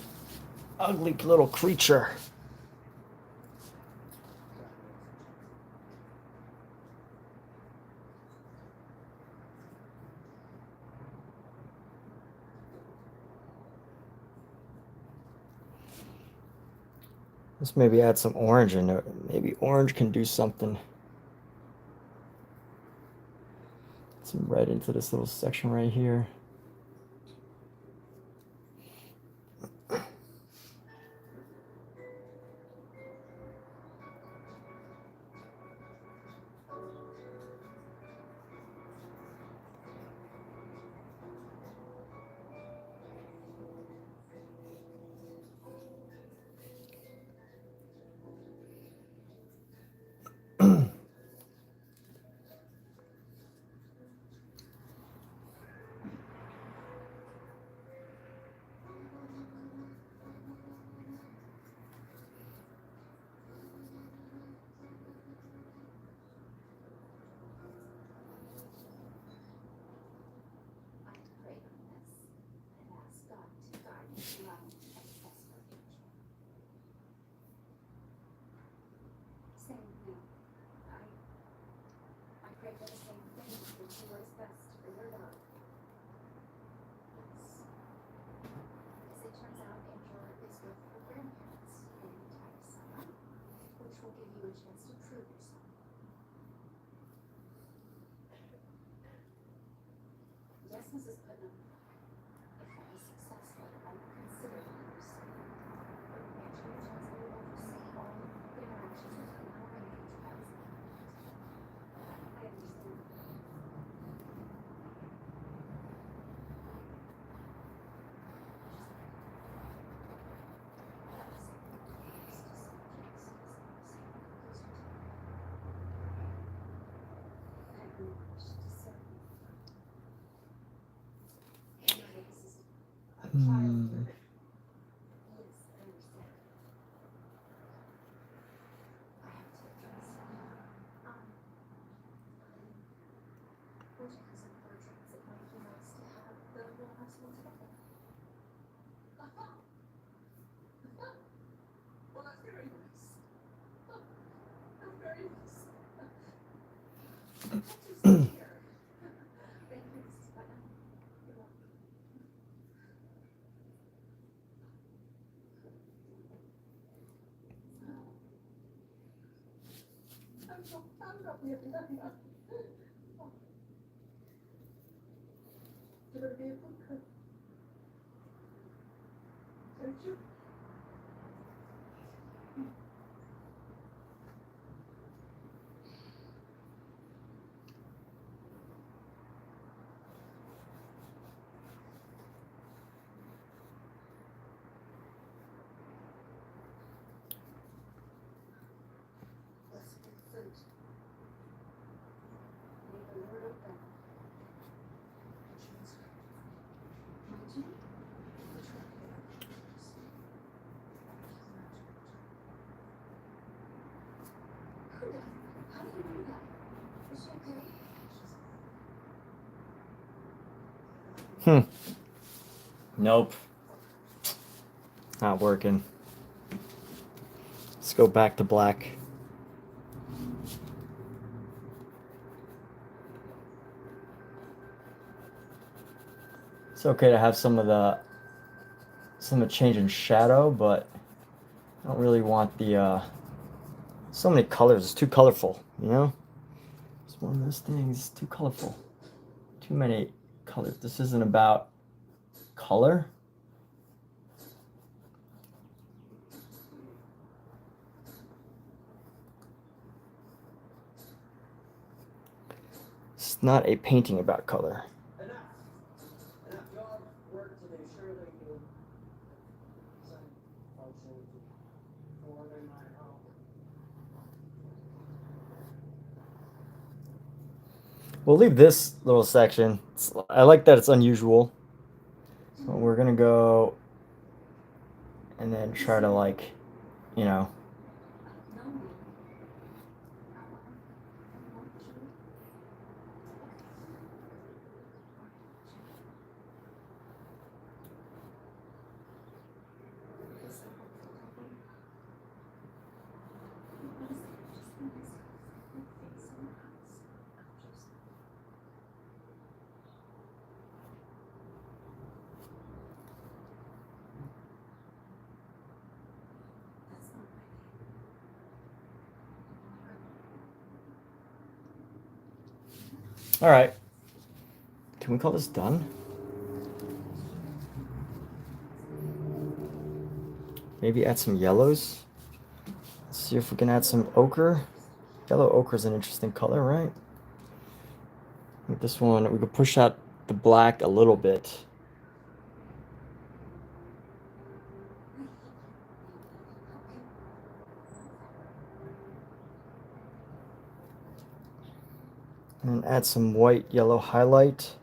[SPEAKER 1] ugly little creature. Let's maybe add some orange in there. Maybe orange can do something. Some red into this little section right here.
[SPEAKER 3] business is putting them. If I was successful, I would consider the use. But management has to oversee all interactions between our enterprise. I understand.
[SPEAKER 4] Well, that's very nice. That's very nice. What you say here?
[SPEAKER 3] Thank you, Mrs. Putnam. You're welcome.
[SPEAKER 4] I'm not really done. You're gonna be a good cook. Don't you?
[SPEAKER 3] Let's get food. Leave the word open. Would you? Who does? How do you know that? Is she okay?
[SPEAKER 1] Nope. Not working. Let's go back to black. It's okay to have some of the change in shadow, but I don't really want the so many colors. It's too colorful, you know? It's one of those things, too colorful. Too many colors. This isn't about color. It's not a painting about color.
[SPEAKER 2] Enough job work to do. Surely you some function more than my own.
[SPEAKER 1] We'll leave this little section. I like that it's unusual. So we're gonna go and then try to, like, you know, all right. Can we call this done? Maybe add some yellows. Let's see if we can add some ochre. Yellow ochre is an interesting color, right? With this one, we could push out the black a little bit. And add some white yellow highlight.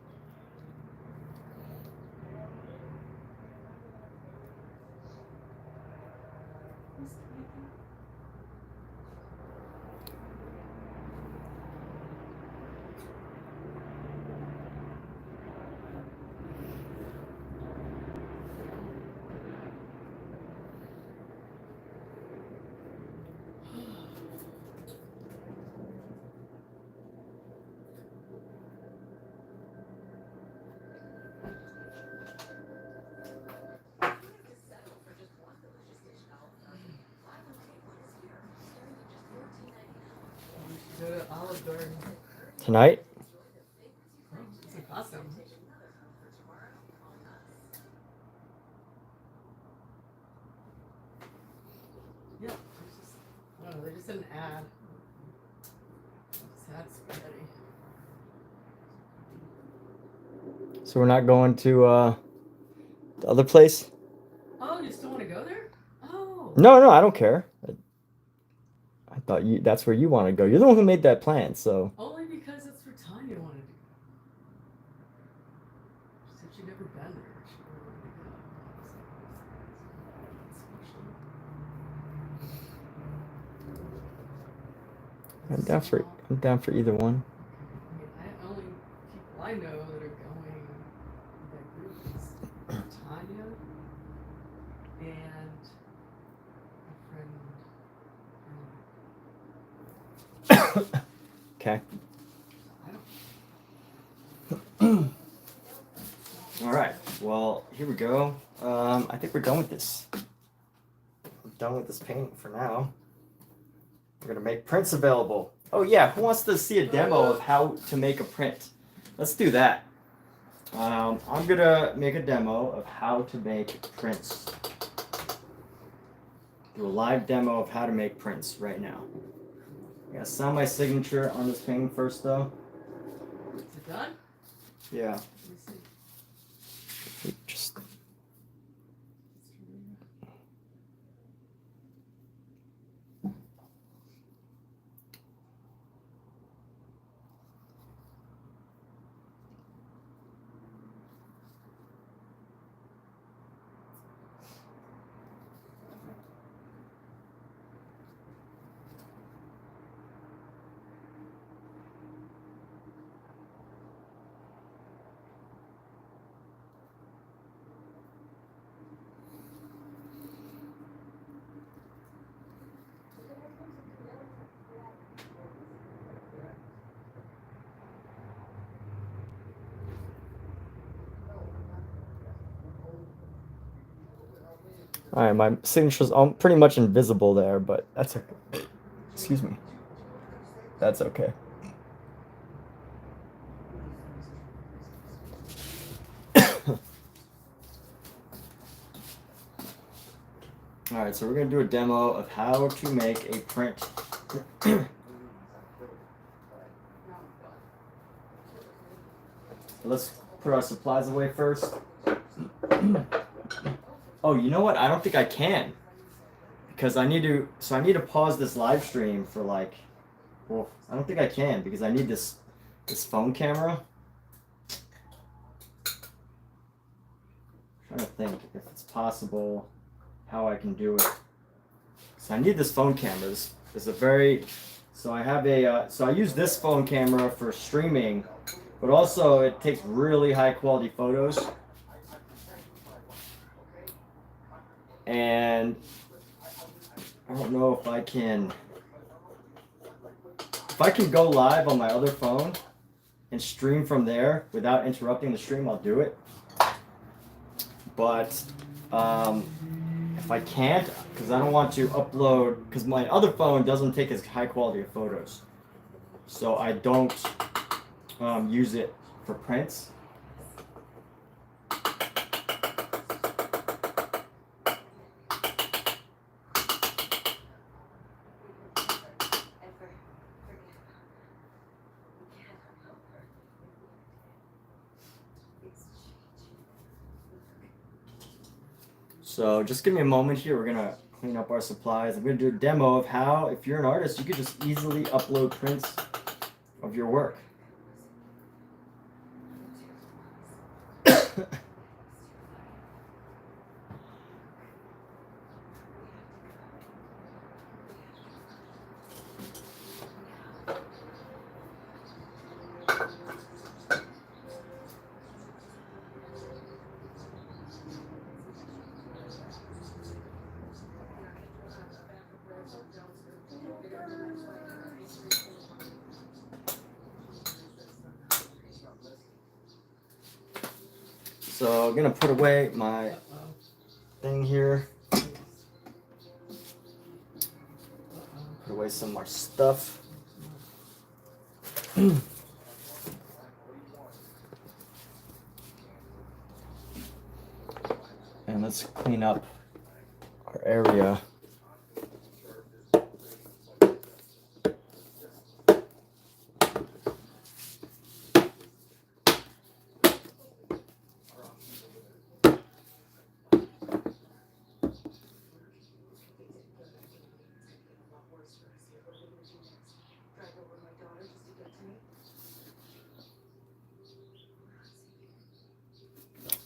[SPEAKER 4] Go to Olive Garden.
[SPEAKER 1] Tonight?
[SPEAKER 4] It's like awesome. Yeah, it's just, I don't know, they just did an ad. Just had spaghetti.
[SPEAKER 1] So we're not going to the other place?
[SPEAKER 4] Oh, you still want to go there? Oh.
[SPEAKER 1] No, I don't care. I thought that's where you want to go. You're the one who made that plan, so.
[SPEAKER 4] Only because it's for Tanya wanted to go. She said she'd never been there. She really wanted to go.
[SPEAKER 1] I'm down for either one.
[SPEAKER 4] I mean, only people I know that are going in that group is Tanya and my friend.
[SPEAKER 1] Okay.
[SPEAKER 4] I don't.
[SPEAKER 1] All right. Well, here we go. I think we're done with this. I'm done with this painting for now. We're gonna make prints available. Oh yeah, who wants to see a demo of how to make a print? Let's do that. I'm gonna make a demo of how to make prints. Do a live demo of how to make prints right now. I gotta sign my signature on this painting first though.
[SPEAKER 4] Is it done?
[SPEAKER 1] Yeah.
[SPEAKER 4] Let me see.
[SPEAKER 1] Just all right, my signature's pretty much invisible there, but that's okay. Excuse me. That's okay. All right, so we're gonna do a demo of how to make a print. Let's put our supplies away first. Oh, you know what? I don't think I can, because I need to pause this live stream for like, well, I don't think I can because I need this phone camera. I'm trying to think if it's possible how I can do it. So I need this phone camera. This is a very, so I have a, so I use this phone camera for streaming, but also it takes really high quality photos. And I don't know if I can go live on my other phone and stream from there without interrupting the stream, I'll do it. But if I can't, because I don't want to upload, because my other phone doesn't take as high quality of photos, so I don't use it for prints. So just give me a moment here. We're gonna clean up our supplies. I'm gonna do a demo of how, if you're an artist, you could just easily upload prints of your work. So I'm gonna put away my thing here. Put away some more stuff. And let's clean up our area.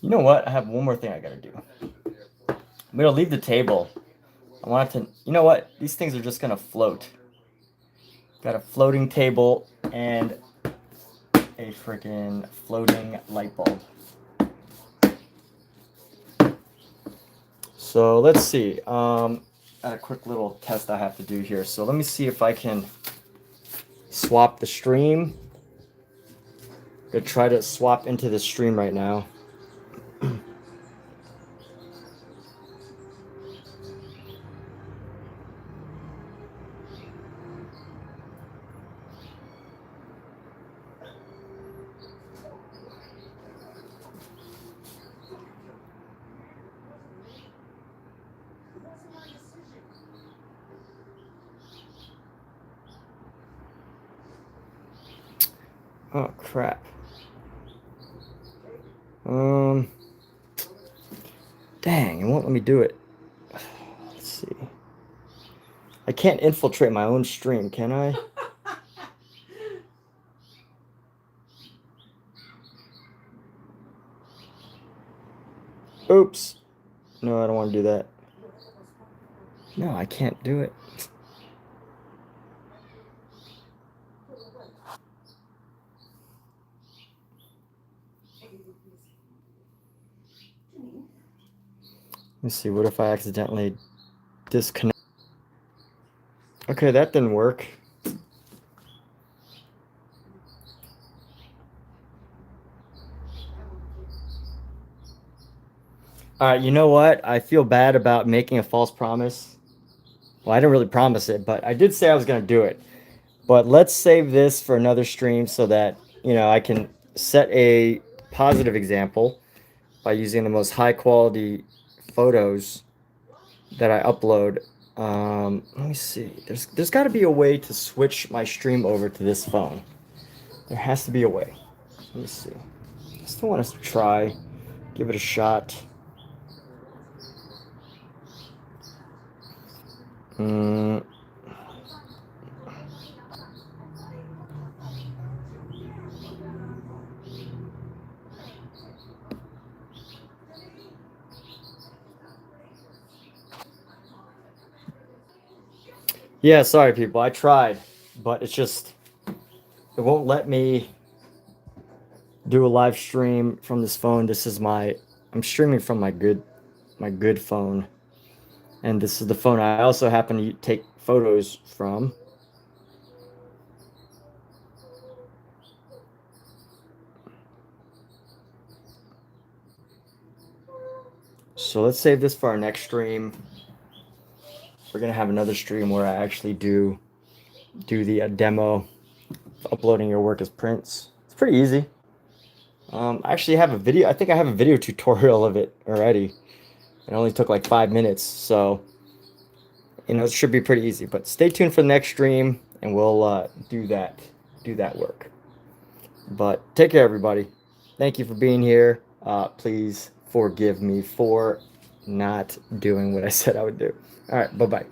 [SPEAKER 1] You know what? I have one more thing I gotta do. I'm gonna leave the table. I want it to, you know what? These things are just gonna float. Got a floating table and a freaking floating light bulb. So let's see. Got a quick little test I have to do here. So let me see if I can swap the stream. I'm gonna try to swap into the stream right now. Oh crap. Dang, it won't let me do it. Let's see. I can't infiltrate my own stream, can I? Oops. No, I don't want to do that. No, I can't do it. Let me see, what if I accidentally disconnect? Okay, that didn't work. Alright, you know what? I feel bad about making a false promise. Well, I didn't really promise it, but I did say I was going to do it. But let's save this for another stream so that, you know, I can set a positive example by using the most high quality photos that I upload. Let me see. There's got to be a way to switch my stream over to this phone. There has to be a way. Let me see. I still want us to try, give it a shot. Yeah, sorry people, I tried, but it's just, it won't let me do a live stream from this phone. This is I'm streaming from my good phone. And this is the phone I also happen to take photos from. So let's save this for our next stream. We're gonna have another stream where I actually do the demo of uploading your work as prints. It's pretty easy. I actually have a video. I think I have a video tutorial of it already. It only took like 5 minutes, so you know it should be pretty easy. But stay tuned for the next stream, and we'll do that work. But take care, everybody. Thank you for being here. Please forgive me for not doing what I said I would do. All right, bye-bye.